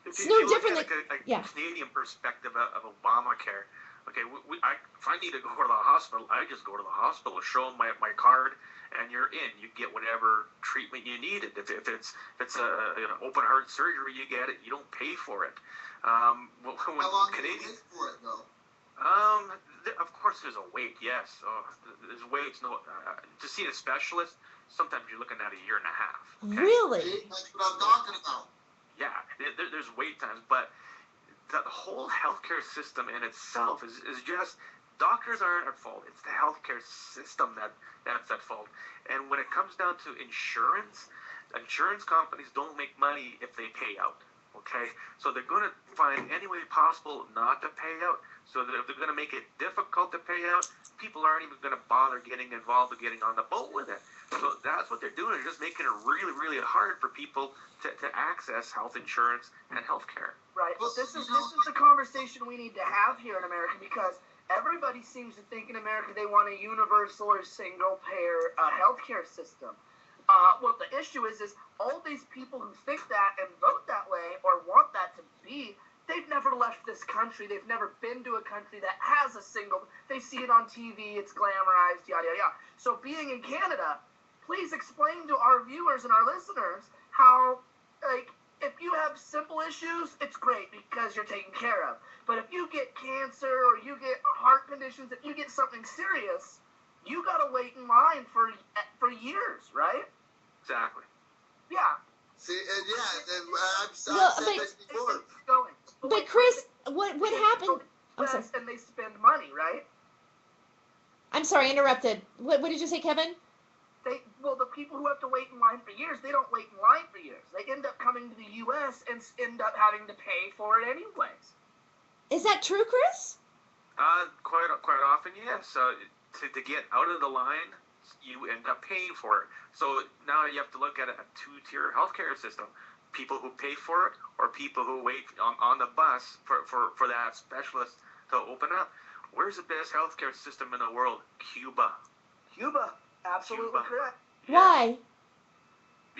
It's no different than a Canadian perspective of Obamacare. Okay, if I need to go to the hospital, I just go to the hospital, show them my card, and you're in. You get whatever treatment you needed. If it's open heart surgery, you get it. You don't pay for it. How long do you pay for it, though? Of course, there's a wait. Yes, there's waits. No, to see a specialist, sometimes you're looking at a year and a half. Okay? Really? See? That's what I'm talking about. Yeah, there's wait times, but the whole healthcare system in itself is just, doctors aren't at fault. It's the healthcare system that's at fault. And when it comes down to insurance companies don't make money if they pay out. Okay, so they're going to find any way possible not to pay out. So that if they're going to make it difficult to pay out, people aren't even going to bother getting involved or getting on the boat with it. So that's what they're doing. They're just making it really, really hard for people to access health insurance and health care. Right. Well, this is the conversation we need to have here in America, because everybody seems to think in America they want a universal or single payer healthcare system. What the issue is all these people who think that and vote that way or want that to be, they've never left this country. They've never been to a country that has a single. They see it on TV. It's glamorized, yada, yada, yada. So being in Canada, please explain to our viewers and our listeners how, like, if you have simple issues, it's great because you're taken care of. But if you get cancer or you get heart conditions, if you get something serious, you got to wait in line for years, right? Exactly. Yeah. See, and I've said this before. But Chris, what happened? I'm sorry. And they spend money, right? I'm sorry, interrupted. What did you say, Kevin? The people who have to wait in line for years, they don't wait in line for years. They end up coming to the U.S. and end up having to pay for it anyways. Is that true, Chris? Quite often, yes. To get out of the line, you end up paying for it. So now you have to look at a two-tier healthcare system. People who pay for it or people who wait on the bus for that specialist to open up. Where's the best healthcare system in the world? Cuba. Cuba. Absolutely correct. Yeah. Why?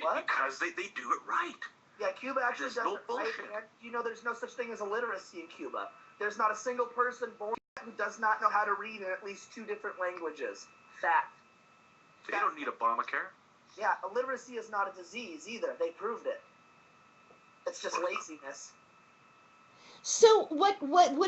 What? Because they do it right. Yeah, Cuba actually does no it right. There's no such thing as illiteracy in Cuba. There's not a single person born who does not know how to read in at least 2 different languages. Fact. They don't need Obamacare. Yeah, illiteracy is not a disease either. They proved it. It's just laziness. So what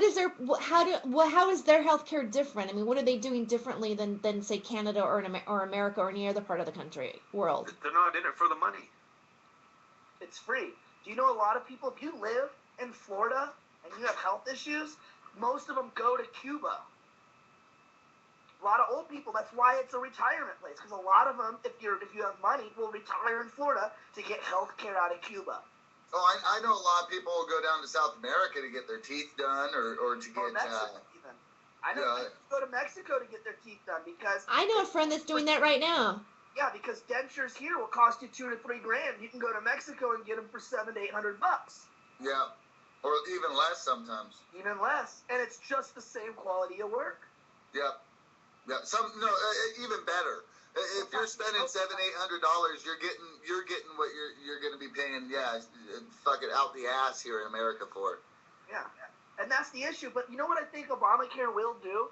is their how is their healthcare different? I mean, what are they doing differently than say Canada or America or any other part of the world? They're not in it for the money. It's free. Do you know a lot of people, if you live in Florida and you have health issues, most of them go to Cuba. A lot of old people, that's why it's a retirement place, because a lot of them, if you have money, will retire in Florida to get health care out of Cuba. Oh, I know a lot of people will go down to South America to get their teeth done or to get... Mexico even. I know people go to Mexico to get their teeth done because... I know a friend that's doing that right now. Yeah, because dentures here will cost you $2 to $3 grand. You can go to Mexico and get them for $700 to $800. Yeah, or even less sometimes. Even less, and it's just the same quality of work. Yeah. Even better. If you're spending $700-800, you're getting what you're going to be paying. Yeah, fuck it out the ass here in America for it. Yeah, and that's the issue. But you know what I think Obamacare will do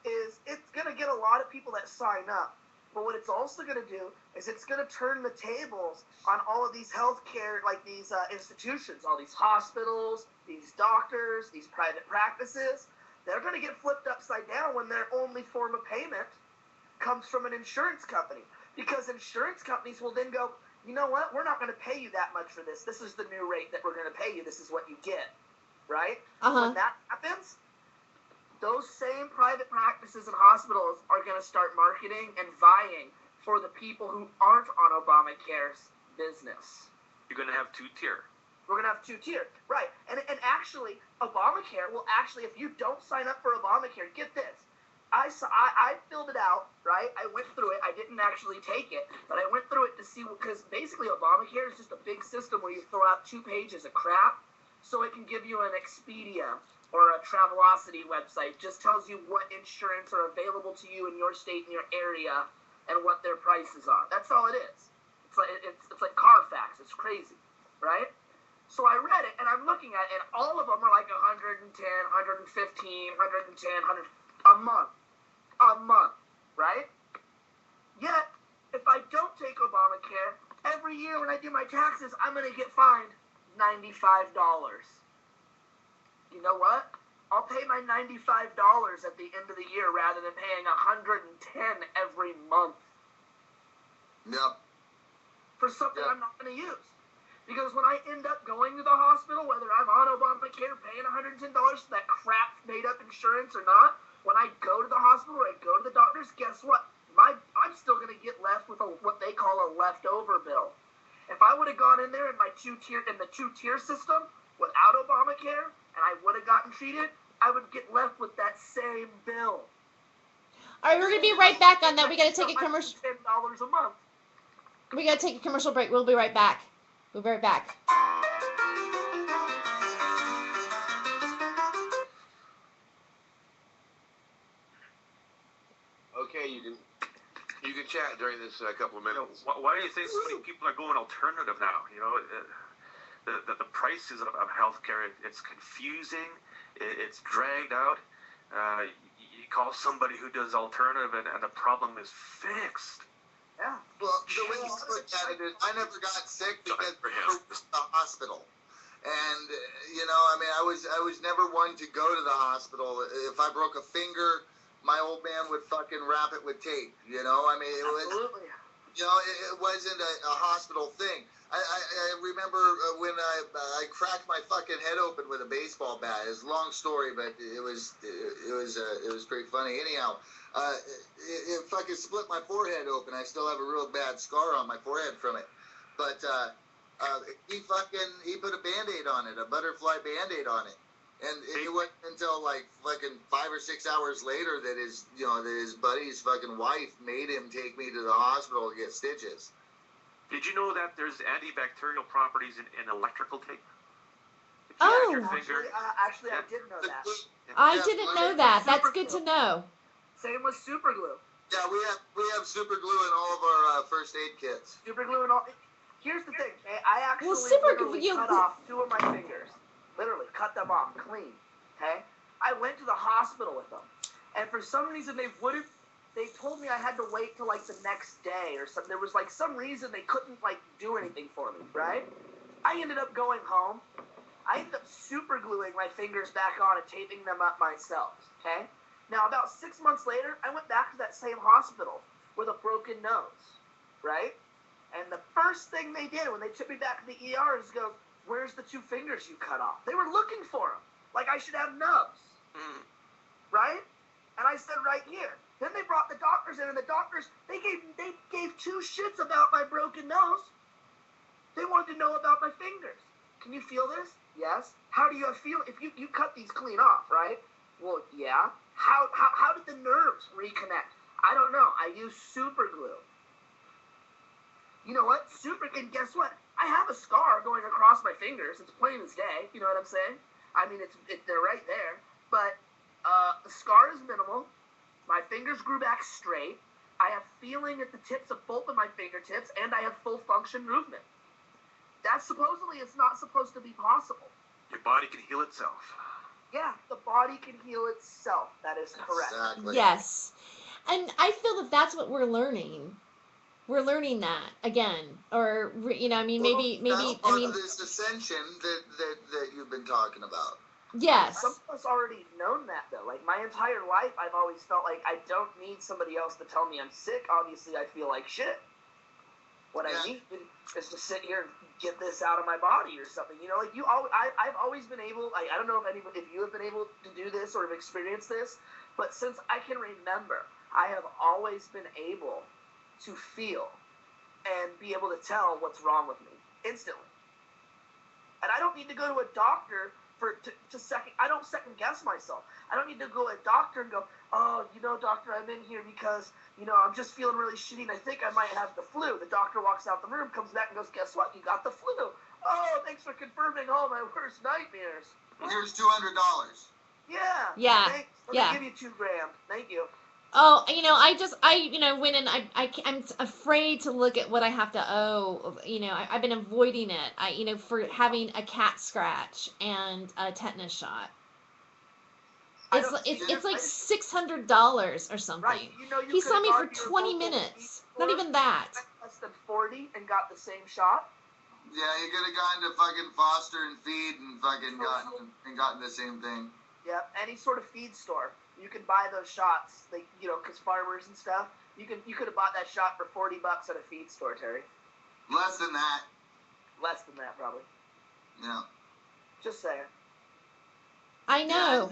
is it's going to get a lot of people that sign up. But what it's also going to do is it's going to turn the tables on all of these healthcare, like these institutions, all these hospitals, these doctors, these private practices. They're going to get flipped upside down when their only form of payment comes from an insurance company. Because insurance companies will then go, you know what, we're not going to pay you that much for this. This is the new rate that we're going to pay you. This is what you get, right? When that happens, those same private practices and hospitals are going to start marketing and vying for the people who aren't on Obamacare's business. You're going to have two-tier. We're going to have two-tier, right. And actually, Obamacare will actually, if you don't sign up for Obamacare, get this. I filled it out, right? I went through it. I didn't actually take it, but I went through it to see, because basically Obamacare is just a big system where you throw out 2 pages of crap so it can give you an Expedia or a Travelocity website. Just tells you what insurance are available to you in your state, in your area, and what their prices are. That's all it is. It's like Carfax. It's crazy, right? So I read it, and I'm looking at it, and all of them are like 110, 115, 110, 100 a month, right? Yet, if I don't take Obamacare, every year when I do my taxes, I'm going to get fined $95. You know what? I'll pay my $95 at the end of the year rather than paying $110 every month. Yep. For something I'm not going to use. Because when I end up going to the hospital, whether I'm on Obamacare paying $110 for that crap made-up insurance or not, when I go to the hospital or I go to the doctors, guess what? I'm still going to get left with what they call a leftover bill. If I would have gone in there in the two-tier system without Obamacare, and I would have gotten treated, I would get left with that same bill. All right, we're going to be right back on that. We got to take a commercial. $10 a month. We got to take a commercial break. We'll be right back. We'll be right back. Okay, you can chat during this couple of minutes. Why do you think so many people are going alternative now? You know, the prices of healthcare, it's confusing, it's dragged out. You call somebody who does alternative, and the problem is fixed. Yeah. Well, the way you look at it is, I never got sick because I was in the hospital. And, I was never one to go to the hospital. If I broke a finger, my old man would fucking wrap it with tape, It was, Absolutely. it wasn't a hospital thing. I remember when I cracked my fucking head open with a baseball bat. It's a long story, but it was pretty funny. Anyhow, it fucking split my forehead open. I still have a real bad scar on my forehead from it. But he put a Band-Aid on it, a butterfly Band-Aid on it. And it wasn't until like fucking 5 or 6 hours later that his buddy's fucking wife made him take me to the hospital to get stitches. Did you know that there's antibacterial properties in electrical tape? Oh. Actually, I did know that. I didn't know that. That's good to know. Same with super glue. Yeah, we have super glue in all of our first aid kits. Super glue and all. Here's the thing. I actually cut off 2 of my fingers. Literally cut them off clean. Okay. I went to the hospital with them, and for some reason they told me I had to wait till like the next day or something. There was like some reason they couldn't like do anything for me, right? I ended up going home. I ended up super gluing my fingers back on and taping them up myself, okay? Now, about 6 months later, I went back to that same hospital with a broken nose, right? And the first thing they did when they took me back to the ER is go, "Where's the 2 fingers you cut off?" They were looking for them, like I should have nubs, right? And I said, "Right here." Then they brought the doctors in, and the doctors, they gave 2 shits about my broken nose. They wanted to know about my fingers. Can you feel this? Yes. How do you feel? If you cut these clean off, right? Well, yeah. How did the nerves reconnect? I don't know. I use super glue. You know what? Super. And guess what? I have a scar going across my fingers. It's plain as day. You know what I'm saying? I mean, they're right there. But the scar is minimal. My fingers grew back straight. I have feeling at the tips of both of my fingertips, and I have full function movement. That's supposedly, it's not supposed to be possible. Your body can heal itself. Yeah, the body can heal itself. That is correct. Exactly. Yes. And I feel that that's what we're learning. We're learning that again, or I mean, maybe, That's part I mean, of this ascension that you've been talking about. yes, Some of us already known that, though. Like, my entire life, I've always felt like I don't need somebody else to tell me I'm sick. Obviously, I feel like shit. What I need is to sit here and get this out of my body or something. You know, like I've always been able. I don't know if you have been able to do this or have experienced this, but since I can remember, I have always been able to feel and be able to tell what's wrong with me instantly. And I don't need to go to a doctor to second. I don't second guess myself. I don't need to go to a doctor and go, oh, doctor, I'm in here because, I'm just feeling really shitty and I think I might have the flu. The doctor walks out the room, comes back and goes, guess what? You got the flu. Oh, thanks for confirming all my worst nightmares. Here's $200. Yeah. Yeah. Thanks. Let me give you $2,000. Thank you. Oh, I went and I'm afraid to look at what I have to owe. I've been avoiding it. For having a cat scratch and a tetanus shot. It's like $600 or something. Right. He saw me for 20 minutes. Not even that. Less than 40 and got the same shot. Yeah, you could have gone to fucking Foster and Feed and fucking gotten the same thing. Yep, any sort of feed store. You can buy those shots, because farmers and stuff. You could have bought that shot for $40 at a feed store, Terry. Less than that. Less than that, probably. Yeah. Just saying. I know.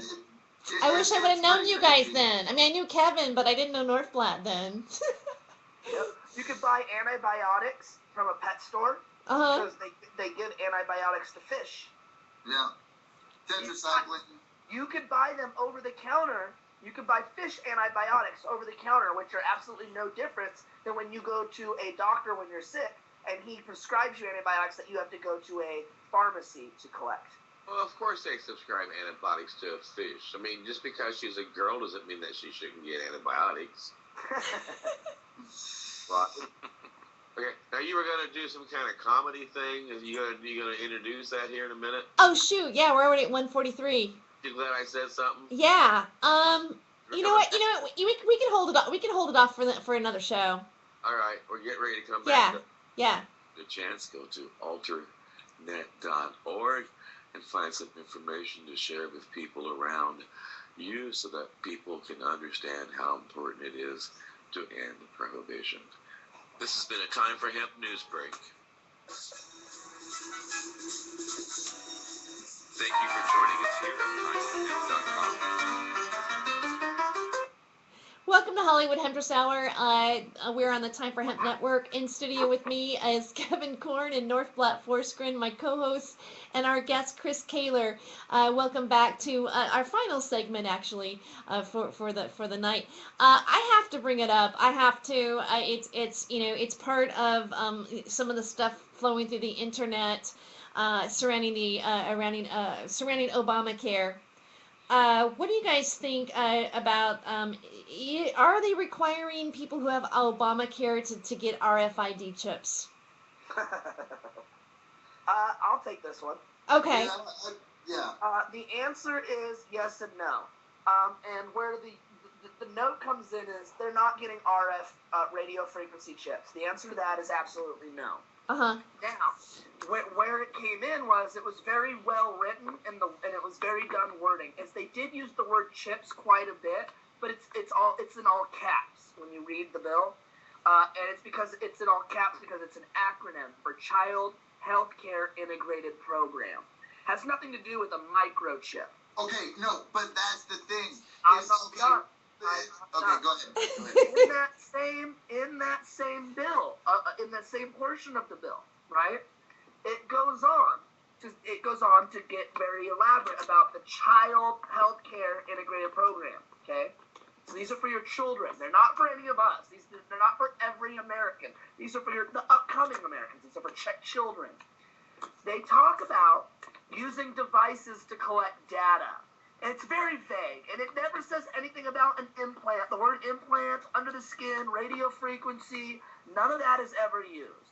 Yeah, I wish I would have known you guys crazy. then. I mean, I knew Kevin, but I didn't know Northblatt then. Yep. You could buy antibiotics from a pet store because they give antibiotics to fish. Yeah. Tetracycline. You could buy them over the counter. You could buy fish antibiotics over the counter, which are absolutely no difference than when you go to a doctor when you're sick and he prescribes you antibiotics that you have to go to a pharmacy to collect. Well, of course they subscribe antibiotics to a fish. I mean, just because she's a girl doesn't mean that she shouldn't get antibiotics. But, okay, now you were gonna do some kind of comedy thing. Are you gonna introduce that here in a minute? Oh shoot, yeah, we're already at 1:43. You glad I said something? Yeah. You know what? We can hold it off. We can hold it off for another show. All right, we're getting ready to come back. Yeah. The chance, go to alternet.org and find some information to share with people around you so that people can understand how important it is to end prohibition. This has been a Time for Hemp news break. Thank you for joining us here at TimeForHemp.com. Welcome to Hollywood Hempress Hour. We're on the Time for Hemp Network. In studio with me is Kevin Korn and Northblatt Forsgren, my co-host, and our guest Chris Kaler. Welcome back to our final segment, actually, for the night. I have to bring it up. I have to. It's part of some of the stuff flowing through the internet surrounding Obamacare. What do you guys think about, are they requiring people who have Obamacare to get RFID chips? I'll take this one. Okay. Yeah. The answer is yes and no. And where the note comes in is they're not getting RF radio frequency chips. The answer to that is absolutely no. Uh-huh. Now, where it came in was it was very well written and it was very done wording. As they did use the word chips quite a bit, but it's in all caps when you read the bill, and it's because it's in all caps because it's an acronym for Child Healthcare Integrated Program. Has nothing to do with a microchip. Okay, no, but that's the thing. I'm not done. Okay, go ahead. In that same bill, in that same portion of the bill, right? It goes on to get very elaborate about the Child Healthcare Integrated Program. Okay, so these are for your children. They're not for any of us. They're not for every American. These are for the upcoming becoming Americans, and so for children. They talk about using devices to collect data. And it's very vague, and it never says anything about an implant. The word implant, under the skin, radio frequency, none of that is ever used.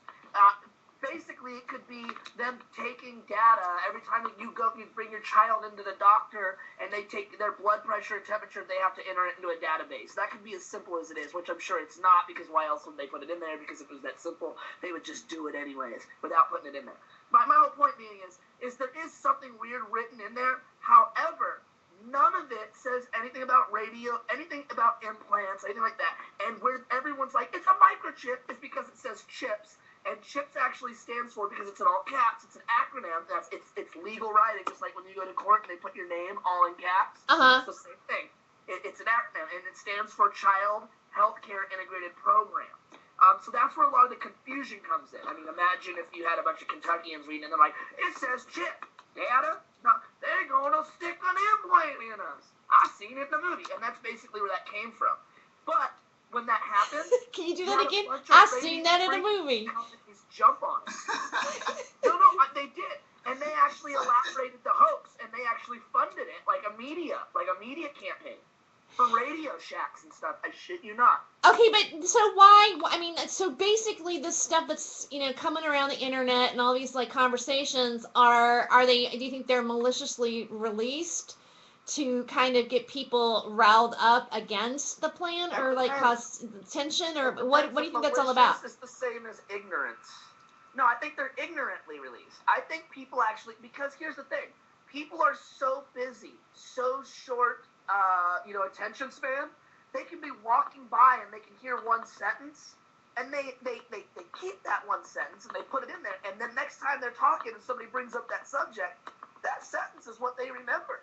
Basically, it could be them taking data every time that you bring your child into the doctor, and they take their blood pressure and temperature. They have to enter it into a database. That could be as simple as it is, which I'm sure it's not, because why else would they put it in there? Because if it was that simple, they would just do it anyways without putting it in there. My whole point being is there is something weird written in there. However, none of it says anything about radio, anything about implants, anything like that. And where everyone's like, it's a microchip, is because it says chips. And CHIPS actually stands for, because it's in all caps, it's an acronym. It's legal writing, just like when you go to court and they put your name all in caps. It's the same thing. It's an acronym, and it stands for Child Healthcare Integrated Program. So that's where a lot of the confusion comes in. I mean, imagine if you had a bunch of Kentuckians reading, and they're like, it says chip, data. No, they're going to stick an implant in us. I seen it in the movie, and that's basically where that came from. But when that happened, can you do that again? I seen that in a movie. Companies jump on it. No, they did, and they actually elaborated the hoax, and they actually funded it like a media campaign for Radio Shacks and stuff. I shit you not. Okay, but so why? I mean, so basically, this stuff that's coming around the internet and all these like conversations are they? Do you think they're maliciously released to kind of get people riled up against the plan, or like cause tension, or what do you think that's all about? It's the same as ignorance. No, I think they're ignorantly released. I think people actually, because here's the thing, people are so busy, so short, attention span. They can be walking by and they can hear one sentence, and they keep that one sentence and they put it in there, and then next time they're talking and somebody brings up that subject, that sentence is what they remember.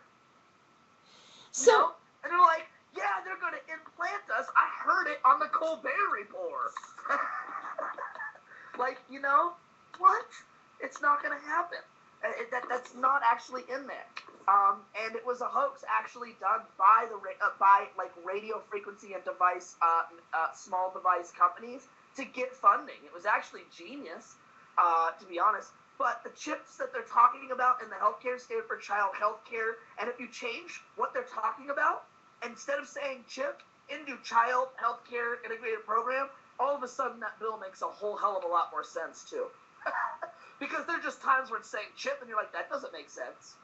So, and they're like, yeah, they're going to implant us. I heard it on the Colbert Report. Like, what? It's not going to happen. That's not actually in there. And it was a hoax actually done by radio frequency and device, small device companies to get funding. It was actually genius, to be honest. But the chips that they're talking about in the healthcare stand for child healthcare. And if you change what they're talking about, instead of saying chip into child healthcare integrated program, all of a sudden that bill makes a whole hell of a lot more sense too. Because there are just times where it's saying chip and you're like, that doesn't make sense.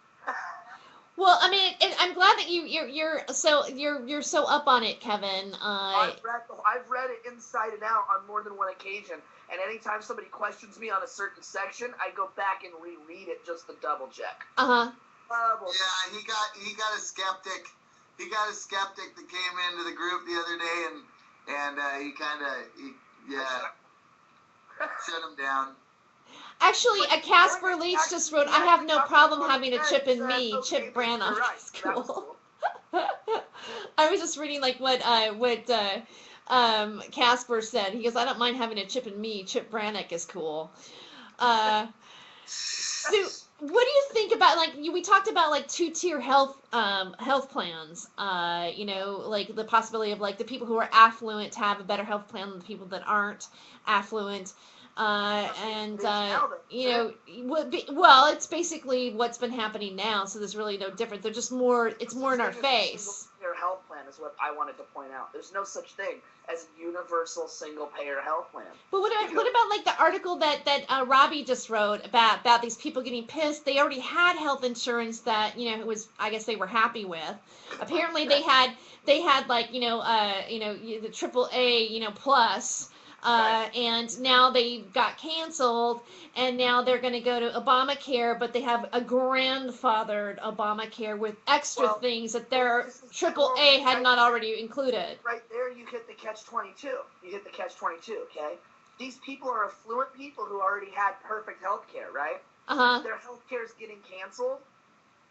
Well, I mean, I'm glad that you're so up on it, Kevin. I've read it inside and out on more than one occasion, and anytime somebody questions me on a certain section, I go back and reread it just to double check. Yeah, he got a skeptic. He got a skeptic that came into the group the other day, and he shut him down. Actually, Casper Leach just wrote, I have no problem having a chip in me, Chip Brannock is cool. I was just reading like what Casper said. He goes, I don't mind having a chip in me, Chip Brannock is cool. So what do you think about, like, we talked about like two-tier health plans, like the possibility of like the people who are affluent to have a better health plan than the people that aren't affluent. It's basically what's been happening now, so there's really no difference. They're just it's more in our face. Single-payer health plan is what I wanted to point out. There's no such thing as a universal single-payer health plan. But what about like the article that Robbie just wrote about these people getting pissed? They already had health insurance that, it was, I guess they were happy with. Apparently they had like, the AAA, plus. And now they got canceled, and now they're going to go to Obamacare, but they have a grandfathered Obamacare with extra things that their AAA had not already included. Right there, you hit the catch-22. Okay? These people are affluent people who already had perfect health care, right? Their health care is getting canceled.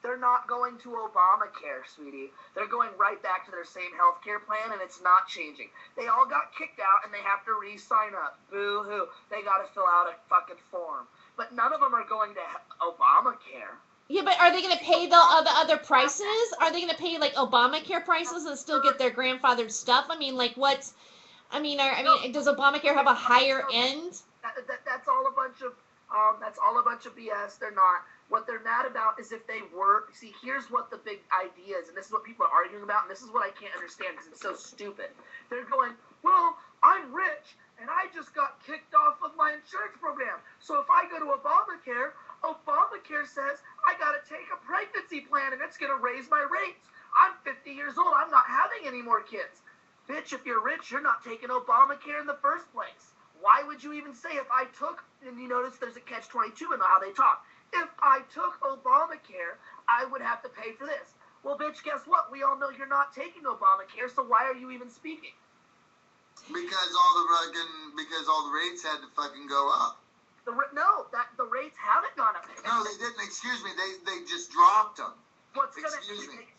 They're not going to Obamacare, sweetie. They're going right back to their same health care plan, and it's not changing. They all got kicked out, and they have to re-sign up. Boo-hoo. They got to fill out a fucking form. But none of them are going to Obamacare. Yeah, but are they going to pay the other prices? Are they going to pay, like, Obamacare prices and still get their grandfathered stuff? I mean, like, does Obamacare have a higher end? That's all a bunch of BS. They're not. What they're mad about is if they were. See, here's what the big idea is, and this is what people are arguing about, and this is what I can't understand because it's so stupid. They're going, well, I'm rich, and I just got kicked off of my insurance program. So if I go to Obamacare says I got to take a pregnancy plan, and it's going to raise my rates. I'm 50 years old. I'm not having any more kids. Bitch, if you're rich, you're not taking Obamacare in the first place. Why would you even say if I took, and you notice there's a catch-22 in how they talk. If I took Obamacare, I would have to pay for this. Well, bitch, guess what? We all know you're not taking Obamacare, so why are you even speaking? Because all the rates had to fucking go up. The rates haven't gone up. No, they didn't. Excuse me. They just dropped them. They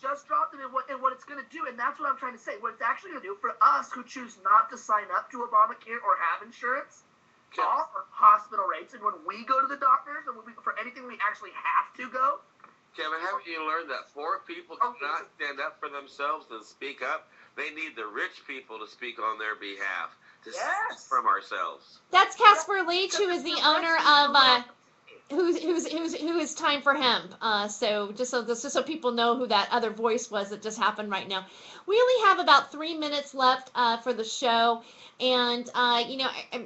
just dropped them, and what it's going to do, and that's what I'm trying to say. What it's actually going to do for us who choose not to sign up to Obamacare or have insurance, our hospital rates, and when we go to the doctors, and for anything we actually have to go. Kevin, haven't you learned that poor people cannot stand up for themselves and speak up? They need the rich people to speak on their behalf, to speak from ourselves. That's Casper Leach, who is the owner of who is Time for Hemp. So just so people know who that other voice was that just happened right now. We only have about 3 minutes left for the show. And,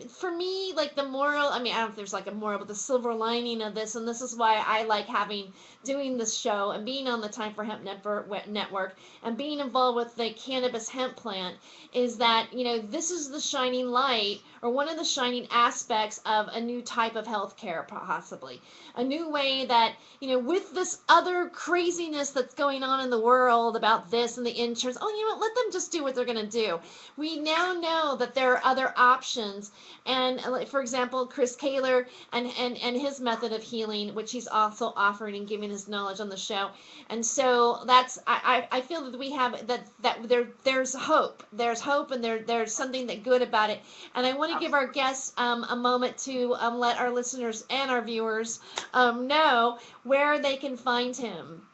for me, like the moral, I don't know if there's like a moral, but the silver lining of this, and this is why I like doing this show and being on the Time for Hemp network and being involved with the cannabis hemp plant, is that, this is the shining light, or one of the shining aspects of a new type of healthcare, possibly. A new way that, with this other craziness that's going on in the world about this and the insurance, let them just do what they're going to do. We now know that there are other options. And, for example, Chris Kaler and his method of healing, which he's also offering and giving his knowledge on the show. And so I feel that we have, that there's hope. There's hope, and there's something that good about it. And I want to give our guests a moment to let our listeners and our viewers know where they can find him.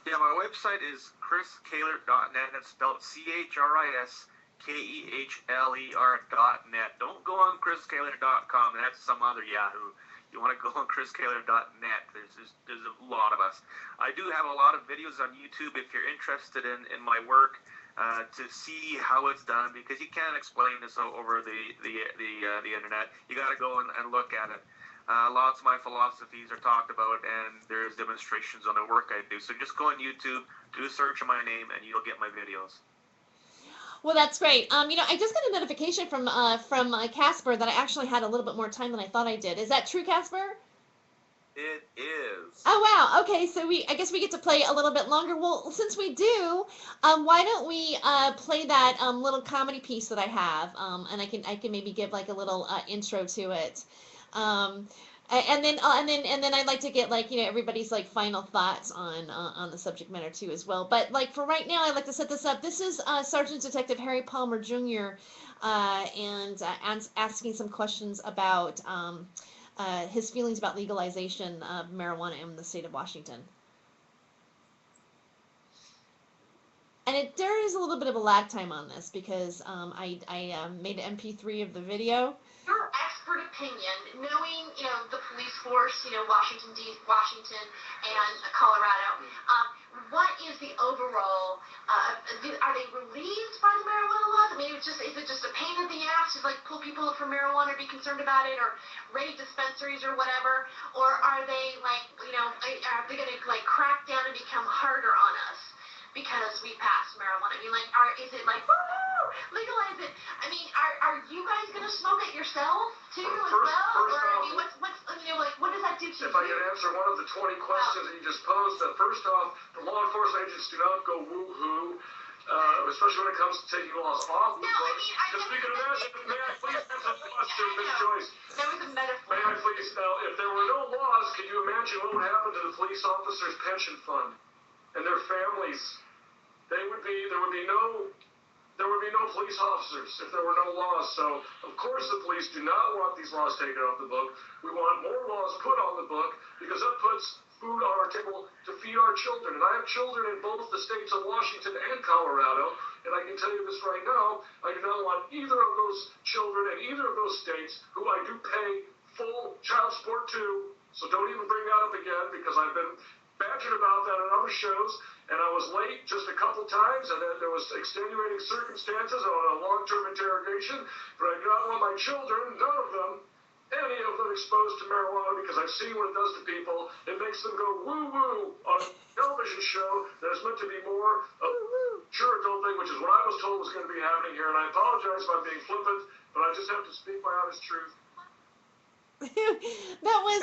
Yeah, my website is chriskaler.net. That's spelled ChrisKeller.net. Don't go on chriskaler.com. That's some other Yahoo. You want to go on chriskaler.net. There's a lot of us. I do have a lot of videos on YouTube if you're interested in my work, to see how it's done, because you can't explain this over the internet. You got to go and look at it. Lots of my philosophies are talked about, and there's demonstrations on the work I do. So just go on YouTube, do a search of my name, and you'll get my videos. Well, that's great. I just got a notification from Casper that I actually had a little bit more time than I thought I did. Is that true, Casper? It is. Oh, wow. Okay, so I guess we get to play a little bit longer. Well, since we do, why don't we play that little comedy piece that I have, and I can maybe give like a little intro to it. And then I'd like to get everybody's final thoughts on the subject matter too as well. But for right now, I'd like to set this up. This is Sergeant Detective Harry Palmer Jr. And asking some questions about his feelings about legalization of marijuana in the state of Washington. And there is a little bit of a lag time on this because I made an MP3 of the video. Your expert opinion, knowing the police force, Washington and Colorado, what is the overall? Are they relieved by the marijuana laws? I mean, is it just a pain in the ass to pull people for marijuana or be concerned about it, or raid dispensaries or whatever? Or are they are they going to crack down and become harder on us because we passed marijuana? I mean, is it woo, legalize it? I mean, are you guys gonna smoke it yourself too as well? Or I mean, what does that do to you? If I could answer one of the 20 questions that you just posed, first off, the law enforcement agents do not go woo-hoo, especially when it comes to taking laws off the books. Speaking of that, may I please answer the question, Ms. Joyce? That was a metaphor. May I please? Now, if there were no laws, could you imagine what would happen to the police officers' pension fund and their families? There would be no police officers if there were no laws. So, of course, the police do not want these laws taken off the book. We want more laws put on the book because that puts food on our table to feed our children. And I have children in both the states of Washington and Colorado, and I can tell you this right now, I do not want either of those children in either of those states, who I do you pay full child support too. So don't even bring that up again, because I've been badgered about that on other shows, and I was late just a couple times, and then there was extenuating circumstances on a long-term interrogation, but I do not want my children, none of them, any of them exposed to marijuana, because I've seen what it does to people. It makes them go woo-woo on a television show that is meant to be more of a sure adult thing, which is what I was told was going to be happening here, and I apologize if I'm being flippant, but I just have to speak my honest truth. That was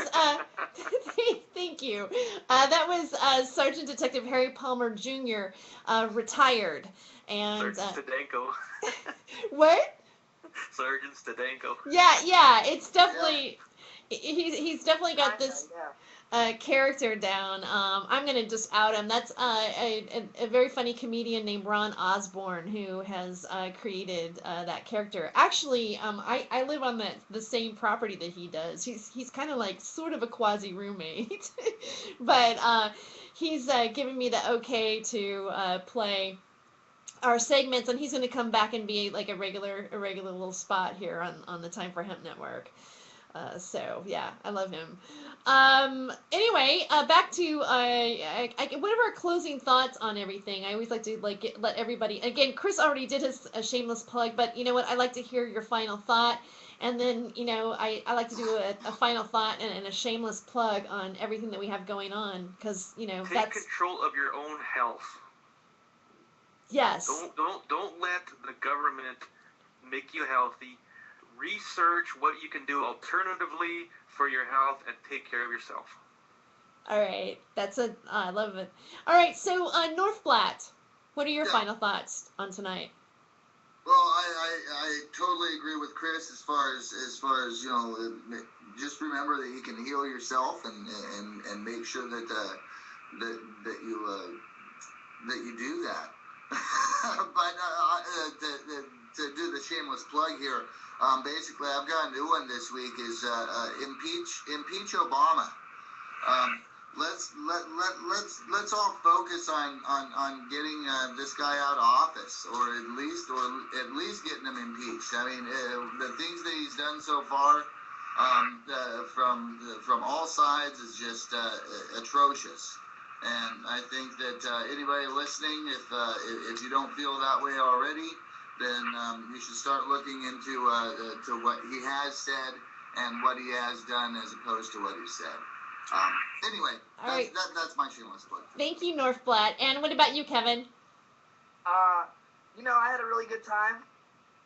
thank you. That was Sergeant Detective Harry Palmer Jr. Retired, and Sergeant Stadenko. What? Sergeant Stadenko. Yeah, it's definitely he's definitely got this character down. I'm gonna just out him. That's a very funny comedian named Ron Osborne who has created that character. Actually, I live on the same property that he does. He's kind of like sort of a quasi roommate, but he's given me the okay to play our segments, and he's going to come back and be like a regular little spot here on the Time for Hemp Network. So yeah, I love him. Anyway, back to what are our closing thoughts on everything? I always like to let everybody. Again, Chris already did his shameless plug, but you know what? I like to hear your final thought, and then I like to do a final thought and a shameless plug on everything that we have going on, because take that's control of your own health. Yes. Don't let the government make you healthy. Research what you can do alternatively for your health and take care of yourself. All right. I love it. All right. So, Northblatt, what are your final thoughts on tonight? Well, I totally agree with Chris as far as just remember that you can heal yourself and make sure that you do that. But to do the shameless plug here, basically I've got a new one this week is impeach Obama. Let's all focus on getting this guy out of office, or at least getting him impeached. I mean, the things that he's done so far from all sides is just atrocious. And I think that anybody listening, if you don't feel that way already, then you should start looking into to what he has said and what he has done as opposed to what he said. Anyway, that's my shameless plug. Thank you, Northblatt. And what about you, Kevin? I had a really good time.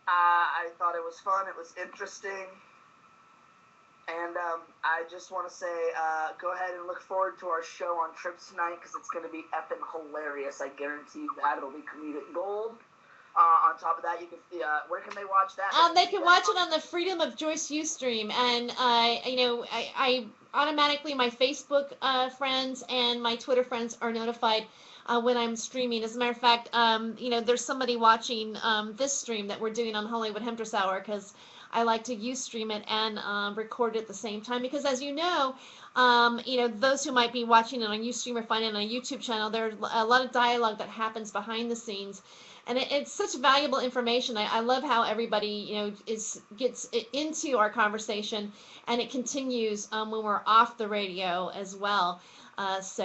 I thought it was fun. It was interesting. And I just want to say, go ahead and look forward to our show on Trips tonight, because it's going to be effing hilarious. I guarantee you that. It'll be comedic gold. On top of that, you can where can they watch that? They can watch it on the Freedom of Joyce Ustream, and I automatically, my Facebook friends and my Twitter friends are notified when I'm streaming. As a matter of fact, there's somebody watching this stream that we're doing on Hollywood Hempress Hour, because I like to Ustream it and record it at the same time, because as you know, those who might be watching it on Ustream or finding it on a YouTube channel, there's a lot of dialogue that happens behind the scenes. And it's such valuable information. I love how everybody, gets into our conversation, and it continues when we're off the radio as well. That's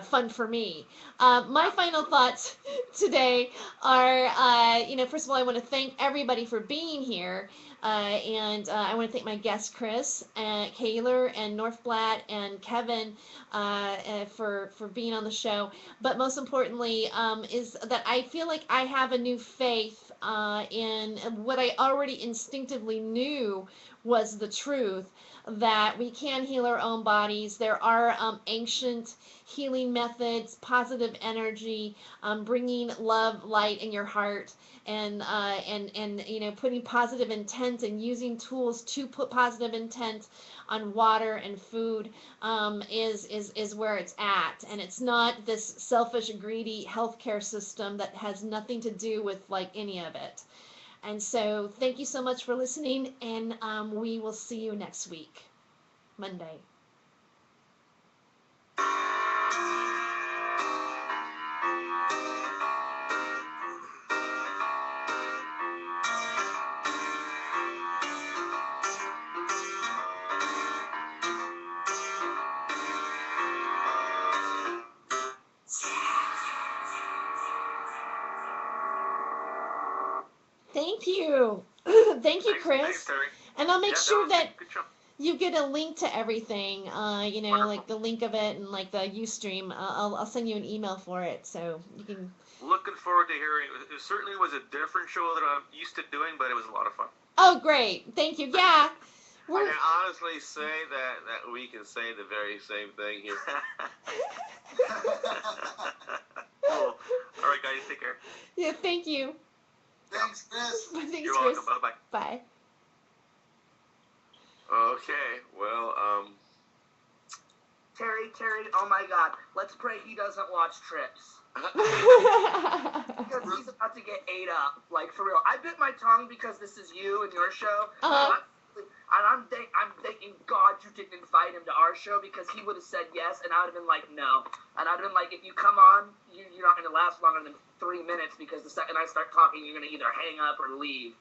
fun for me. My final thoughts today are, first of all, I want to thank everybody for being here. And I want to thank my guests, Chris, Kaylor, and Northblatt, and Kevin for being on the show. But most importantly is that I feel like I have a new faith in what I already instinctively knew was the truth, that we can heal our own bodies. There are ancient healing methods, positive energy, bringing love, light in your heart, and putting positive intent and using tools to put positive intent on water and food is where it's at. And it's not this selfish, greedy healthcare system that has nothing to do with any of it. And so thank you so much for listening, and we will see you next week, Monday. Thank you. Thank you, Chris. Thanks, Terry. And I'll make sure was that good show. you get a link to everything. You know, Wonderful. like the link of it and like the Ustream. I'll send you an email for it so you can. Looking forward to hearing it. It certainly was a different show that I'm used to doing, but it was a lot of fun. Oh, great. Thank you. Yeah. I We're, can honestly say that we can say the very same thing here. Cool. All right, guys, take care. yeah, thank you. Thanks, Chris. Thanks, You're Chris. welcome. Bye-bye. Bye. Okay, well, Terry, oh my God, let's pray he doesn't watch Trips. Because he's about to get ate up, like for real. I bit my tongue because this is you and your show. Uh-huh. And I'm thanking God you didn't invite him to our show because he would have said yes, and I would have been like, no. And I'd have been like, if you come on, you're not going to last longer than 3 minutes because the second I start talking, you're going to either hang up or leave.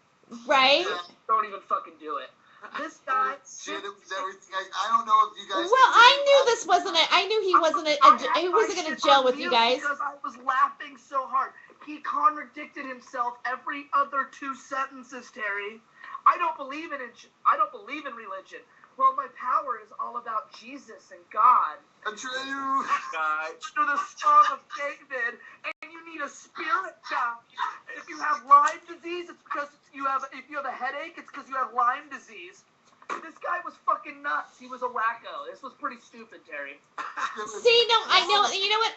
Right? Don't even fucking do it. This guy. Shit, it was everything. I don't know if you guys. Well, I knew this wasn't it. I knew he wasn't he wasn't going to gel with you guys. Because I was laughing so hard. He contradicted himself every other 2 sentences, Terry. I don't believe in religion. Well, my power is all about Jesus and God. True. Under the Song of David, and you need a spirit guide. If you have Lyme disease, it's because if you have a headache, it's because you have Lyme disease. This guy was fucking nuts. He was a wacko. This was pretty stupid, Terry. See, no, I know. You know what?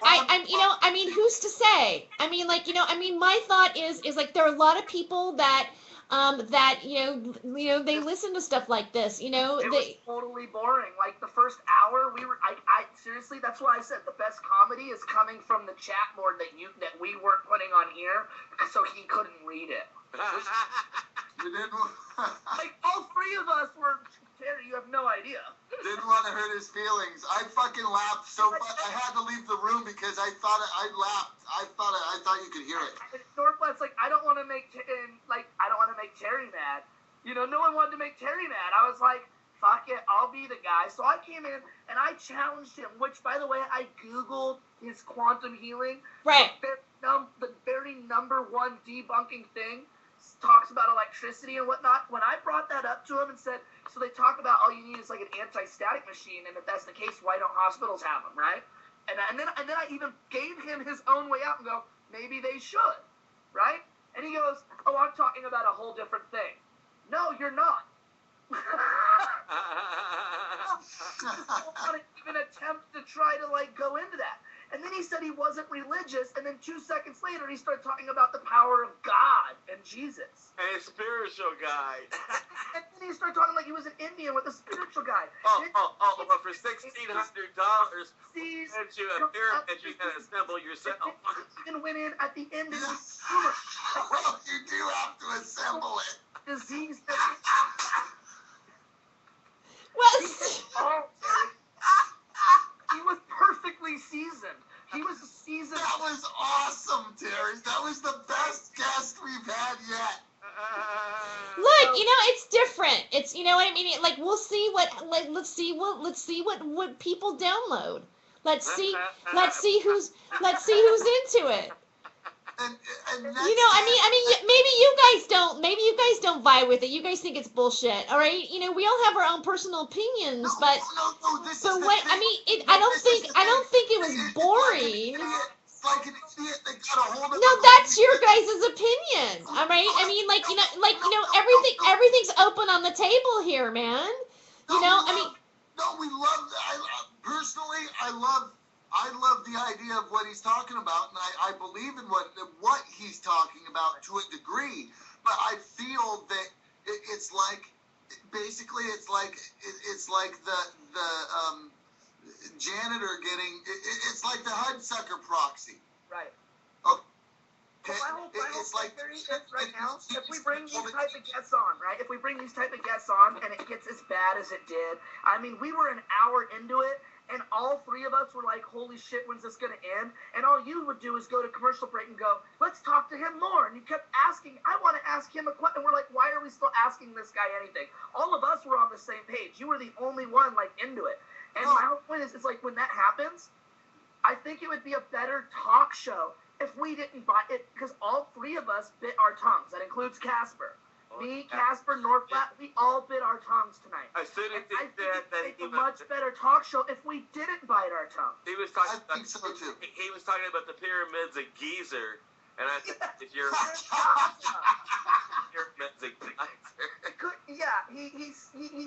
I mean, who's to say? I mean, like, my thought is like there are a lot of people that they listen to stuff like this. It was totally boring. Like the first hour, I seriously, that's why I said the best comedy is coming from the chat board that we weren't putting on here, so he couldn't read it. You didn't. Like all 3 of us were. Terry, you have no idea. Didn't want to hurt his feelings. I fucking laughed so much. I had to leave the room because I laughed. I thought you could hear it. Northwest, I don't want to make Terry mad. No one wanted to make Terry mad. I was like, fuck it, I'll be the guy. So I came in and I challenged him, which, by the way, I Googled his quantum healing. Right. The very number one debunking thing talks about electricity and whatnot. When I brought that up to him and said, so they talk about all you need is like an anti-static machine, and if that's the case, why don't hospitals have them, right? And then I even gave him his own way out and go, maybe they should, right? And he goes, oh, I'm talking about a whole different thing. No, you're not. I don't want to even attempt to try to go into that. And then he said he wasn't religious, and then 2 seconds later he started talking about the power of God and Jesus. and a spiritual guide. And then he started talking like he was an Indian with a spiritual guide. But for $1,600, See, sent you a pyramid you can assemble yourself. and went in at the end of the Well, you do have to assemble it. disease. Well, He was perfectly seasoned. He was seasoned. That was awesome, Terry. That was the best guest we've had yet. look, it's different. It's, what I mean. We'll see let's see what people download. Let's see who's into it. And that's, Maybe you guys don't vibe with it. You guys think it's bullshit. All right. We all have our own personal opinions, but I don't think it was boring. Like an idiot that got a hold of No, that's your guys' opinion. All right. I mean, everything's open on the table here, man. No, we love. Personally, I love the idea of what he's talking about, and I believe in what he's talking about to a degree. But I feel that it's like the janitor getting. It's like the Hudsucker proxy. Right. Okay. It's like right now. If we bring these type of guests on, right? If we bring these type of guests on, and it gets as bad as it did, I mean, we were an hour into it. And all 3 of us were like, holy shit, when's this going to end? And all you would do is go to commercial break and go, let's talk to him more. And you kept asking, I want to ask him a question. And we're like, why are we still asking this guy anything? All of us were on the same page. You were the only one into it. And my whole point is, it's like when that happens, I think it would be a better talk show if we didn't buy it, because all three of us bit our tongues. That includes Casper. Me, Casper, Norflat, we all bit our tongues tonight. I still didn't I think think that it'd make a much better talk show if we didn't bite our tongue. he was talking I think so too. He was talking about the pyramids of Giza, and I think if you're pyramids of Giza. Yeah, he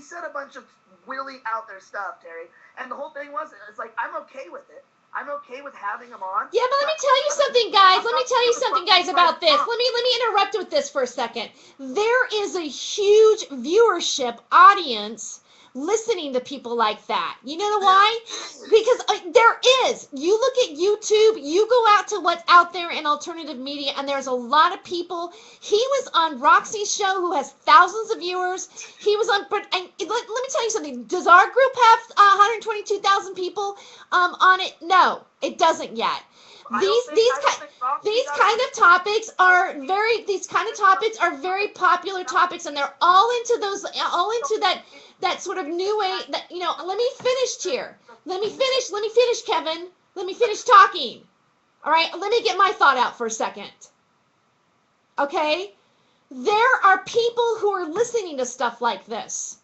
said a bunch of really out there stuff, Terry. And the whole thing was, it's like, I'm okay with it. I'm okay with having him on. Yeah, but let me tell you something, guys. Let me tell you something, guys, about this. Let me interrupt with this for a second. There is a huge viewership audience listening to people like that. You know why? Because there is. You look at YouTube, you go out to what's out there in alternative media, and there's a lot of people. He was on Roxy's show, who has thousands of viewers. He was on, but and let me tell you something. Does our group have 122,000 people on it? No, it doesn't yet. These kind of topics are very popular topics, and they're all into that sort of new way that, you know, let me finish here. Let me finish, Kevin. Let me finish talking. All right, let me get my thought out for a second. Okay? There are people who are listening to stuff like this.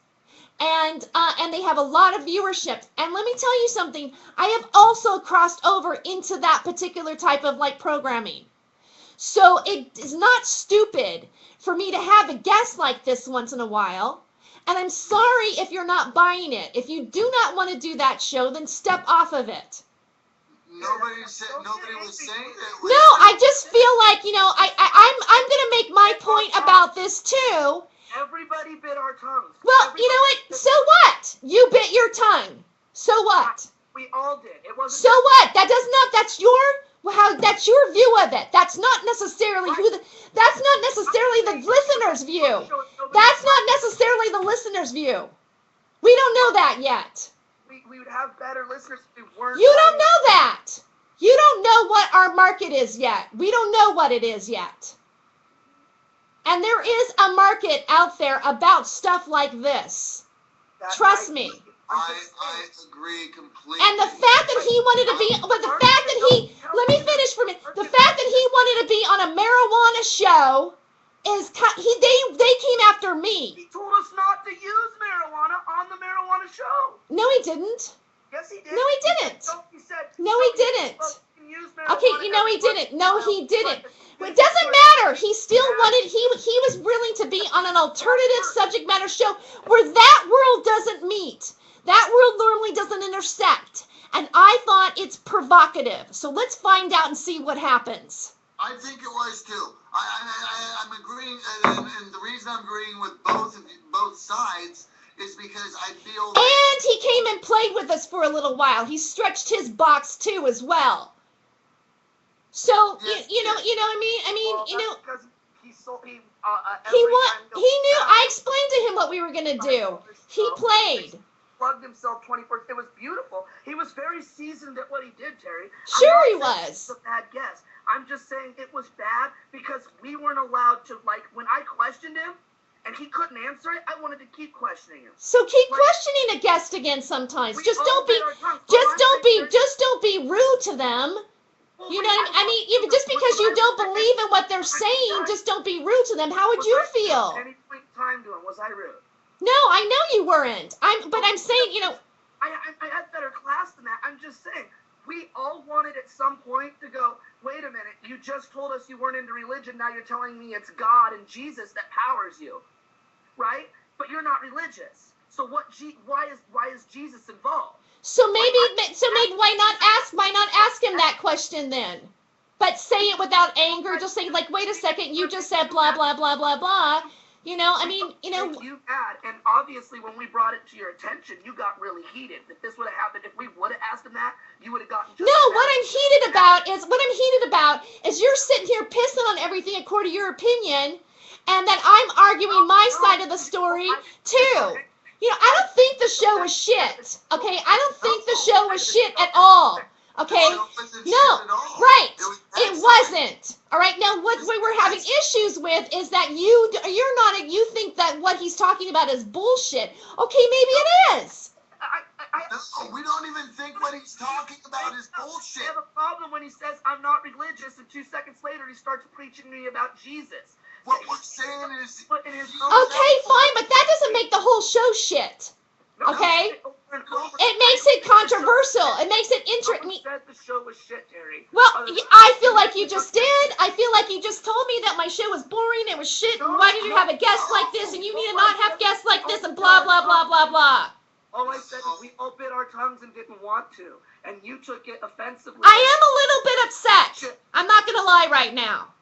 And they have a lot of viewership. And let me tell you something. I have also crossed over into that particular type of like programming. So it is not stupid for me to have a guest like this once in a while. And I'm sorry if you're not buying it. If you do not want to do that show, then step off of it. Nobody was saying that. No, I just feel like, you know, I'm going to make my point about this too. Everybody bit our tongues. Well, you know what? So what? You bit your tongue. So what? We all did. It wasn't. So what? That's your view of it. That's not necessarily that's not necessarily the listener's view. That's not necessarily the listener's view. We don't know that yet. We would have better listeners if we weren't. You don't know that. You don't know what our market is yet. We don't know what it is yet. And there is a market out there about stuff like this. Trust me. I agree completely. And the fact that he wanted to be, let me finish for a minute. The fact that he wanted to be on a marijuana show is, they came after me. He told us not to use marijuana on the marijuana show. No, he didn't. Yes, he did. No, he didn't. He said, no, he didn't. Okay, you know he didn't. No, he didn't. It doesn't matter. He still wanted, he was willing to be on an alternative subject matter show where that world doesn't meet. That world normally doesn't intersect. And I thought it's provocative. So let's find out and see what happens. I think it was too. I'm agreeing, and the reason I'm agreeing with both sides is because I feel that... And he came and played with us for a little while. He stretched his box too as well. So yes, you know what I mean. Well, you know, because he knew. I explained to him what we were gonna do. He played. Plugged himself 24. It was beautiful. He was very seasoned at what he did, Terry. Sure, he was. A bad guess. I'm just saying it was bad because we weren't allowed to, like, when I questioned him and he couldn't answer it, I wanted to keep questioning him. So keep questioning a guest again sometimes. Just don't be rude to them. You know what I mean? Even just because you don't believe in what they're saying, just don't be rude to them. How would you feel? At any point in time to him, was I rude? No, I know you weren't. I'm saying, you know. I had better class than that. I'm just saying, we all wanted at some point to go, wait a minute, you just told us you weren't into religion, now you're telling me it's God and Jesus that powers you, right? But you're not religious. So why is Jesus involved? So maybe why not ask him that question then? But say it without anger. Just say, like, wait a second, you just said blah blah blah blah blah. You know, I mean, you know. You had, and obviously when we brought it to your attention, you got really heated. If this would have happened, if we would have asked him that, you would have gotten. No, what I'm heated about is you're sitting here pissing on everything according to your opinion, and that I'm arguing my side of the story too. You know, I don't think the show was shit. Okay, I don't think the show was shit at all. Okay, no, right, it wasn't. All right, now what we're having issues with is that you think that what he's talking about is bullshit. Okay, maybe it is. No, we don't even think what he's talking about is I bullshit. have a problem when he says I'm not religious, and 2 seconds later he starts preaching to me about Jesus. What we're saying is, Put in his Okay, fine, but that doesn't make the whole show shit. Okay? It makes it controversial. It makes it interesting. Said the show was shit, Terry. Well, I feel like you just did. I feel like you just told me that my show was boring, it was shit, and why did you have a guest like this, and you need to not have guests like this, and blah, blah, blah, blah, blah. All I said is we all bit our tongues and didn't want to, and you took it offensively. I am a little bit upset. I'm not going to lie right now.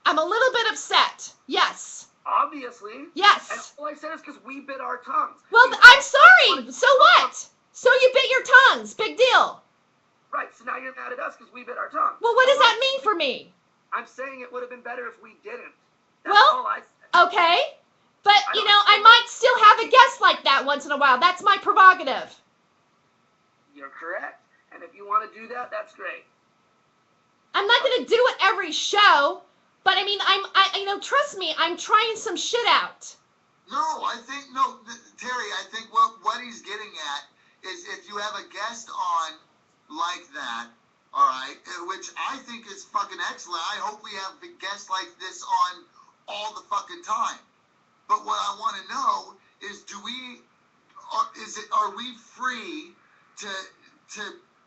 I'm a little bit upset. Yes. Obviously. Yes. And all I said is because we bit our tongues. Well, I'm sorry. So what? So you bit your tongues. Big deal. Right, so now you're mad at us because we bit our tongues. Well, what does that mean for me? I'm saying it would have been better if we didn't. Well, all I said. Okay. But, you know, I might still have a guest like that once in a while. That's my prerogative. You're correct. And if you want to do that, that's great. I'm not going to do it every show, but I mean, trust me, I'm trying some shit out. no, Terry, I think what he's getting at is if you have a guest on like that, all right, which I think is fucking excellent. I hope we have guests like this on all the fucking time. But what I want to know is, are we free to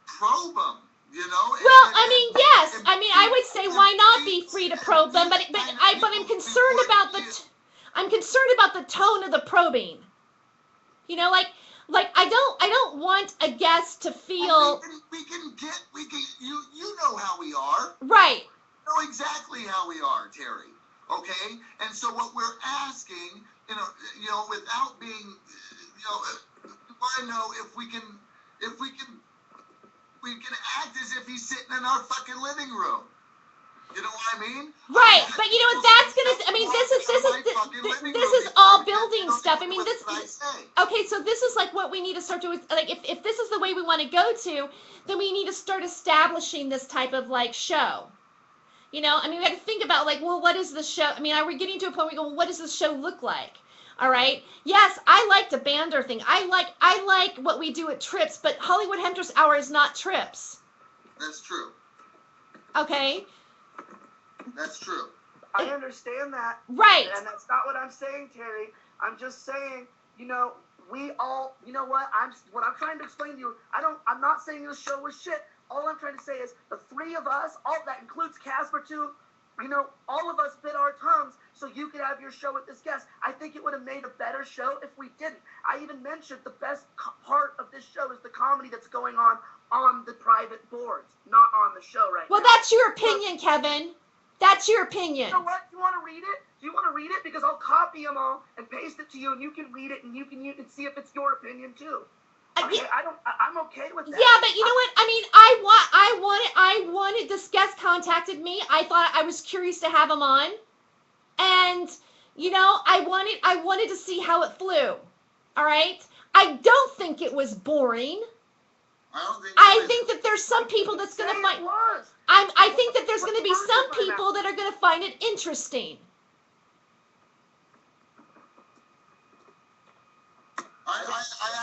probe them? You know? Well, I mean, yes. I mean, I would say why not be free to probe them, but I'm concerned about I'm concerned about the tone of the probing. You know, like I don't want a guest to feel. You know how we are. Right. You know exactly how we are, Terry. Okay, and so what we're asking, you know, without being, we want to know if we can act as if he's sitting in our fucking living room. You know what I mean? Right, but you know what that's gonna. I mean, this is all building stuff. I mean, Okay, so this is like what we need to start doing. Like, if this is the way we want to go to, then we need to start establishing this type of like show. You know, I mean, we have to think about like, well, what is the show? I mean, are we getting to a point where we go, well, what does the show look like? All right. Yes, I like the Bander thing. I like what we do at Trips, but Hollywood Hemtress Hour is not Trips. That's true. Okay. That's true. I understand that. Right. And that's not what I'm saying, Terry. I'm just saying, you know, we all, you know what? What I'm trying to explain to you, I'm not saying the show was shit. All I'm trying to say is the three of us, all that includes Casper too, you know, all of us bit our tongues so you could have your show with this guest. I think it would have made a better show if we didn't. I even mentioned the best part of this show is the comedy that's going on the private boards, not on the show right now. Well, that's your opinion, Kevin. That's your opinion. You know what? You want to read it? Do you want to read it? Because I'll copy them all and paste it to you, and you can read it, and you can see if it's your opinion too. Okay, I'm okay with that. Yeah, but you know what? I mean, I wanted this guest contacted me. I thought I was curious to have him on, and you know, I wanted to see how it flew. All right. I don't think it was boring. I think that there's some people that's going to find. I think that there's going to be some people that are going to find it interesting. I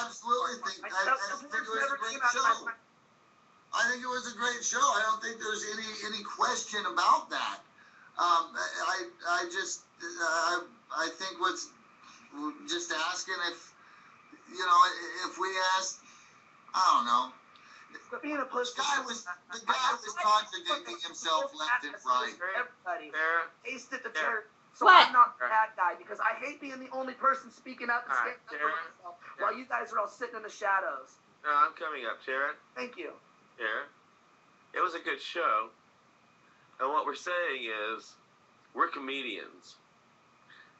absolutely think it was a great show. I think it was a great show. I don't think there's any question about that. I think what's just asking if, you know, if we asked, I don't know. The guy was contradicting himself left and right. Everybody tasted the turd. So What? I'm not the bad guy because I hate being the only person speaking up and standing up for myself while you guys are all sitting in the shadows. No, I'm coming up, Sharon. Thank you. Sharon. It was a good show. And what we're saying is, we're comedians.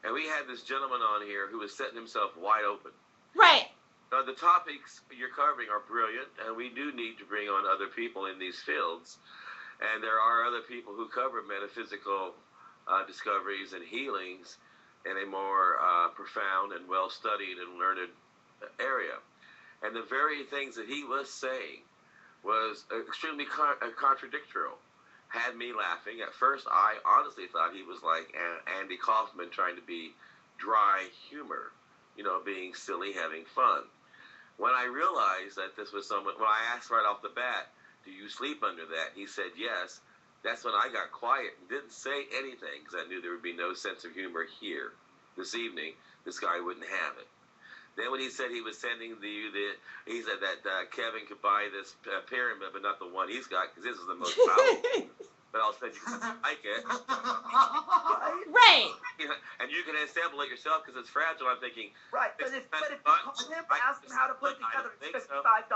And we had this gentleman on here who was setting himself wide open. Right. Now, the topics you're covering are brilliant, and we do need to bring on other people in these fields. And there are other people who cover metaphysical discoveries and healings in a more profound and well-studied and learned area. And the very things that he was saying was extremely contradictory. Had me laughing. At first, I honestly thought he was like Andy Kaufman trying to be dry humor, you know, being silly, having fun. When I realized that this was someone, when I asked right off the bat, do you sleep under that? He said yes. That's when I got quiet and didn't say anything because I knew there would be no sense of humor here this evening. This guy wouldn't have it. Then when he said he was sending he said that Kevin could buy this pyramid, but not the one he's got because this is the most powerful. But I'll send you something like it. Right. And you can assemble it yourself because it's fragile. I'm thinking. Right, but if you call him, ask him how to put it together, it's $55.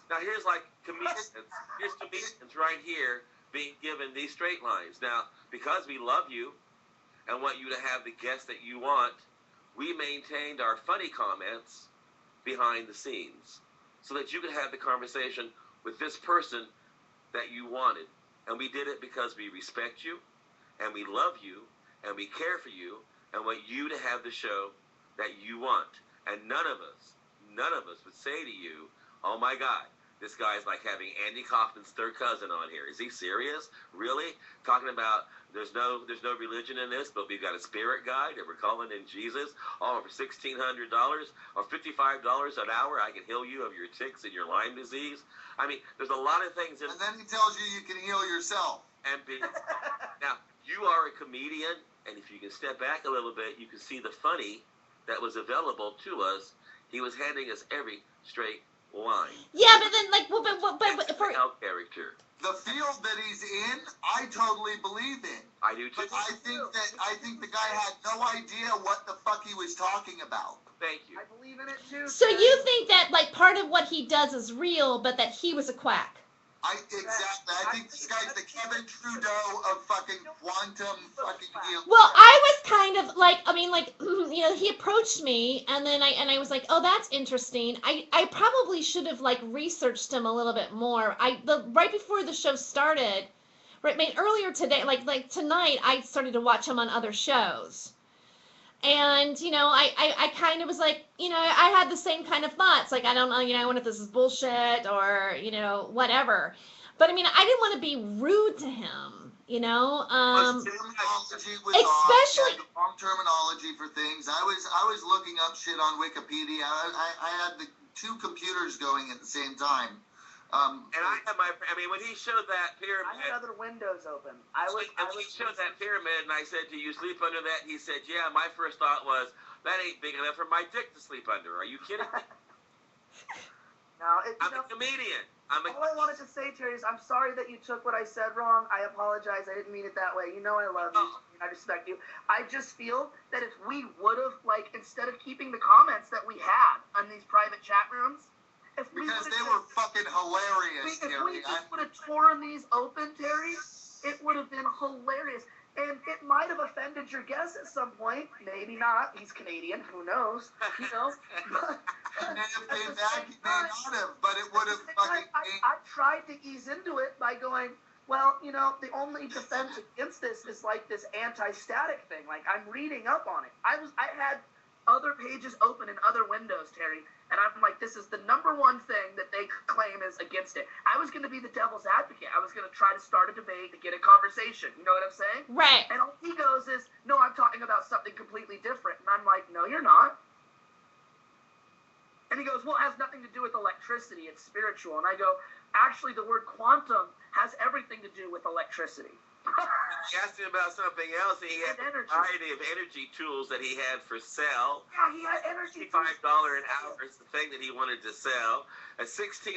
Now here's like comedians. Here's comedians right here being given these straight lines. Now, because we love you and want you to have the guest that you want, we maintained our funny comments behind the scenes so that you could have the conversation with this person that you wanted. And we did it because we respect you, and we love you, and we care for you, and want you to have the show that you want. And none of us would say to you, oh my God, this guy's like having Andy Kaufman's third cousin on here. Is he serious? Really? Talking about there's no religion in this, but we've got a spirit guide that we're calling in Jesus. Oh, for $1,600 or $55 an hour, I can heal you of your ticks and your Lyme disease. I mean, there's a lot of things. And then he tells you can heal yourself. Now, you are a comedian, and if you can step back a little bit, you can see the funny that was available to us. He was handing us every straight line. Yeah, but then but for character. The field that he's in, I totally believe in. I do too. But I think the guy had no idea what the fuck he was talking about. Thank you. I believe in it too. So you think that like part of what he does is real, but that he was a quack? Exactly. I think this guy's the Kevin Trudeau of fucking quantum fucking healing. Well, I was kind of like, I mean, like, you know, he approached me, and then I was like, oh, that's interesting. I probably should have like researched him a little bit more. Right before the show started, right, earlier today, like tonight, I started to watch him on other shows. And, you know, I kind of was like, you know, I had the same kind of thoughts. Like, I don't know, you know, I wonder if this is bullshit or, you know, whatever. But, I mean, I didn't want to be rude to him, you know. Especially long terminology for things. I was looking up shit on Wikipedia. I had the two computers going at the same time. And I had when he showed that pyramid. I had other windows open. When he showed that pyramid, and I said, do you sleep under that? He said, yeah. My first thought was, that ain't big enough for my dick to sleep under. Are you kidding me? No, I'm a comedian. All I wanted to say, Terry, is I'm sorry that you took what I said wrong. I apologize. I didn't mean it that way. You know I love you. And I respect you. I just feel that if we would have, like, instead of keeping the comments that we had on these private chat rooms, because they were fucking hilarious, Terry. If we just would have torn these open, Terry, it would have been hilarious. And it might have offended your guest at some point. Maybe not. He's Canadian. Who knows? You know? But it would have fucking... I tried to ease into it by going, well, you know, the only defense against this is like this anti-static thing. Like, I'm reading up on it. I had other pages open in other windows, Terry, and I'm like, this is the number one thing that they claim is against it. I was going to be the devil's advocate. I was going to try to start a debate to get a conversation. You know what I'm saying? Right. And all he goes is, no, I'm talking about something completely different. And I'm like, no, you're not. And he goes, well, it has nothing to do with electricity. It's spiritual. And I go, actually, the word quantum has everything to do with electricity. He asked me about something else. He had a variety of energy tools that he had for sale. Yeah, he had energy $55 an hour is the thing that he wanted to sell. A $1,600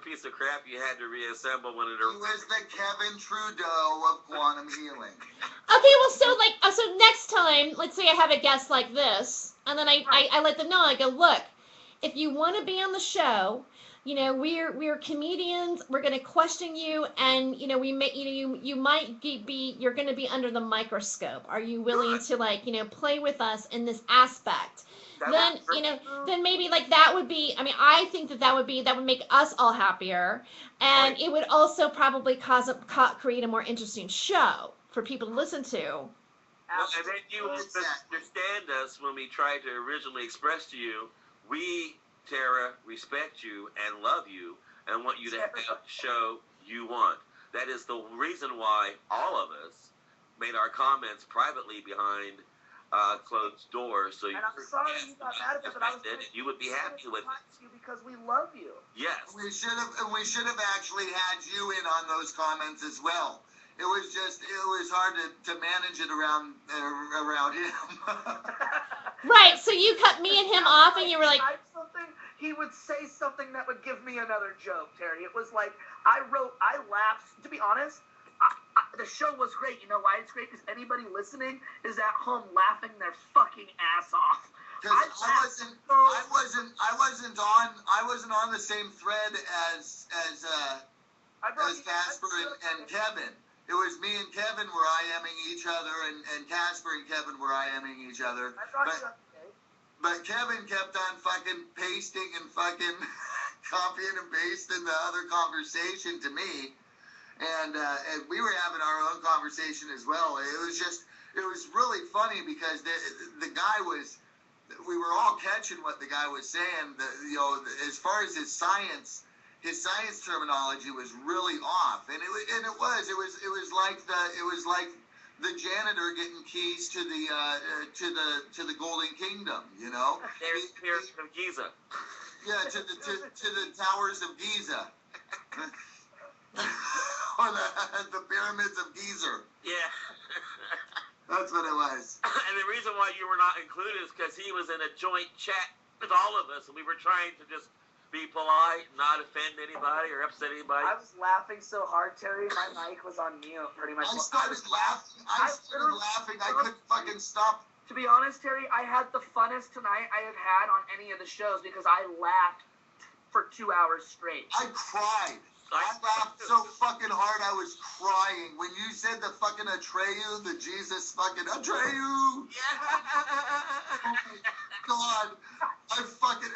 piece of crap you had to reassemble when it. He was the Kevin Trudeau of quantum healing. Okay, well, so next time, let's say I have a guest like this, and then I let them know. I go, look, if you want to be on the show, you know, we're comedians. We're going to question you, and you know, you might be you're going to be under the microscope. Are you willing to, like, you know, play with us in this aspect? Then, you know, then maybe like that would be. I mean, I think that would make us all happier, and it would also probably create a more interesting show for people to listen to. Well, and then you understand us when we tried to originally express to you, we, Tara, respect you and love you and want you to have the show you want. That is the reason why all of us made our comments privately behind closed doors, so And I'm sorry you got mad at it, but I was and you would be happy with it. you because we love you. Yes. We should have actually had you in on those comments as well. It was hard to manage it around him. Right, so you cut me and him off, and you were like, Something, he would say something that would give me another joke, Terry. It was like, I laughed. To be honest, the show was great. You know why it's great? Because anybody listening is at home laughing their fucking ass off. Because I wasn't on the same thread as Casper and Kevin. It was me and Kevin were IMing each other, and Casper and Kevin were IMing each other. But Kevin kept on fucking pasting and fucking copying and pasting the other conversation to me. And we were having our own conversation as well. It was really funny because the guy was, we were all catching what the guy was saying. As far as his science terminology was really off, and it was like the janitor getting keys to the Golden Kingdom, you know. There's the Pyramids of Giza. Yeah, to the Towers of Giza. Or the Pyramids of Giza. Yeah. That's what it was. And the reason why you were not included is because he was in a joint chat with all of us, and we were trying to just be polite, not offend anybody or upset anybody. I was laughing so hard, Terry, my mic was on mute pretty much. I started laughing. I couldn't fucking stop. To be honest, Terry, I had the funnest tonight I have had on any of the shows because I laughed for 2 hours straight. I cried. I laughed so fucking hard I was crying. When you said the fucking Atreyu, the Jesus fucking Atreyu. Oh my God.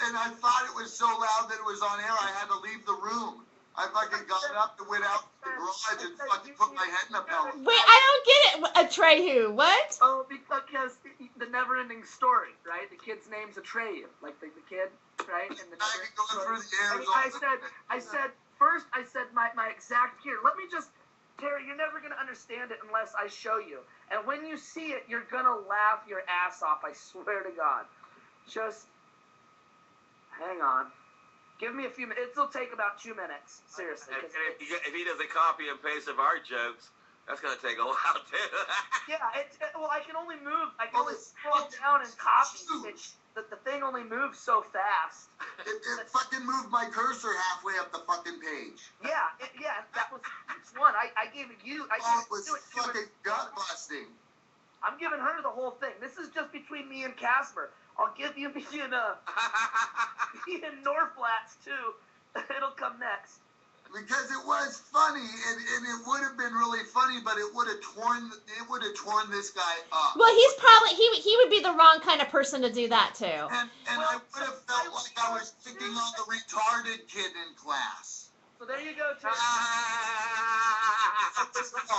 And I thought it was so loud that it was on air I had to leave the room. I fucking got up and went out to the garage and fucking put my head in a pillow. wait, I don't get it, Atreyu, what? Oh, because the never-ending story, right? The kid's name's Atreyu, like the kid, right? And the I could go through the air. I said, first, my exact here. Let me just, Terry, you're never going to understand it unless I show you. And when you see it, you're going to laugh your ass off, I swear to God. Just hang on. Give me a few minutes. It'll take about 2 minutes, seriously. And if he does a copy and paste of our jokes, that's going to take a while, too. Yeah, well, I can only move. I can only scroll down and copy. The thing only moves so fast. It fucking moved my cursor halfway up the fucking page. Yeah, that was one. I gave it you. It was fucking gut-busting. I'm giving her the whole thing. This is just between me and Casper. I'll give you me and Norflats too. It'll come next. Because it was funny, and it would have been really funny, but it would have torn this guy up. Well, he's probably he would be the wrong kind of person to do that to. And I would have felt like I was picking on the retarded kid in class. So there you go, Terry.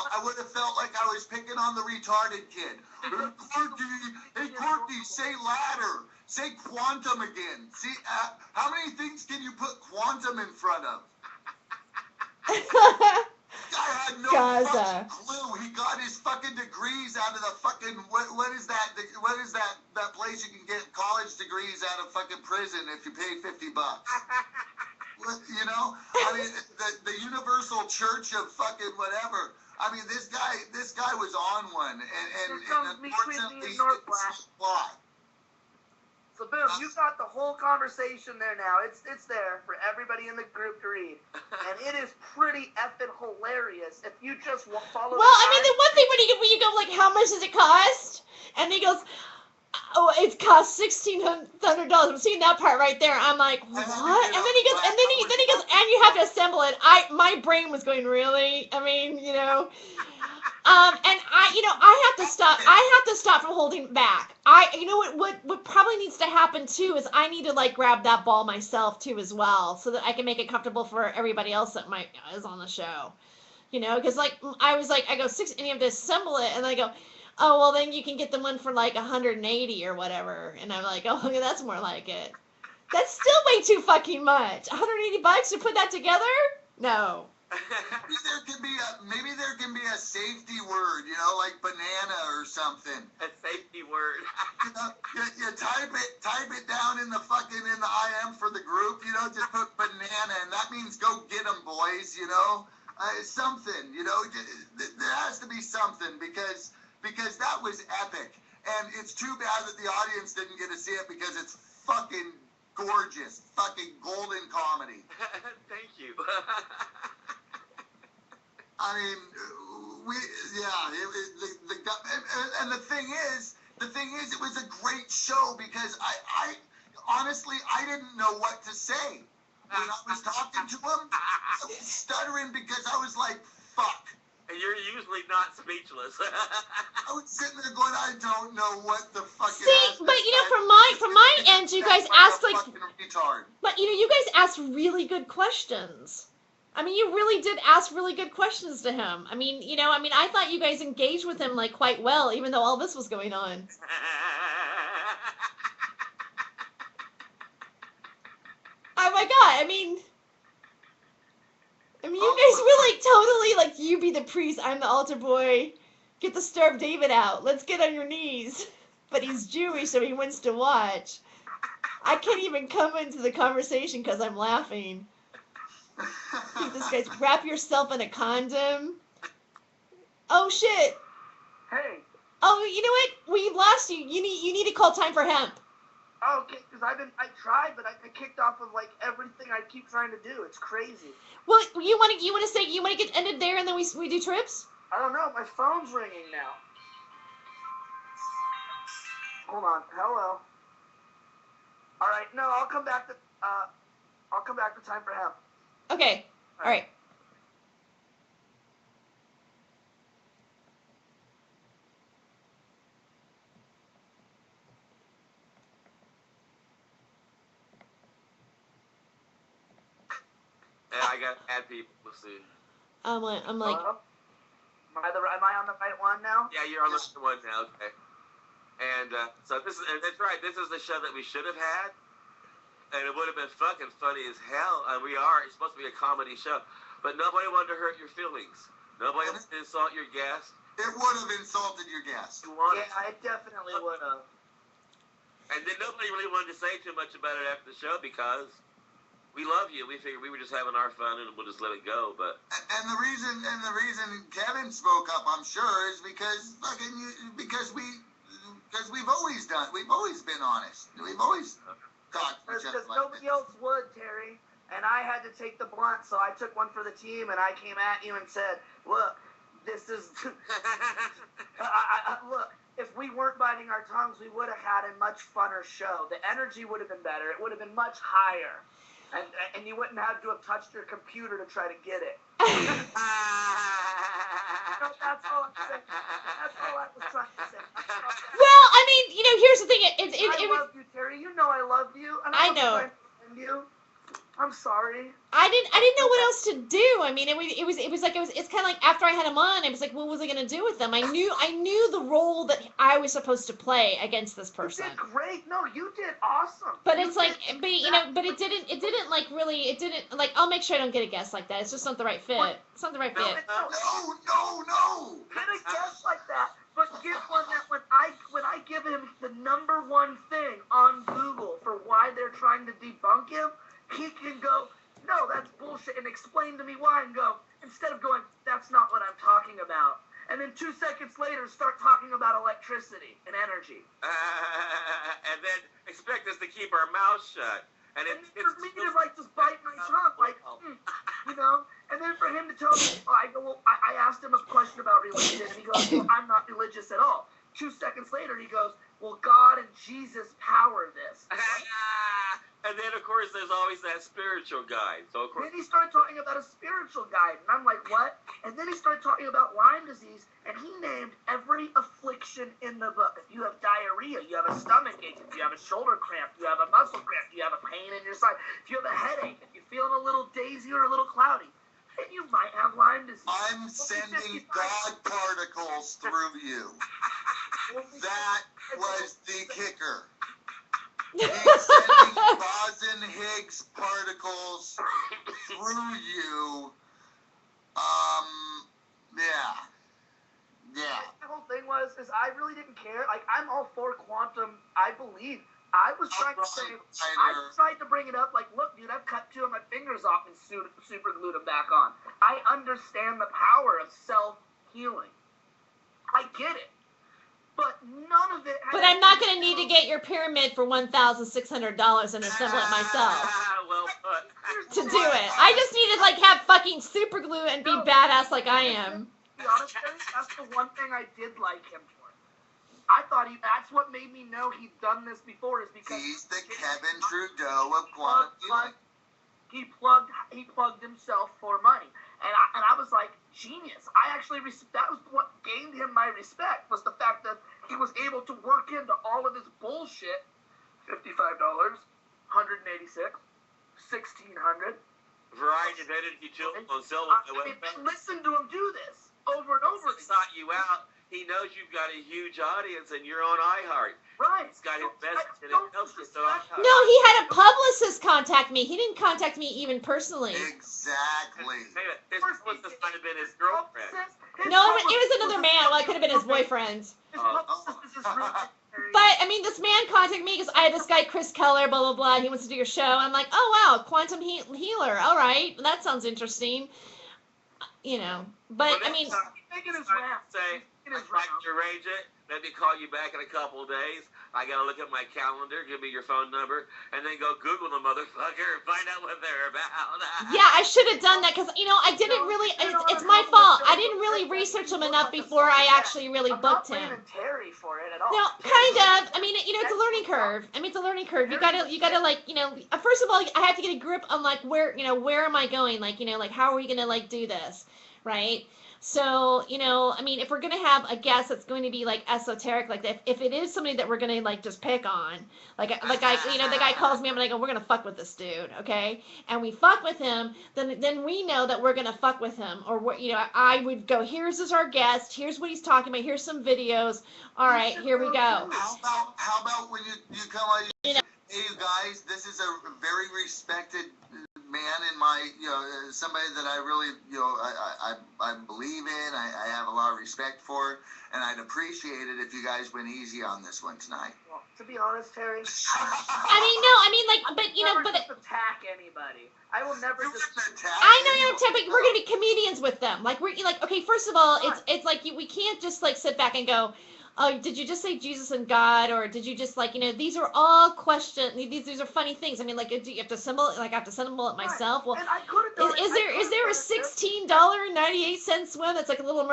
I would have felt like I was picking on the retarded kid. Hey, Courtney, say ladder. Say quantum again. See, how many things can you put quantum in front of? Guy had no fucking clue. He got his fucking degrees out of the fucking what is that place you can get college degrees out of fucking prison if you pay $50. You know, I mean the Universal Church of fucking whatever. I mean this guy was on one, and unfortunately he didn't plot. So boom, you got the whole conversation there now. It's there for everybody in the group to read, and it is pretty effing hilarious if you just follow. Well, I mean, the one thing when you go like, how much does it cost? And he goes, oh, it costs $1,600. I'm seeing that part right there. I'm like, what? And then he goes, and you have to assemble it. My brain was going, really? I mean, you know. And I have to stop from holding back. What probably needs to happen too is I need to like grab that ball myself too as well, so that I can make it comfortable for everybody else that is on the show. You know, because like I go 6, and you have to assemble it, and I go, oh well, then you can get the one for like 180 or whatever, and I'm like, oh yeah, that's more like it. That's still way too fucking much. $180 to put that together? No. Maybe there can be a safety word, you know, like banana or something. A safety word. You type it down in the IM for the group, you know, just put banana, and that means go get 'em, boys, you know. Something, you know, there has to be something because that was epic, and it's too bad that the audience didn't get to see it because it's fucking gorgeous, fucking golden comedy. Thank you. I mean, and the thing is, it was a great show because I honestly, I didn't know what to say. When I was talking to him, I was stuttering because I was like, fuck. And you're usually not speechless. I was sitting there going, I don't know what the fuck. See, but you know, from my end, you guys asked like, retard. but you know, you guys asked really good questions. I mean, you really did ask really good questions to him. I mean, you know, I thought you guys engaged with him like quite well, even though all this was going on. Oh my god, I mean, you guys were like totally like, you be the priest, I'm the altar boy, get the Star of David out, let's get on your knees. But he's Jewish, so he wants to watch. I can't even come into the conversation because I'm laughing. This guy's, wrap yourself in a condom. Oh shit. Hey. Oh, you know what? We lost you. You need to call Time for Hemp. Oh, okay, because I tried, but I kicked off of like everything I keep trying to do. It's crazy. Well, you want to get ended there and then we do trips? I don't know. My phone's ringing now. Hold on. Hello. All right. No, I'll come back to Time for Hemp. Okay. All right. Yeah, I got bad people soon. I'm like. Hello? Am I on the right one now? Yeah, you're on the one now. Okay. And so that's right. This is the show that we should have had, and it would have been fucking funny as hell. It's supposed to be a comedy show, but nobody wanted to hurt your feelings. Nobody wanted to insult your guest. It would have insulted your guest. Yeah, I definitely would have. And then nobody really wanted to say too much about it after the show because we love you. We figured we were just having our fun and we'll just let it go. But the reason Kevin spoke up, I'm sure, is because we've always been honest. We've always talked to each other. Because nobody else would, Terry. And I had to take the blunt, so I took one for the team, and I came at you and said, look, this is... look, if we weren't biting our tongues, we would have had a much funner show. The energy would have been better. It would have been much higher. And you wouldn't have to have touched your computer to try to get it. That's all I'm saying. That's all I was trying to say. Well, I mean, you know, here's the thing. I love you, Terry. You know I love you. I know. You. I'm sorry. I didn't know what else to do. I mean, it's kind of like after I had him on, I was like, what was I gonna do with them? I knew the role that I was supposed to play against this person. You did great. No, you did awesome. But it's like, it didn't like really, like, I'll make sure I don't get a guest like that. It's just not the right fit. It's not the right fit. No. Get a guest like that. But get one that when I give him the number one thing on Google for why they're trying to debunk him, he can go, no, that's bullshit, and explain to me why, and go, instead of going, that's not what I'm talking about. And then 2 seconds later, start talking about electricity and energy. And then expect us to keep our mouths shut. And it's for me to, like, just bite my tongue, like, you know? And then for him to tell me, I asked him a question about religion, and he goes, well, I'm not religious at all. 2 seconds later, he goes, well, God and Jesus power this. And then, of course, there's always that spiritual guide. So, of course, then he started talking about a spiritual guide, and I'm like, what? And then he started talking about Lyme disease, and he named every affliction in the book. If you have diarrhea, you have a stomach ache, if you have a shoulder cramp, you have a muscle cramp, you have a pain in your side, if you have a headache, if you're feeling a little dazy or a little cloudy, then you might have Lyme disease. I'm sending God particles through you. That was the kicker. He's sending Boson Higgs particles through you Yeah. The whole thing is I really didn't care. Like, I'm all for quantum. I believe. I was trying to say, I tried to bring it up. Like, look, dude, I've cut 2 of my fingers off and super glued them back on. I understand the power of self-healing. I get it. But none of it. But I'm not going to need to get your pyramid for $1,600 and assemble it myself. Well put. To do it. I just need to like have fucking super glue and be badass like I am. To be honest, that's the one thing I did like him for. I thought that's what made me know he'd done this before, is because he's the Kevin Trudeau of quantum healing. He plugged himself for money, and I was like, genius. I actually that was what gained him my respect, was the fact that he was able to work into all of this bullshit. $55, $186, $1,600. Variety of energy children on Silver. Listen to him do this over and over. He sought you out. He knows you've got a huge audience and you're on iHeart. Right. He's got his best and it helps you. So no, he had a publicist contact me. He didn't contact me even personally. Exactly. His publicist might have been his girlfriend. No, it was another man. Well, it could have been his boyfriend. But, I mean, this man contacted me because I had this guy, Chris Keller, blah, blah, blah, and he wants to do your show. And I'm like, oh, wow, quantum healer. All right. That sounds interesting. You know. But, I mean. Say, I'd like to arrange it. Let me call you back in a couple of days. I got to look at my calendar, give me your phone number, and then go Google the motherfucker and find out what they're about. Yeah, I should have done that because, you know, I didn't really, it's my fault. I didn't really research him enough before I actually really booked him. I'm not blaming Terry for it at all. No, kind of. I mean, you know, it's a learning curve. It's a learning curve. You gotta like, you know, first of all, I have to get a grip on like where am I going? Like, you know, like how are we gonna like do this, right? So, you know, I mean, if we're going to have a guest that's going to be, like, esoteric, like, if it is somebody that we're going to, like, just pick on, like I, you know, the guy calls me, I'm like, oh, we're going to fuck with this dude, okay? And we fuck with him, then we know that we're going to fuck with him. Or, what, you know, I would go, here's our guest, here's what he's talking about, here's some videos, all right, here we go. How about when you come out, you know, hey, you guys, this is a very respected man in my, you know, somebody that I really, you know, I believe in, I have a lot of respect for, and I'd appreciate it if you guys went easy on this one tonight. Well, to be honest, Terry, I mean, like, but, you know, but just attack anybody. I will never just attack. I know you're attack, but we're gonna be comedians with them. Like, we're like, okay, first of all, it's like we can't just like sit back and go, oh, did you just say Jesus and God, or did you just like, you know, these are all questions. These are funny things. I mean, like, do you have to symbol it? Like, I have to symbol it myself. Well, is there a $16.98 one that's like a little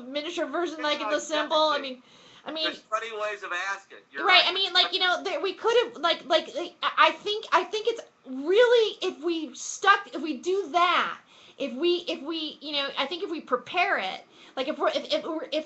miniature version that I can assemble? I mean. There's funny ways of asking. You're right. I mean, like, you know, we could have like I think it's really if we do that, if we you know, I think if we prepare it. Like if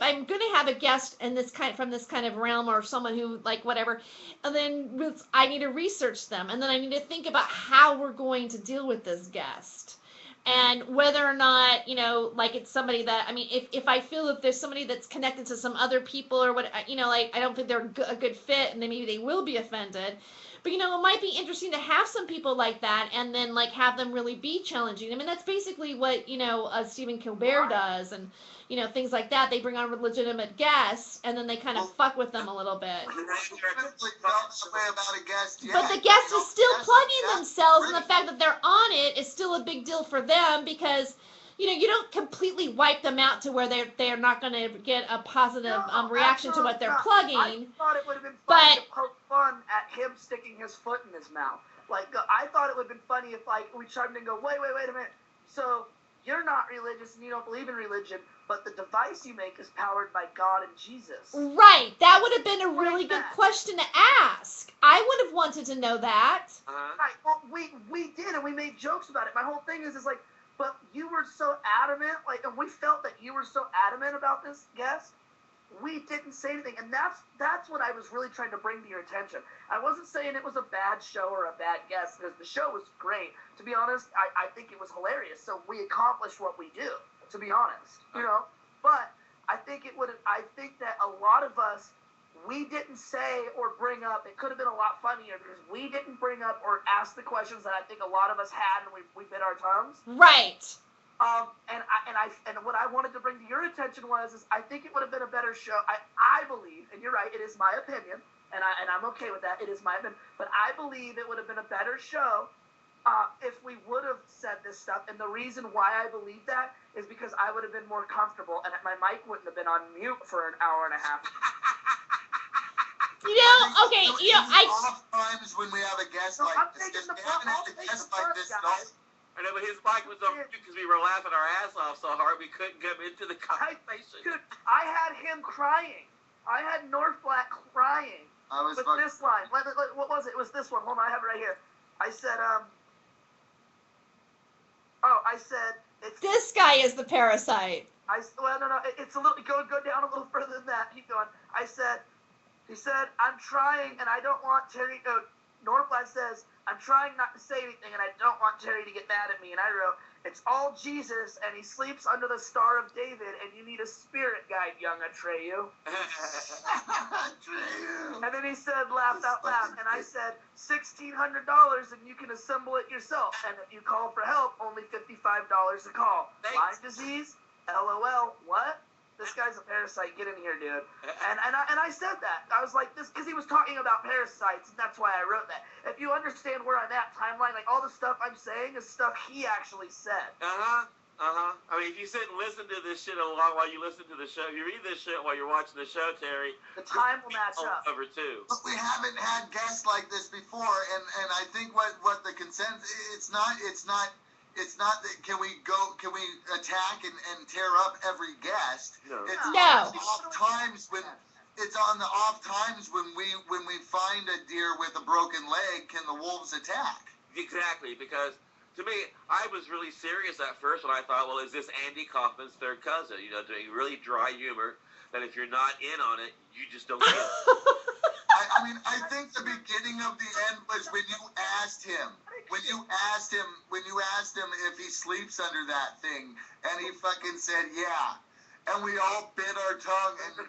I'm gonna have a guest in from this kind of realm, or someone who like whatever, and then I need to research them, and then I need to think about how we're going to deal with this guest, and whether or not, you know, like it's somebody that, I mean, if I feel that there's somebody that's connected to some other people or what, you know, like I don't think they're a good fit, and then maybe they will be offended. But, you know, it might be interesting to have some people like that and then, like, have them really be challenging. I mean, that's basically what, you know, Stephen Colbert does, and, you know, things like that. They bring on legitimate guests, and then they kind of fuck with them a little bit. But the guest is still plugging themselves, and the fact that they're on it is still a big deal for them because, you know, you don't completely wipe them out to where they're not going to get a positive reaction to what they're plugging. I thought it would have been funny to poke fun at him sticking his foot in his mouth. Like, I thought it would have been funny if, like, we chimed in and go, wait a minute. So, you're not religious and you don't believe in religion, but the device you make is powered by God and Jesus. Right. That would have been a really good question to ask. I would have wanted to know that. Right. Well, we did, and we made jokes about it. My whole thing is like, but you were so adamant, like, and we felt that you were so adamant about this guest, we didn't say anything, and that's what I was really trying to bring to your attention. I wasn't saying it was a bad show or a bad guest, because the show was great. To be honest, I think it was hilarious, so we accomplished what we do, to be honest, you know? But I think that a lot of us, we didn't say or bring up, it could have been a lot funnier, because we didn't bring up or ask the questions that I think a lot of us had, and we bit our tongues. Right. And what I wanted to bring to your attention is I think it would have been a better show. I believe, and you're right, it is my opinion, and I'm okay with that. It is my opinion, but I believe it would have been a better show if we would have said this stuff. And the reason why I believe that is because I would have been more comfortable, and my mic wouldn't have been on mute for an hour and a half. Off times when we have a guest like this, taking the we haven't had a guest like this at all. I know, but his mic was on mute because we were laughing our ass off so hard we couldn't come into the conversation. Dude, I had him crying. I had North Black crying with this line. What was it? It was this one. Hold on, I have it right here. I said, it's... This guy is the parasite. No, it's a little, go down a little further than that. Keep going. He said, I'm trying, and I don't want Terry, North Black says, I'm trying not to say anything, and I don't want Terry to get mad at me. And I wrote, it's all Jesus, and he sleeps under the Star of David, and you need a spirit guide, young Atreyu. Atreyu. And then he said, laughed out loud. And I said, $1,600, and you can assemble it yourself. And if you call for help, only $55 a call. Lyme disease? LOL. What? This guy's a parasite. Get in here, dude. And I said that. I was like, this, because he was talking about parasites, and that's why I wrote that. If you understand where I'm at timeline, like all the stuff I'm saying is stuff he actually said. I mean, if you sit and listen to this shit along while you listen to the show, if you read this shit while you're watching the show, Terry, the time will match up. Over too. But we haven't had guests like this before, and I think what the consensus, it's not that can we attack and tear up every guest. No. It's on the off times when we find a deer with a broken leg, can the wolves attack? Exactly, because to me, I was really serious at first when I thought, well, is this Andy Kaufman's third cousin? You know, doing really dry humor that if you're not in on it, you just don't get it. I mean, I think the beginning of the end was when you asked him if he sleeps under that thing, and he fucking said, yeah. And we all bit our tongue, and I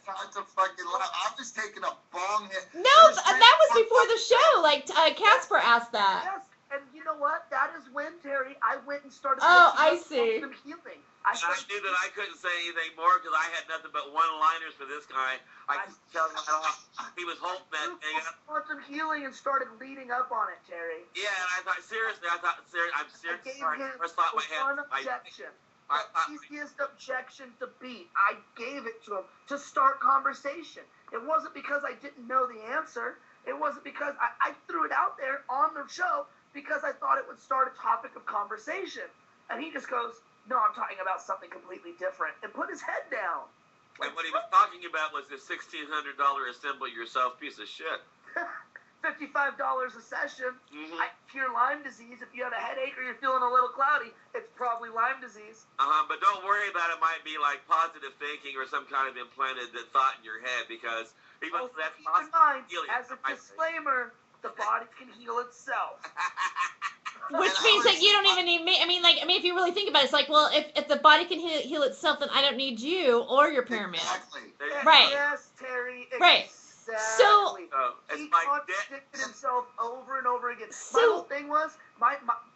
got to fucking laugh. I was taking a bong hit. No, that was before the show. Like, Casper asked that. Yes, and you know what? That is when, Terry, I went and started healing. I knew that I couldn't say anything more because I had nothing but one-liners for this guy. I could tell him he was holding that thing up. Quantum healing and started leading up on it, Terry. Yeah, and I'm serious. I'm seriously sorry. I First thought gave him one objection. The easiest objection to beat. I gave it to him to start conversation. It wasn't because I didn't know the answer. It wasn't because I threw it out there on the show because I thought it would start a topic of conversation. And he just goes, no, I'm talking about something completely different, and put his head down. And what he was talking about was this $1,600 assemble yourself piece of shit. $55 a session. Pure Lyme disease. If you have a headache or you're feeling a little cloudy, it's probably Lyme disease. But don't worry about it. Might be like positive thinking or some kind of implanted thought in your head because people that's keep in mind, as a disclaimer, the body can heal itself. Which means that you don't even need me. I mean, if you really think about it, it's like, well, if the body can heal itself, then I don't need you or your pyramid. Exactly. Right. Yes, Terry. Right. Exactly. So he contradicted himself over and over again. My whole thing was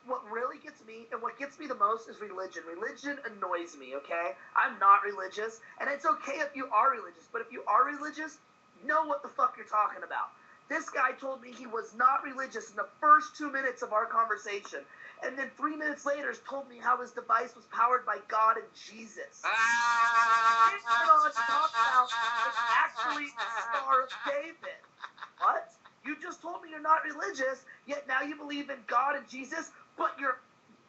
what really gets me and what gets me the most is religion. Religion annoys me. Okay, I'm not religious, and it's okay if you are religious. But if you are religious, know what the fuck you're talking about. This guy told me he was not religious in the first 2 minutes of our conversation. And then 3 minutes later told me how his device was powered by God and Jesus. It went on to talk about it's actually the Star of David. What? You just told me you're not religious, yet now you believe in God and Jesus, but you're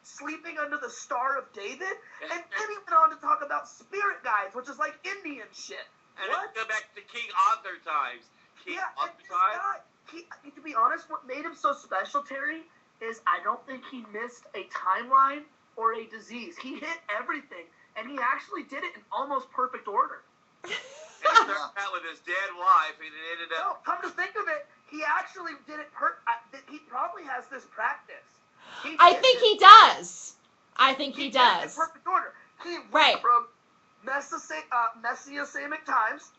sleeping under the Star of David? And then he went on to talk about spirit guides, which is like Indian shit. And what? Go back to King Arthur times. And this guy, to be honest, what made him so special, Terry, is I don't think he missed a timeline or a disease. He hit everything, and he actually did it in almost perfect order. And he started out with his dead wife, and it ended up... No, come to think of it, he actually did it he probably has this practice. I think he does. I think he does. In perfect order. He went from Messianic times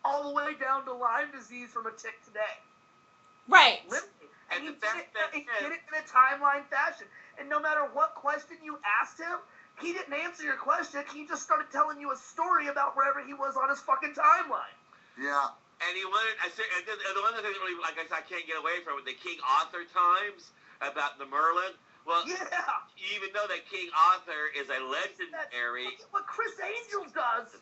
all the way down to Lyme disease from a tick today. Right. Literally. And he did it in a timeline fashion. And and no matter what question you asked him, he didn't answer your question. He just started telling you a story about wherever he was on his fucking timeline. Yeah. And he wanted, and the one thing that really, like I said, I can't get away from it, the King Arthur times about the Merlin. Well, Yeah. you even know that King Arthur is a legendary. Look at what Chris Angel does.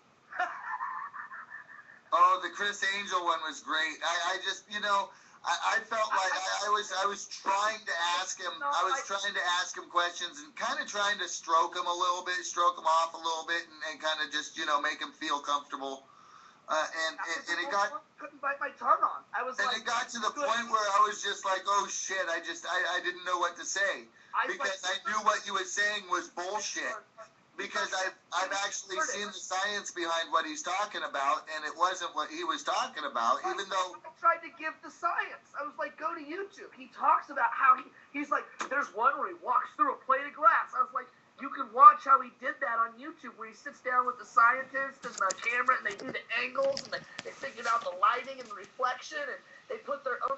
Oh, the Chris Angel one was great. I just, you know, I felt like I was trying to ask him. I was trying to ask him questions and kind of trying to stroke him a little bit, stroke him off a little bit, and kind of just, you know, make him feel comfortable. And it got. Couldn't bite my tongue on. I was and like, it got to the point where I was just like, oh shit! I didn't know what to say because I knew what he was saying was bullshit. Because I've actually seen the science behind what he's talking about, and it wasn't what he was talking about. Even though I tried to give the science, I was like, go to YouTube. He talks about how he's like, there's one where he walks through a plate of glass. I was like, you can watch how he did that on YouTube, where he sits down with the scientist and the camera, and they do the angles, and they figured out the lighting and the reflection, and they put their own